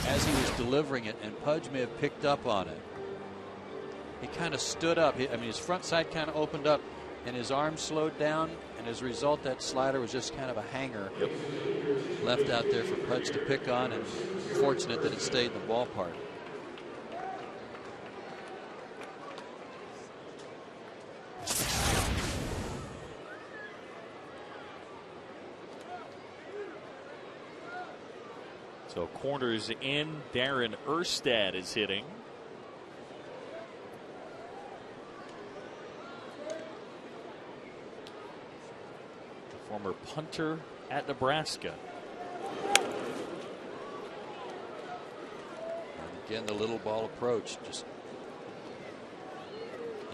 as he was delivering it, and Pudge may have picked up on it. He kind of stood up. His front side kind of opened up, and his arm slowed down, and as a result, that slider was just kind of a hanger left out there for Pudge to pick on, and fortunate that it stayed in the ballpark. So corners in. Darren Erstad is hitting. The former punter at Nebraska. And again, the little ball approach. Just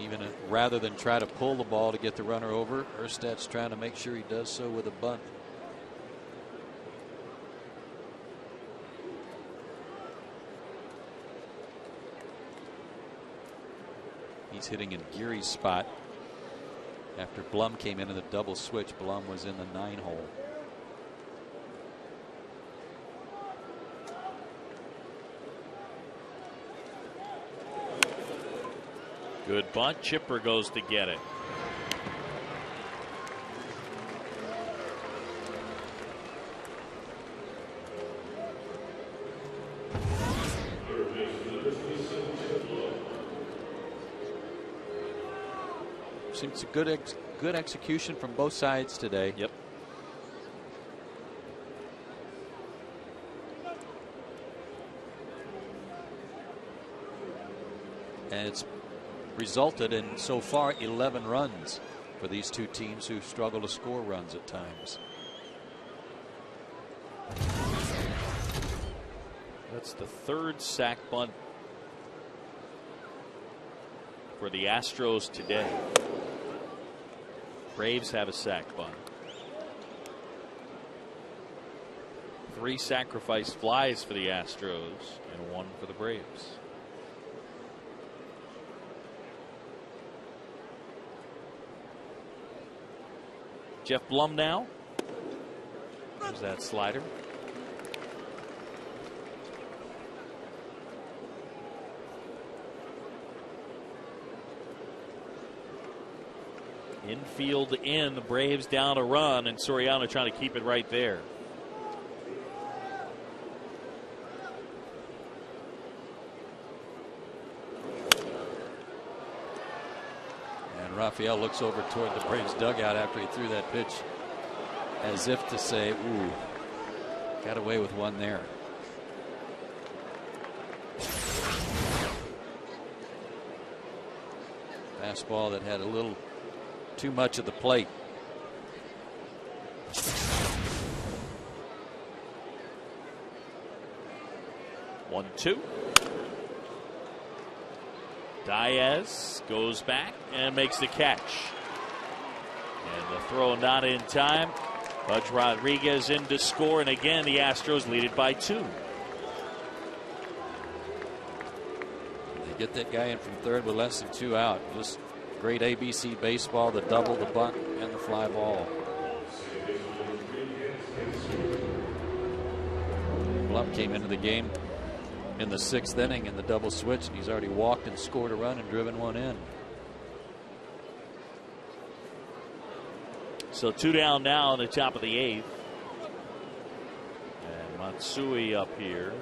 even rather than try to pull the ball to get the runner over, Erstad's trying to make sure he does so with a bunt. He's hitting in Geary's spot. After Blum came in the double switch, Blum was in the 9-hole. Good bunt. Chipper goes to get it. Seems a good execution from both sides today. Yep. And it's resulted in so far 11 runs for these two teams who struggle to score runs at times. That's the third sac bunt for the Astros today. Braves have a sac bunt. 3 sacrifice flies for the Astros and 1 for the Braves. Jeff Blum now. There's that slider. Infield in, the Braves down a run, and Soriano trying to keep it right there. And Rafael looks over toward the Braves dugout after he threw that pitch, as if to say, ooh, got away with one there. Fastball that had a little too much of the plate. One, two. Diaz goes back and makes the catch. And the throw not in time. Pudge Rodriguez in to score, and again the Astros lead it by 2. They get that guy in from third with less than 2 out. Just great ABC baseball, the double, the bunt, and the fly ball. Blum came into the game in the 6th inning in the double switch, and he's already walked and scored a run and driven one in. So 2 down now in the top of the 8th. And Matsui up here.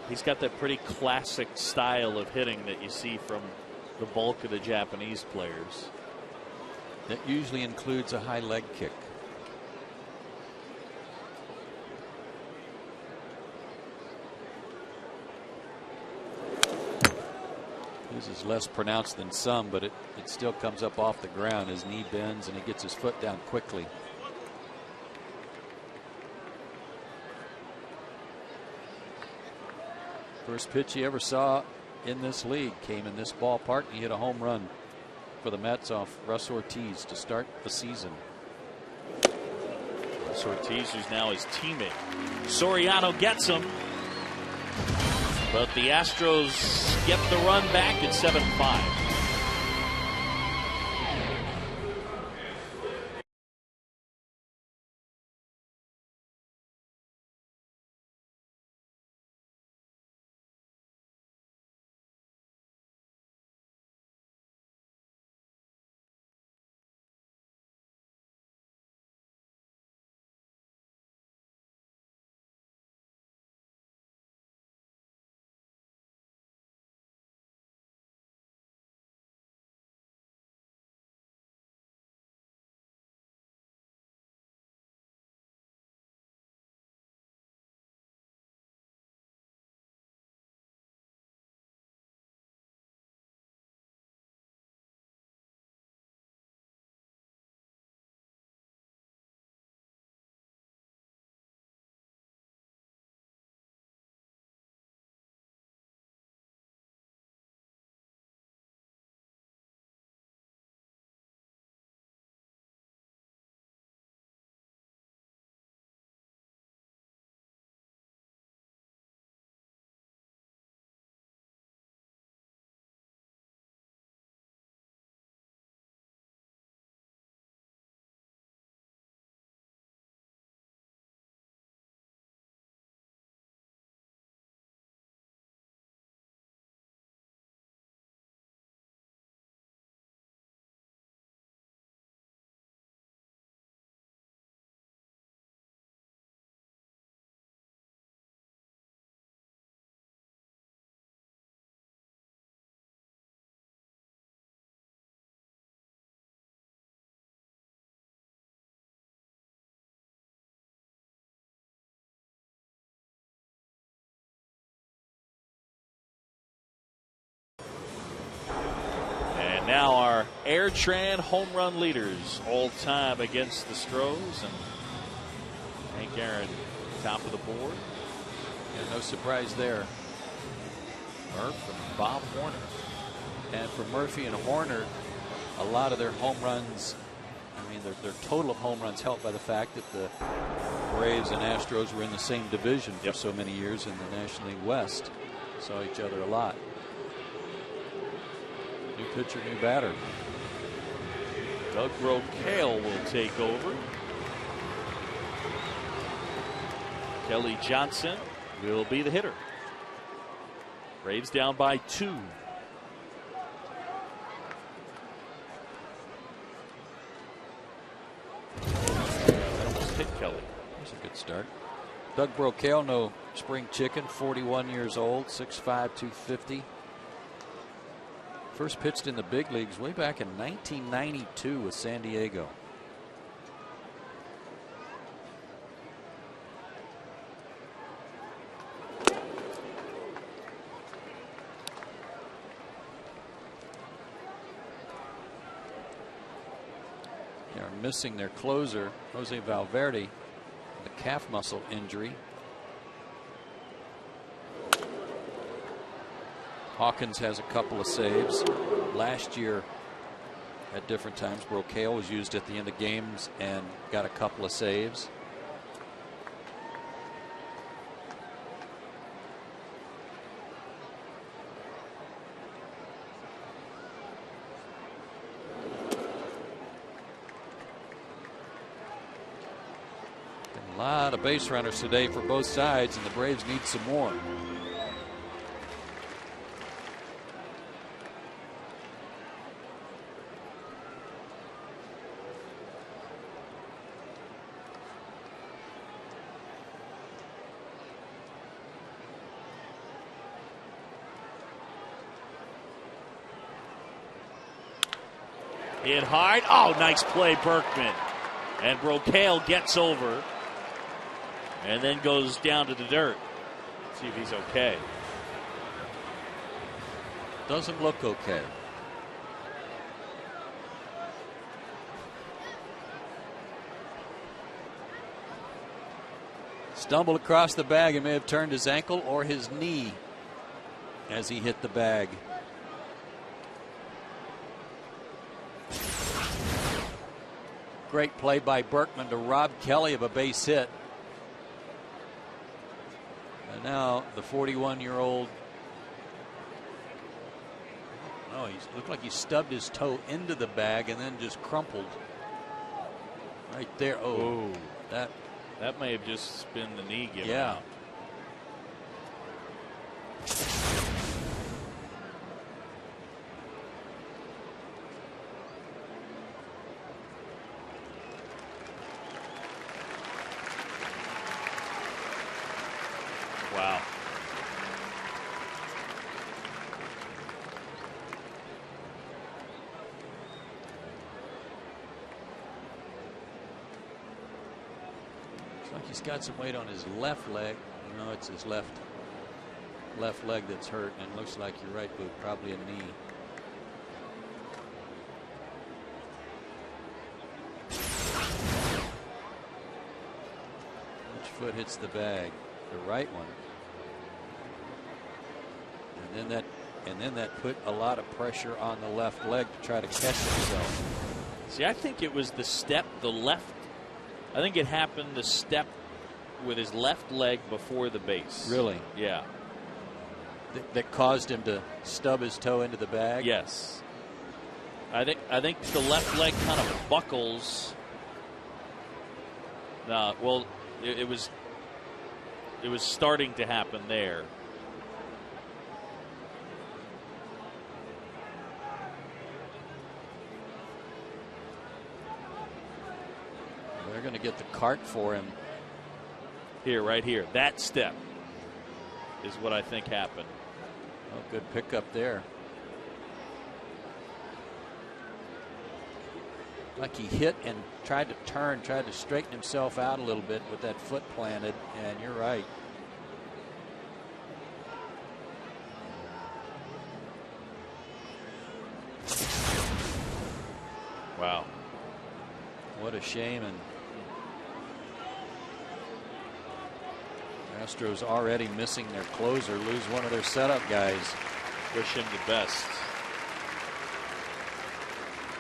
He's got that pretty classic style of hitting that you see from the bulk of the Japanese players. That usually includes a high leg kick. This is less pronounced than some, but it still comes up off the ground. His knee bends and he gets his foot down quickly. First pitch he ever saw in this league came in this ballpark. He hit a home run for the Mets off Russ Ortiz to start the season. Russ Ortiz, who's now his teammate. Soriano gets him. But the Astros get the run back at 7-5. Now our Airtran home run leaders all time against the Stros, and Hank Aaron top of the board. Yeah, no surprise there. Murph and Bob Horner. And for Murphy and Horner, a lot of their home runs, I mean their total of home runs helped by the fact that the Braves and Astros were in the same division for so many years in the National League West. Saw each other a lot. New pitcher, new batter. Doug Rocaille will take over. Kelly Johnson will be the hitter. Braves down by 2. That almost hit Kelly. That's a good start. Doug Rocaille, no spring chicken, 41 years old, 6'5", 250. First pitched in the big leagues way back in 1992 with San Diego. They're missing their closer, Jose Valverde, the calf muscle injury. Hawkins has a couple of saves. Last year, at different times, Brocale was used at the end of games and got a couple of saves. A lot of base runners today for both sides, and the Braves need some more. Hit hard. Oh, nice play, Berkman. And Brocale gets over and then goes down to the dirt. See if he's okay. Doesn't look okay. Stumbled across the bag and may have turned his ankle or his knee as he hit the bag. Great play by Berkman to rob Kelly of a base hit. And now the 41-year-old. Oh, he looked like he stubbed his toe into the bag and then just crumpled. Right there. Oh, that may have just been the knee given yeah. out. Wow. Looks like he's got some weight on his left leg. No, it's his left leg that's hurt, and it looks like your right boot, probably a knee. Which foot hits the bag? The right one. And then that put a lot of pressure on the left leg to try to catch himself. See, I think it was the step, the left. I think it happened the step with his left leg before the base. Really? Yeah. That caused him to stub his toe into the bag? Yes. I think the left leg kind of buckles. Well, it was starting to happen there. They're going to get the cart for him. Here, right here. That step is what I think happened. Oh, good pickup there. Like he hit and tried to turn, tried to straighten himself out a little bit with that foot planted, and you're right. Wow. What a shame. And Astros already missing their closer, lose one of their setup guys. Wish him the best.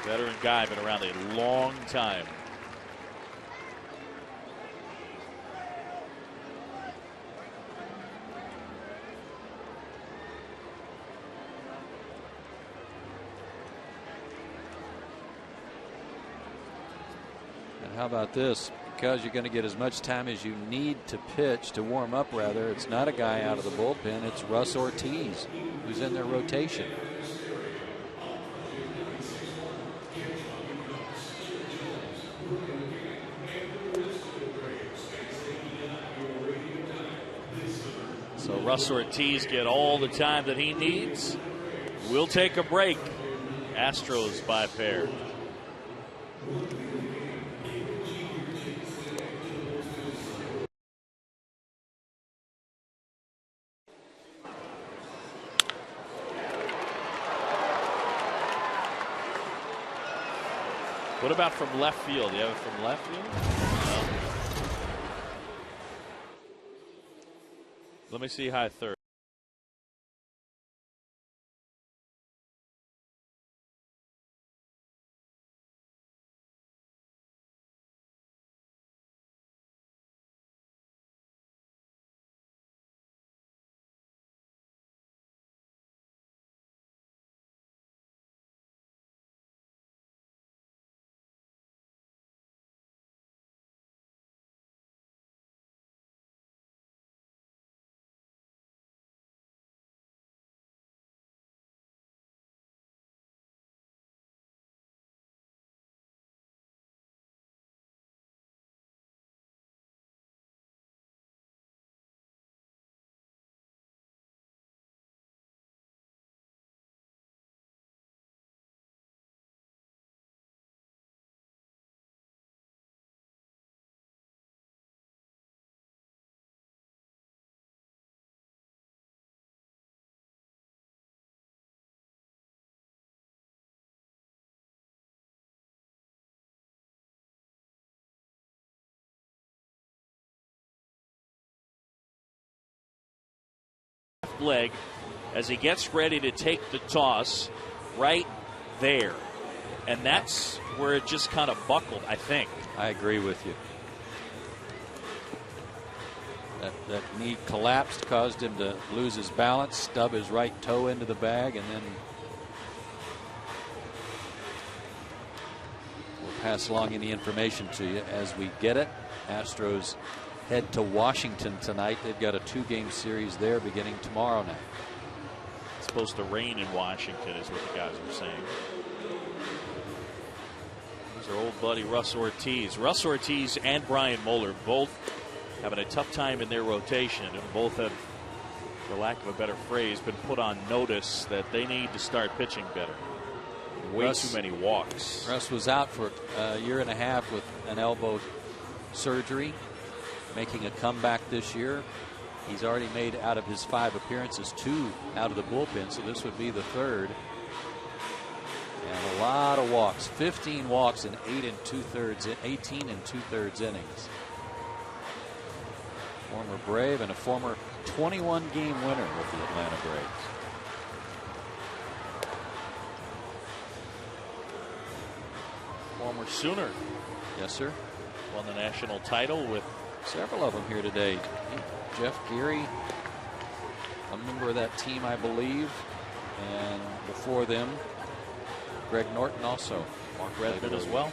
Veteran guy, been around a long time. And how about this? Because you're going to get as much time as you need to pitch, to warm up rather. It's not a guy out of the bullpen. It's Russ Ortiz who's in their rotation. So Russ Ortiz get all the time that he needs. We'll take a break. Astros by a pair. What about from left field? You have it from left field? No. Let me see high third. Leg as he gets ready to take the toss right there, and that's where it just kind of buckled. I think I agree with you. That knee collapsed, caused him to lose his balance, stub his right toe into the bag, and then we'll pass along any information to you as we get it. Astros head to Washington tonight. They've got a 2-game series there beginning tomorrow night. It's supposed to rain in Washington is what the guys are saying. There's our old buddy Russ Ortiz. Russ Ortiz and Brian Moeller both having a tough time in their rotation, and both have, for lack of a better phrase, been put on notice that they need to start pitching better. Way too many walks. Russ was out for a year and a half with an elbow surgery, making a comeback this year. He's already made, out of his 5 appearances, 2 out of the bullpen, so this would be the 3rd. And a lot of walks, 15 walks in 18 and 2/3 innings. Former Brave and a former 21-game winner with the Atlanta Braves. Former Sooner. Yes, sir. Won the national title with several of them here today. Jeff Geary, a member of that team, I believe, and before them, Greg Norton also. Mark Redmond as well.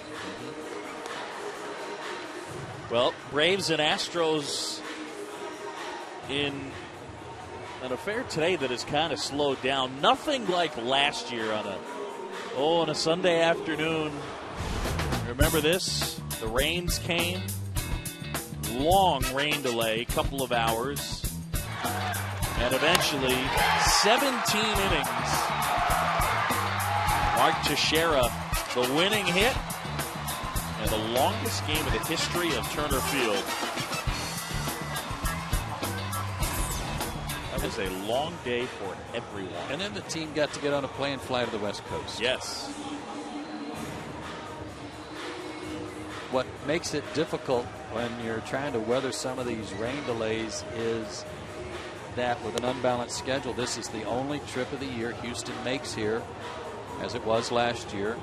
Well, Braves and Astros in an affair today that has kind of slowed down. Nothing like last year on a Sunday afternoon. Remember this? The rains came. Long rain delay, couple of hours, and eventually 17 innings. Mark Teixeira, the winning hit, and the longest game in the history of Turner Field. That was a long day for everyone. And then the team got to get on a plane and fly to the West Coast. Yes. What makes it difficult when you're trying to weather some of these rain delays is that with an unbalanced schedule, this is the only trip of the year Houston makes here, as it was last year.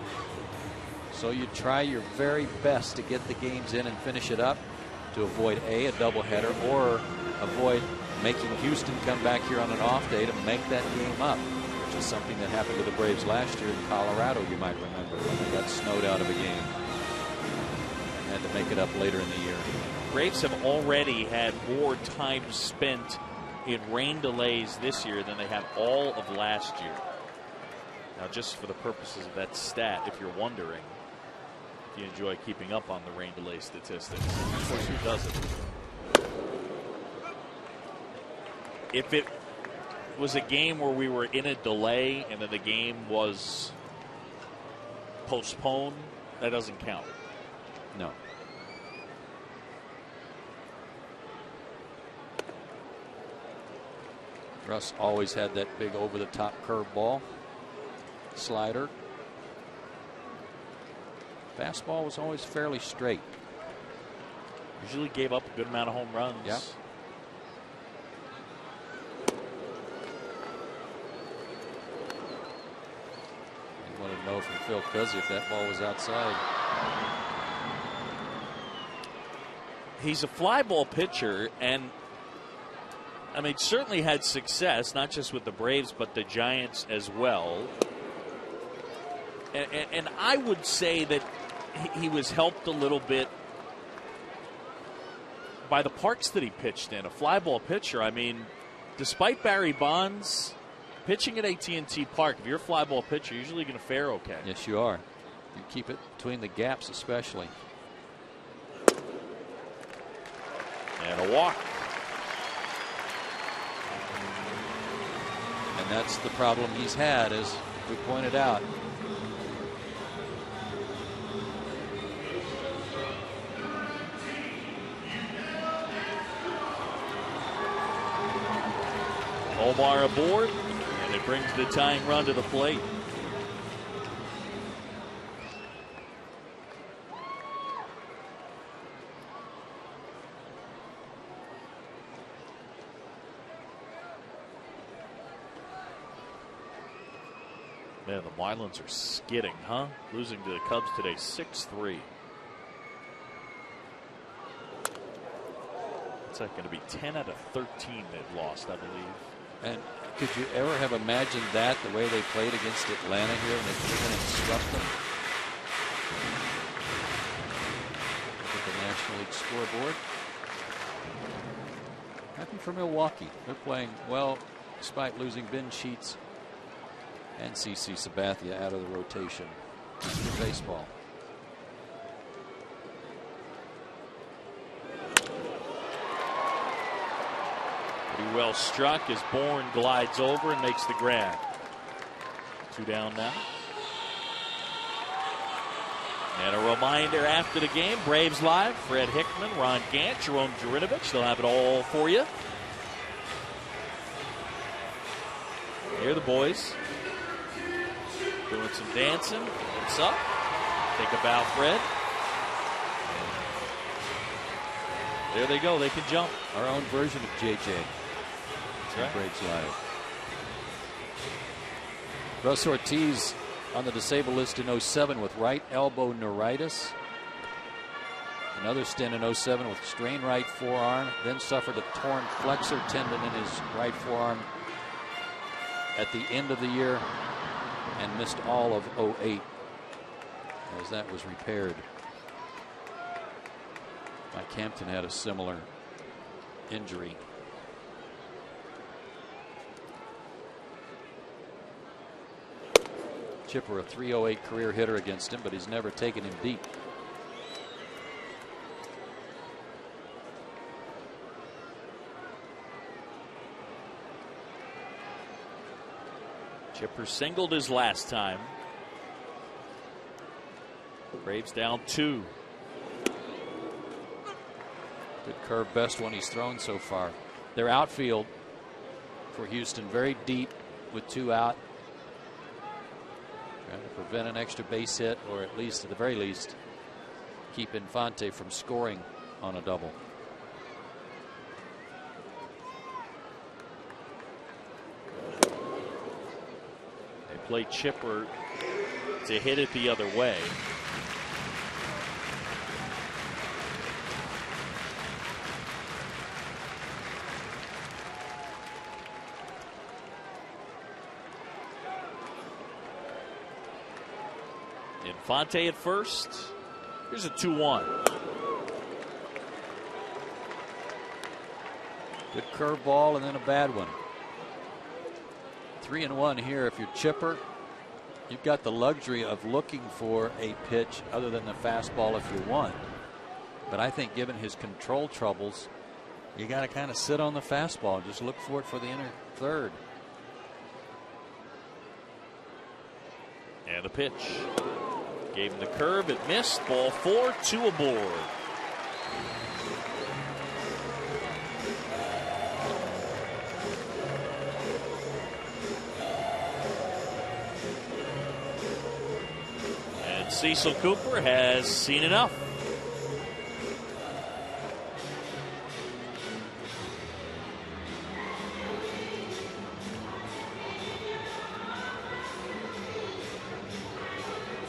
So you try your very best to get the games in and finish it up to avoid a doubleheader, or avoid making Houston come back here on an off day to make that game up, which is something that happened to the Braves last year in Colorado, you might remember, when they got snowed out of a game. Had to make it up later in the year. Braves have already had more time spent in rain delays this year than they had all of last year. Now, just for the purposes of that stat, if you're wondering, if you enjoy keeping up on the rain delay statistics, of course, who doesn't? If it was a game where we were in a delay and then the game was postponed, that doesn't count. No. Russ always had that big over-the-top curveball slider. Fastball was always fairly straight. Usually gave up a good amount of home runs. Yep. You wanted to know from Phil Cuzzy if that ball was outside. He's a fly ball pitcher, and I mean, certainly had success, not just with the Braves, but the Giants as well. And I would say that he was helped a little bit by the parks that he pitched in. A fly ball pitcher, I mean, despite Barry Bonds, pitching at AT&T Park, if you're a fly ball pitcher, you're usually going to fare okay. Yes, you are. You keep it between the gaps especially. And a walk. And that's the problem he's had, as we pointed out. Omar aboard, and it brings the tying run to the plate. Man, the Marlins are skidding, huh? Losing to the Cubs today, 6-3. It's like going to be 10 out of 13 they've lost, I believe. And could you ever have imagined that, the way they played against Atlanta here, and they came in and swept them? Look at the National League scoreboard. Happy for Milwaukee. They're playing well despite losing Ben Sheets and CC Sabathia out of the rotation. Good baseball. Pretty well struck as Bourne glides over and makes the grab. 2 down now. And a reminder after the game, Braves Live, Fred Hickman, Ron Gant, Jerome Jurinovich, they'll have it all for you. Here are the boys doing some dancing. What's up? Think about Fred. There they go. They can jump. Our own version of JJ. That's right. Braves Live. Russ Ortiz on the disabled list in 07 with right elbow neuritis. Another stint in 07 with strained right forearm. Then suffered a torn flexor tendon in his right forearm at the end of the year, and missed all of 08 as that was repaired. Mike Hampton had a similar injury. Chipper, a .308 career hitter against him, but he's never taken him deep. Chipper singled his last time. Braves down 2. Good curve, best one he's thrown so far. Their outfield for Houston very deep with 2 out. Trying to prevent an extra base hit, or at least, at the very least, keep Infante from scoring on a double. They play Chipper to hit it the other way. Infante at first. Here's a 2-1. Good curveball and then a bad one. 3-1 here. If you're Chipper, you've got the luxury of looking for a pitch other than the fastball if you want. But I think given his control troubles, you got to kind of sit on the fastball and just look for it for the inner third. And the pitch. Gave him the curve. It missed. Ball 4, 2 aboard. And And Cecil Cooper has seen enough.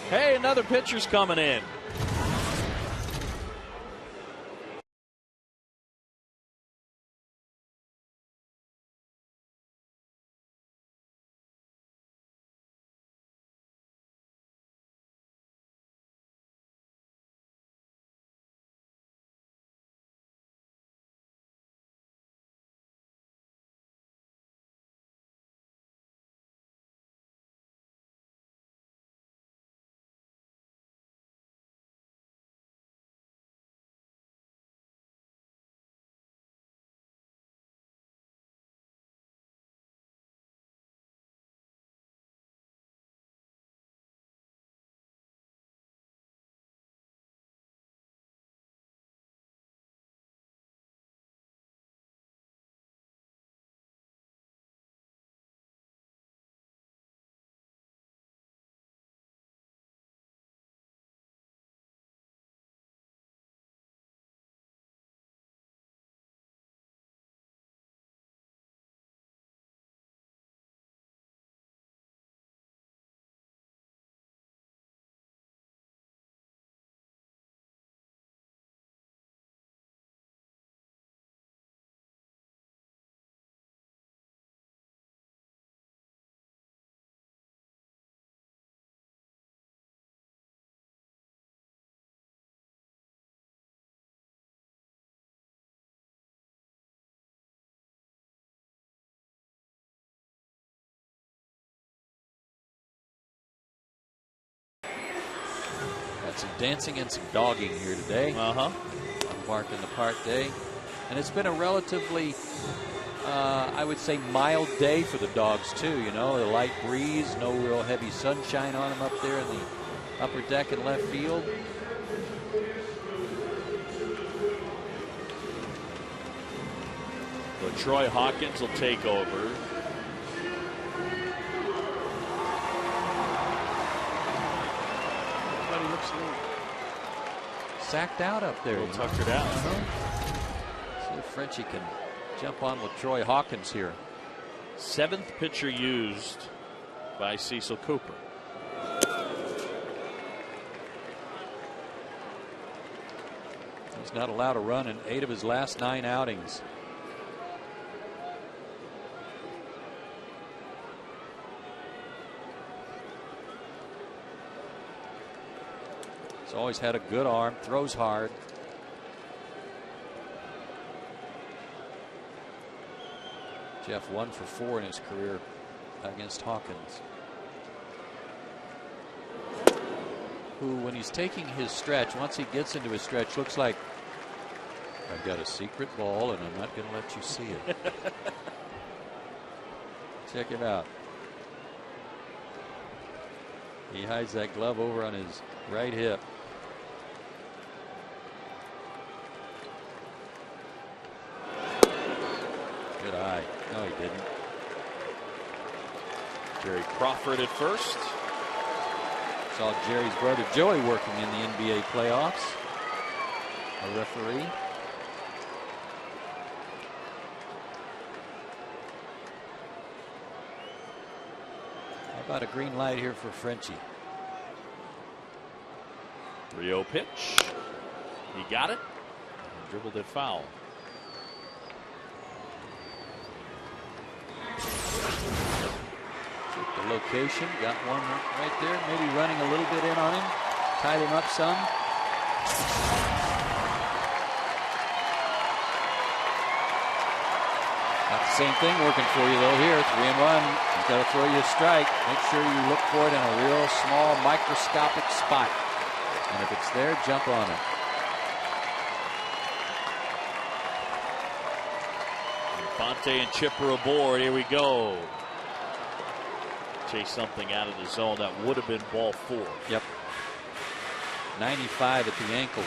Hey, another pitcher's coming in. Some dancing and some dogging here today. On Bark in the Park Day. And it's been a relatively, I would say, mild day for the dogs, too. You know, a light breeze, no real heavy sunshine on them up there in the upper deck and left field. So Troy Hawkins will take over. Sacked out up there. Tuckered out. See if Frenchie can jump on with Troy Hawkins here. 7th pitcher used by Cecil Cooper. He's not allowed a run in 8 of his last 9 outings. He's always had a good arm, throws hard. Jeff 1 for 4 in his career against Hawkins, who, when he's taking his stretch, once he gets into his stretch, looks like, I've got a secret ball and I'm not going to let you see it. Check him out. He hides that glove over on his right hip. Good eye. No, he didn't. Jerry Crawford at first. Saw Jerry's brother Joey working in the NBA playoffs. A referee. How about a green light here for Frenchie? 3-0 pitch. He got it. And dribbled it foul. The location, got one right there, maybe running a little bit in on him, tied him up some. Not the same thing working for you though here. 3-1. He's got to throw you a strike. Make sure you look for it in a real small microscopic spot. And if it's there, jump on it. Fonte and Chipper aboard. Here we go. Chase something out of the zone. That would have been ball 4. Yep. 95 at the ankles.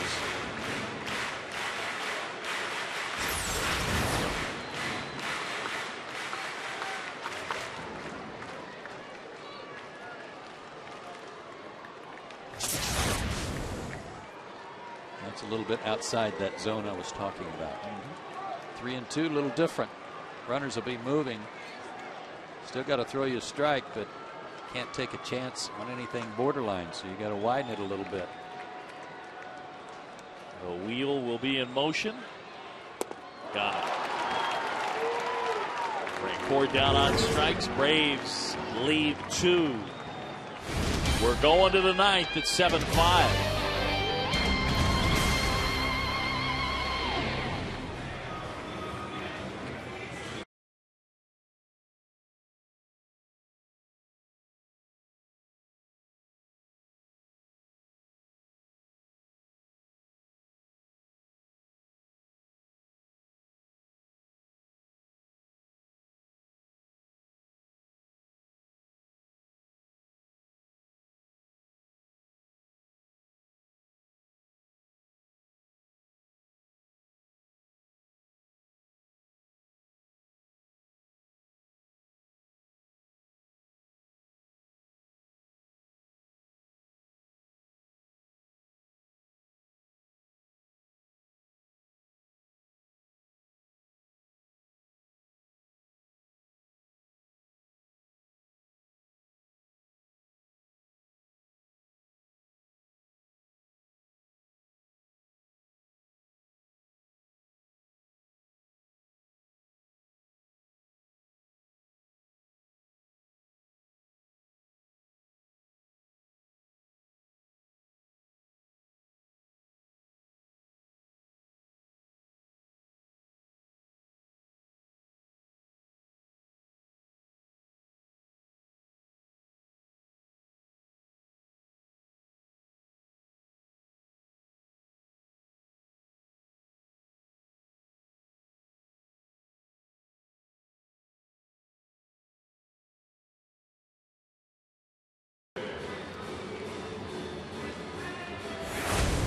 That's a little bit outside that zone I was talking about. 3-2, a little different. Runners will be moving. Still got to throw you a strike, but can't take a chance on anything borderline, so you got to widen it a little bit. The wheel will be in motion. Got it. Cord down on strikes. Braves lead 2. We're going to the 9th at 7-5.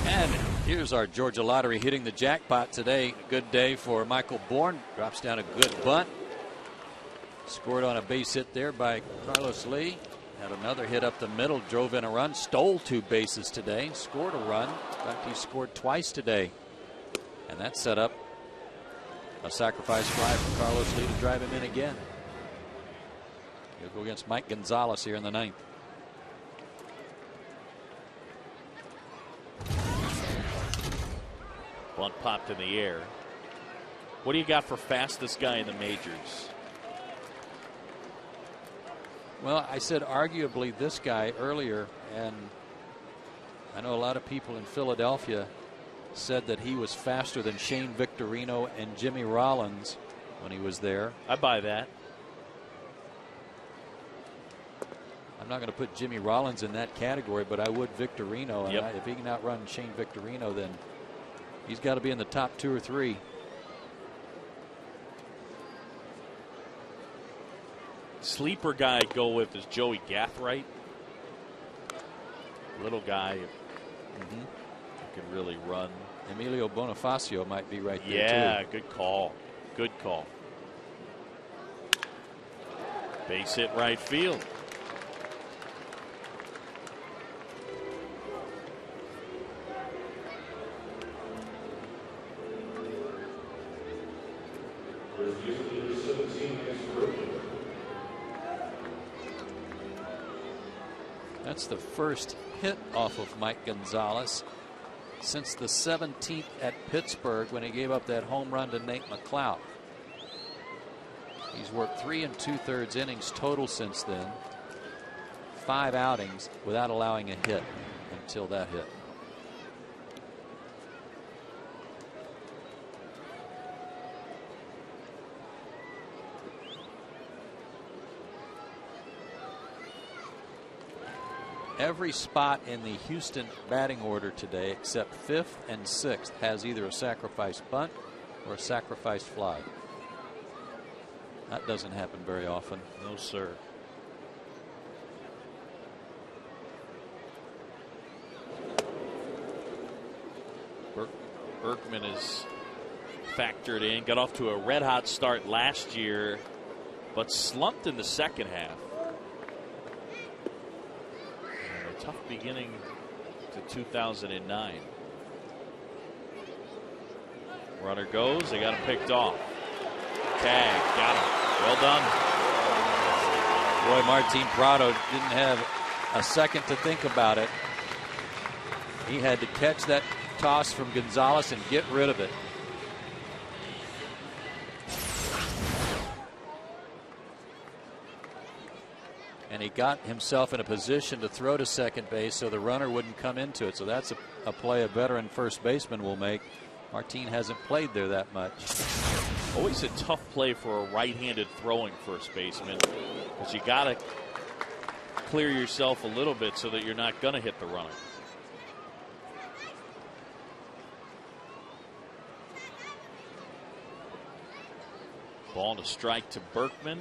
And here's our Georgia Lottery hitting the jackpot today. Good day for Michael Bourne. Drops down a good bunt. Scored on a base hit there by Carlos Lee. Had another hit up the middle. Drove in a run. Stole 2 bases today. Scored a run. In fact, he scored twice today. And that set up a sacrifice fly for Carlos Lee to drive him in again. He'll go against Mike Gonzalez here in the 9th. Bunt popped in the air. What do you got for fastest guy in the majors? Well, I said arguably this guy earlier, and I know a lot of people in Philadelphia said that he was faster than Shane Victorino and Jimmy Rollins when he was there. I buy that. I'm not going to put Jimmy Rollins in that category, but I would Victorino. Yep. And if he can outrun Shane Victorino, then he's got to be in the top 2 or 3. Sleeper guy I'd go with is Joey Gathright. Little guy who can really run. Emilio Bonifacio might be right there, Yeah, too. good call. Good call. Base hit right field. That's the first hit off of Mike Gonzalez since the 17th at Pittsburgh when he gave up that home run to Nate McLeod. He's worked 3 2/3 innings total since then. 5 outings without allowing a hit until that hit. Every spot in the Houston batting order today except 5th and 6th has either a sacrifice bunt or a sacrifice fly. That doesn't happen very often. No, sir. Berkman is factored in. Got off to a red-hot start last year, but slumped in the second half. And a tough beginning to 2009. Runner goes. They got him picked off. Tag. Got him. Well done. Boy, Martin Prado didn't have a second to think about it. He had to catch that toss from Gonzalez and get rid of it. And he got himself in a position to throw to second base so the runner wouldn't come into it. So that's a play a veteran first baseman will make. Martin hasn't played there that much. Always a tough play for a right-handed throwing first baseman, because you got to clear yourself a little bit so that you're not going to hit the runner. Ball to strike to Berkman.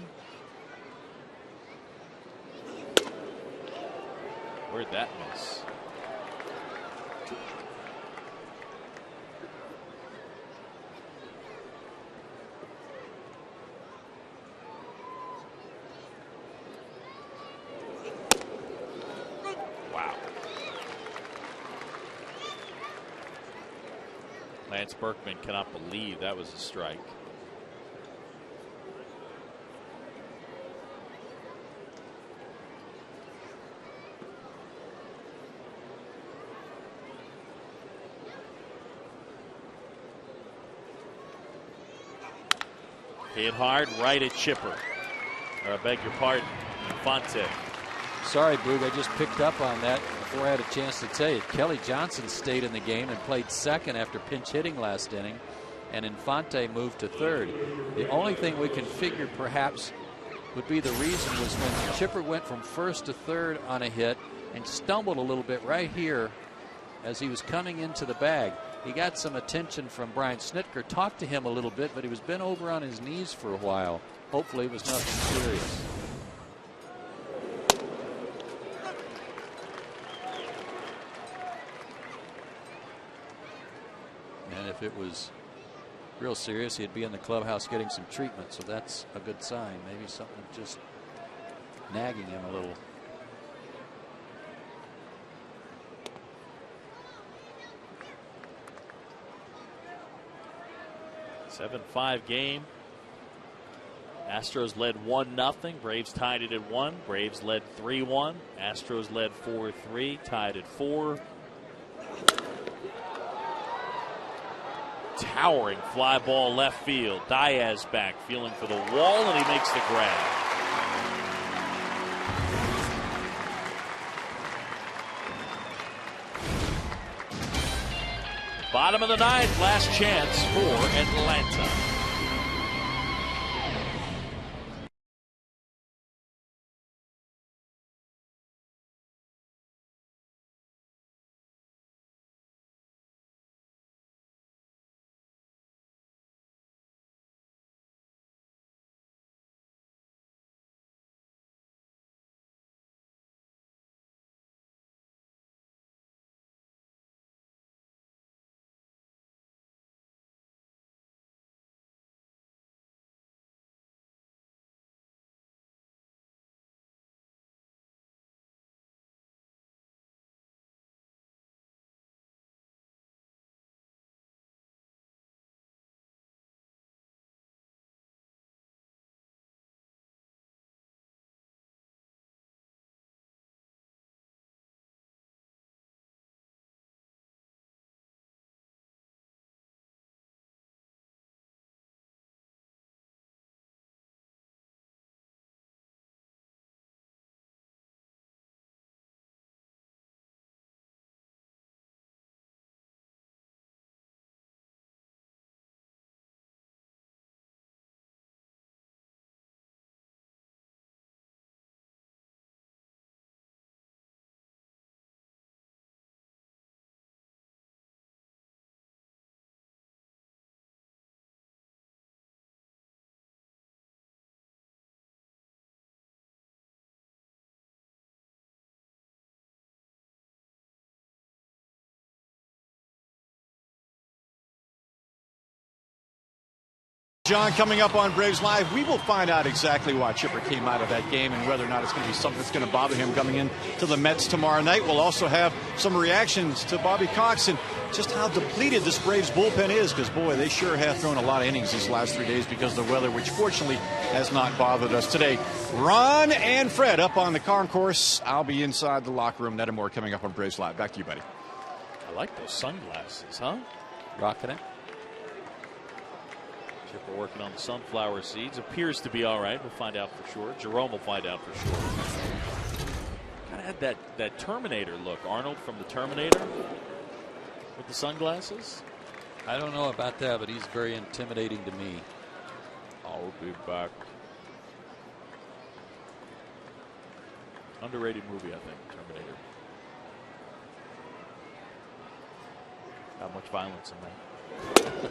Where'd that miss? Wow. Lance Berkman cannot believe that was a strike. Hit hard, right at Chipper. Or I beg your pardon, Infante. Sorry, Boog, I just picked up on that before I had a chance to tell you. Kelly Johnson stayed in the game and played second after pinch hitting last inning, and Infante moved to third. The only thing we can figure perhaps would be the reason was when Chipper went from first to third on a hit and stumbled a little bit right here as he was coming into the bag. He got some attention from Brian Snitker, talked to him a little bit, but he was bent over on his knees for a while. Hopefully it was nothing serious. And if it was real serious, he'd be in the clubhouse getting some treatment, so that's a good sign. Maybe something just nagging him a little. 7-5 game. Astros led 1-0. Braves tied it at 1. Braves led 3-1. Astros led 4-3. Tied at 4. Towering fly ball left field. Diaz back, feeling for the wall, and he makes the grab. Bottom of the ninth, last chance for Atlanta. John, coming up on Braves Live, we will find out exactly why Chipper came out of that game and whether or not it's going to be something that's going to bother him coming in to the Mets tomorrow night. We'll also have some reactions to Bobby Cox and just how depleted this Braves bullpen is, because, boy, they sure have thrown a lot of innings these last 3 days because of the weather, which fortunately has not bothered us today. Ron and Fred up on the concourse. I'll be inside the locker room. That and more coming up on Braves Live. Back to you, buddy. I like those sunglasses, huh? Rocking it. Chipper working on the sunflower seeds. Appears to be all right. We'll find out for sure. Jerome will find out for sure. Kind of had that Terminator look. Arnold from the Terminator with the sunglasses. I don't know about that, but he's very intimidating to me. I'll be back. Underrated movie, I think, Terminator. Not much violence in that.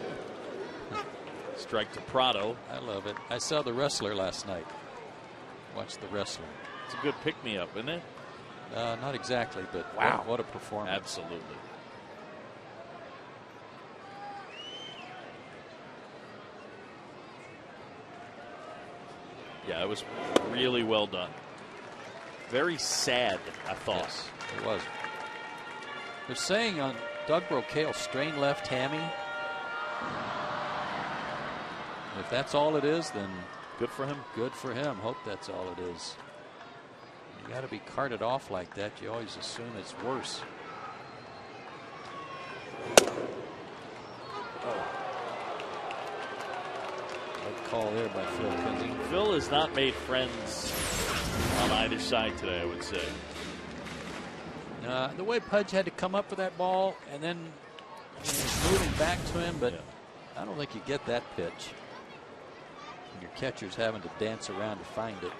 Strike to Prado. I love it. I saw The Wrestler last night. Watched The Wrestler. It's a good pick-me-up, isn't it? Not exactly, but wow, what a performance. Absolutely. Yeah, it was really well done. Very sad, I thought. Yes, it was. They're saying on Doug Brocail, strained left hammy. If that's all it is, then good for him. Good for him. Hope that's all it is. You got to be carted off like that. You always assume it's worse. Good call there by Phil Kinsey. Phil has not made friends on either side today, I would say. The way Pudge had to come up for that ball, and then he was moving back to him, but I don't think you get that pitch. Your catcher's having to dance around to find it.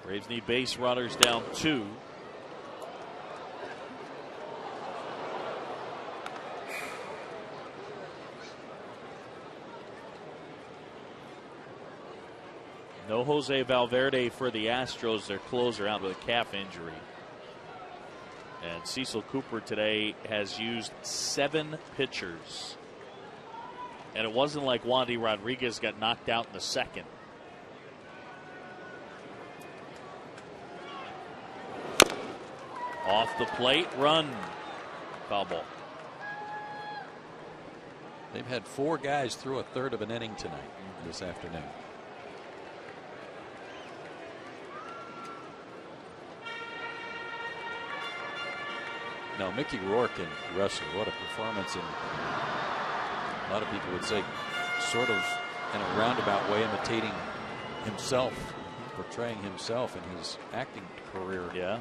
Braves need base runners, down 2. No Jose Valverde for the Astros, their closer, out with a calf injury. And Cecil Cooper today has used 7 pitchers. And it wasn't like Wandy Rodriguez got knocked out in the second. Off the plate, run. Foul ball. They've had 4 guys through a third of an inning tonight, this afternoon. No, Mickey Rourke and Wrestler, what a performance. And a lot of people would say sort of in a roundabout way imitating himself, portraying himself in his acting career. Yeah.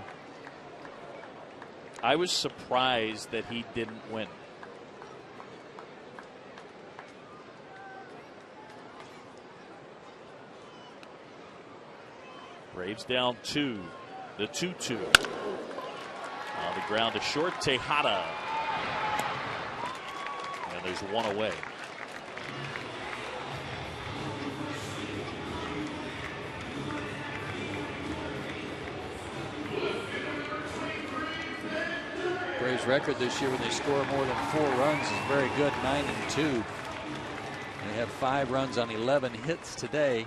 I was surprised that he didn't win. Braves down 2. The 2-2. On the ground to short, Tejada. And there's 1 away. Braves record this year when they score more than 4 runs is very good, 9-2. They have 5 runs on 11 hits today.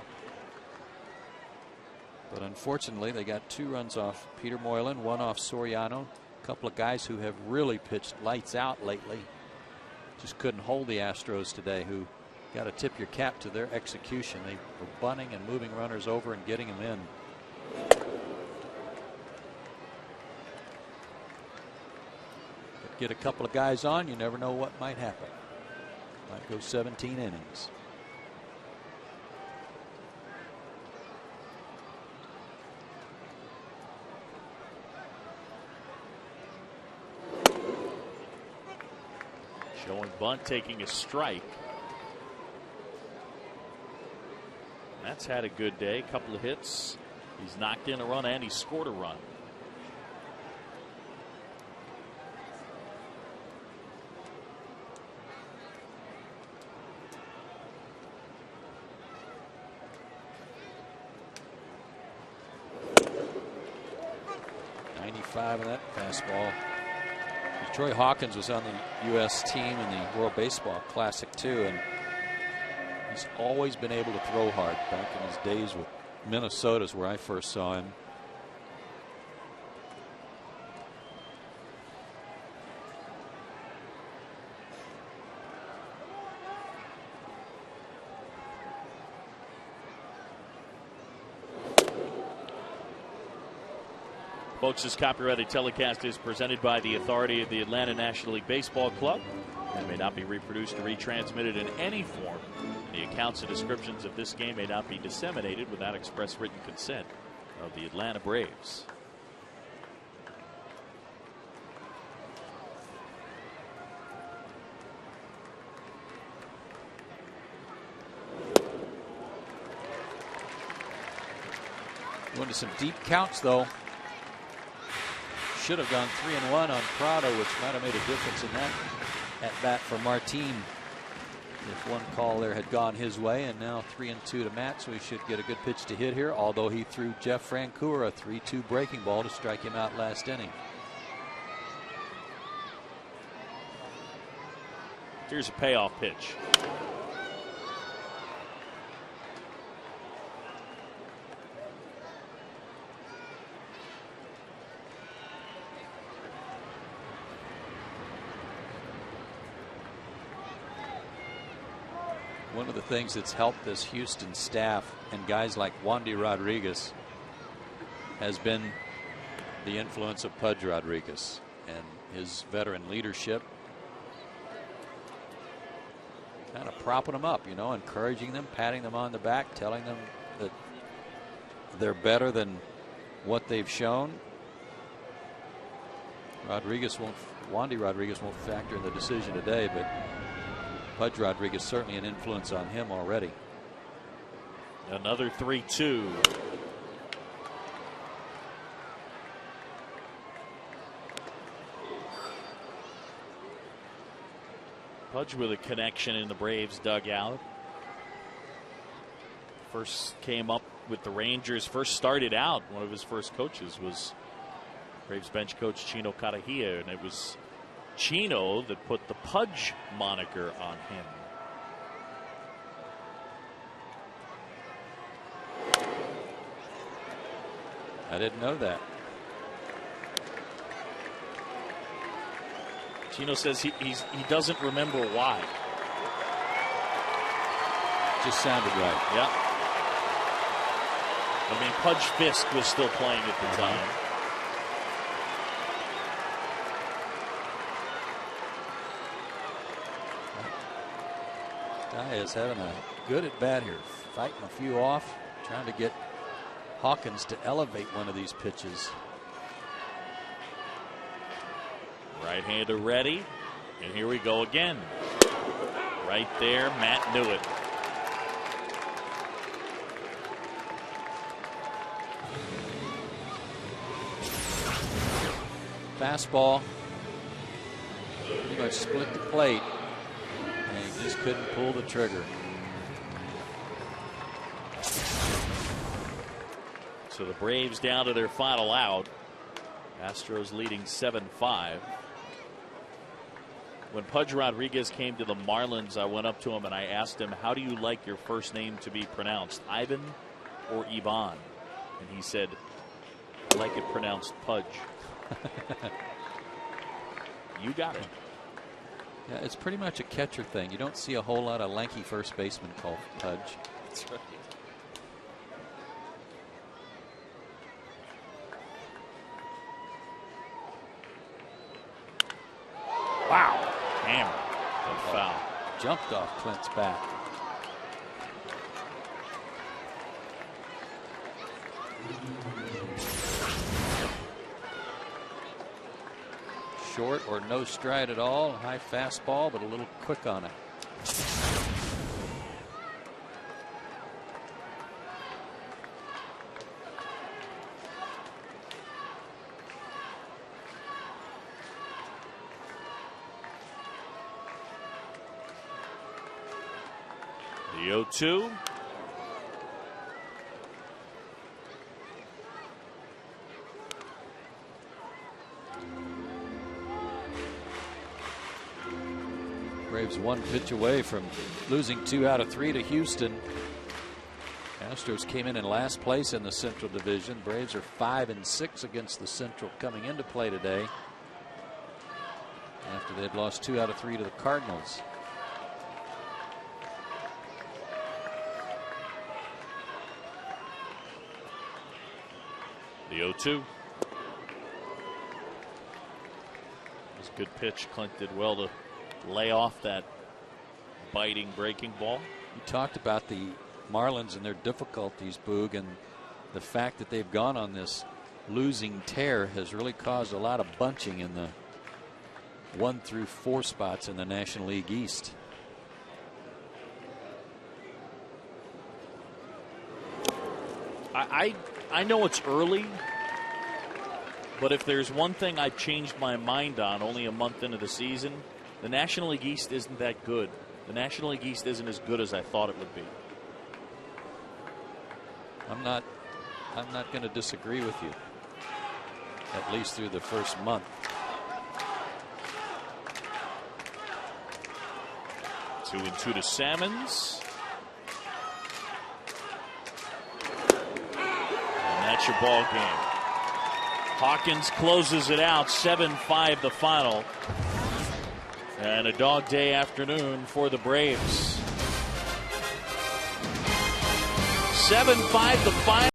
But unfortunately, they got 2 runs off Peter Moylan, 1 off Soriano. A couple of guys who have really pitched lights out lately. Just couldn't hold the Astros today, who got to tip your cap to their execution. They were bunting and moving runners over and getting them in. But get a couple of guys on, you never know what might happen. Might go 17 innings. Showing bunt, taking a strike. That's had a good day. Couple of hits. He's knocked in a run and he scored a run. .95 in that fastball. Troy Hawkins was on the U.S. team in the World Baseball Classic too, and he's always been able to throw hard. Back in his days with Minnesota's where I first saw him. Folks, this copyrighted telecast is presented by the authority of the Atlanta National League Baseball Club and may not be reproduced or retransmitted in any form. The accounts and descriptions of this game may not be disseminated without express written consent of the Atlanta Braves. Going to some deep counts, though. Should have gone 3-1 on Prado, which might have made a difference in that at bat for Martin. If one call there had gone his way, and now 3-2 to Matt, so he should get a good pitch to hit here, although he threw Jeff Francoeur a 3-2 breaking ball to strike him out last inning. Here's a payoff pitch. One of the things that's helped this Houston staff and guys like Wandy Rodriguez has been the influence of Pudge Rodriguez and his veteran leadership. Kind of propping them up, you know, encouraging them, patting them on the back, telling them that they're better than what they've shown. Wandy Rodriguez won't factor in the decision today, but Pudge Rodriguez certainly an influence on him already. Another 3-2. Pudge with a connection in the Braves dugout. First came up with the Rangers, first started out, one of his first coaches was Braves bench coach Chino Carajillo, and it was Chino that put the Pudge moniker on him. I didn't know that. Chino says he doesn't remember why. Just sounded right. Yeah. I mean, Pudge Fisk was still playing at the time. Guy is having a good at bat here, fighting a few off, trying to get Hawkins to elevate one of these pitches. Right-hander ready, and here we go again. Right there, Matt knew it. Fastball, pretty much split the plate, and he just couldn't pull the trigger. So the Braves down to their final out. Astros leading 7-5. When Pudge Rodriguez came to the Marlins, I went up to him and I asked him, how do you like your first name to be pronounced, Ivan or Ivan? And he said, I like it pronounced Pudge. You got it. Yeah, it's pretty much a catcher thing. You don't see a whole lot of lanky first basemen called Pudge. That's right. Wow. Hammer. Good foul. Jumped off Clint's bat. Short or no stride at all. High fastball, but a little quick on it. The 0-2. Braves one pitch away from losing 2 out of 3 to Houston. Astros came in last place in the Central Division. Braves are 5-6 against the Central coming into play today, after they'd lost 2 out of 3 to the Cardinals. The 0-2. Good pitch. Clint did well to lay off that biting breaking ball. You talked about the Marlins and their difficulties, Boog, and the fact that they've gone on this losing tear has really caused a lot of bunching in the 1 through 4 spots in the National League East. I know it's early, but if there's one thing I've changed my mind on only a month into the season, the National League East isn't that good. The National League East isn't as good as I thought it would be. I'm not going to disagree with you, at least through the first month. 2-2 to Salmons. And that's your ball game. Hawkins closes it out, 7-5 the final. And a dog day afternoon for the Braves. 7-5 the final.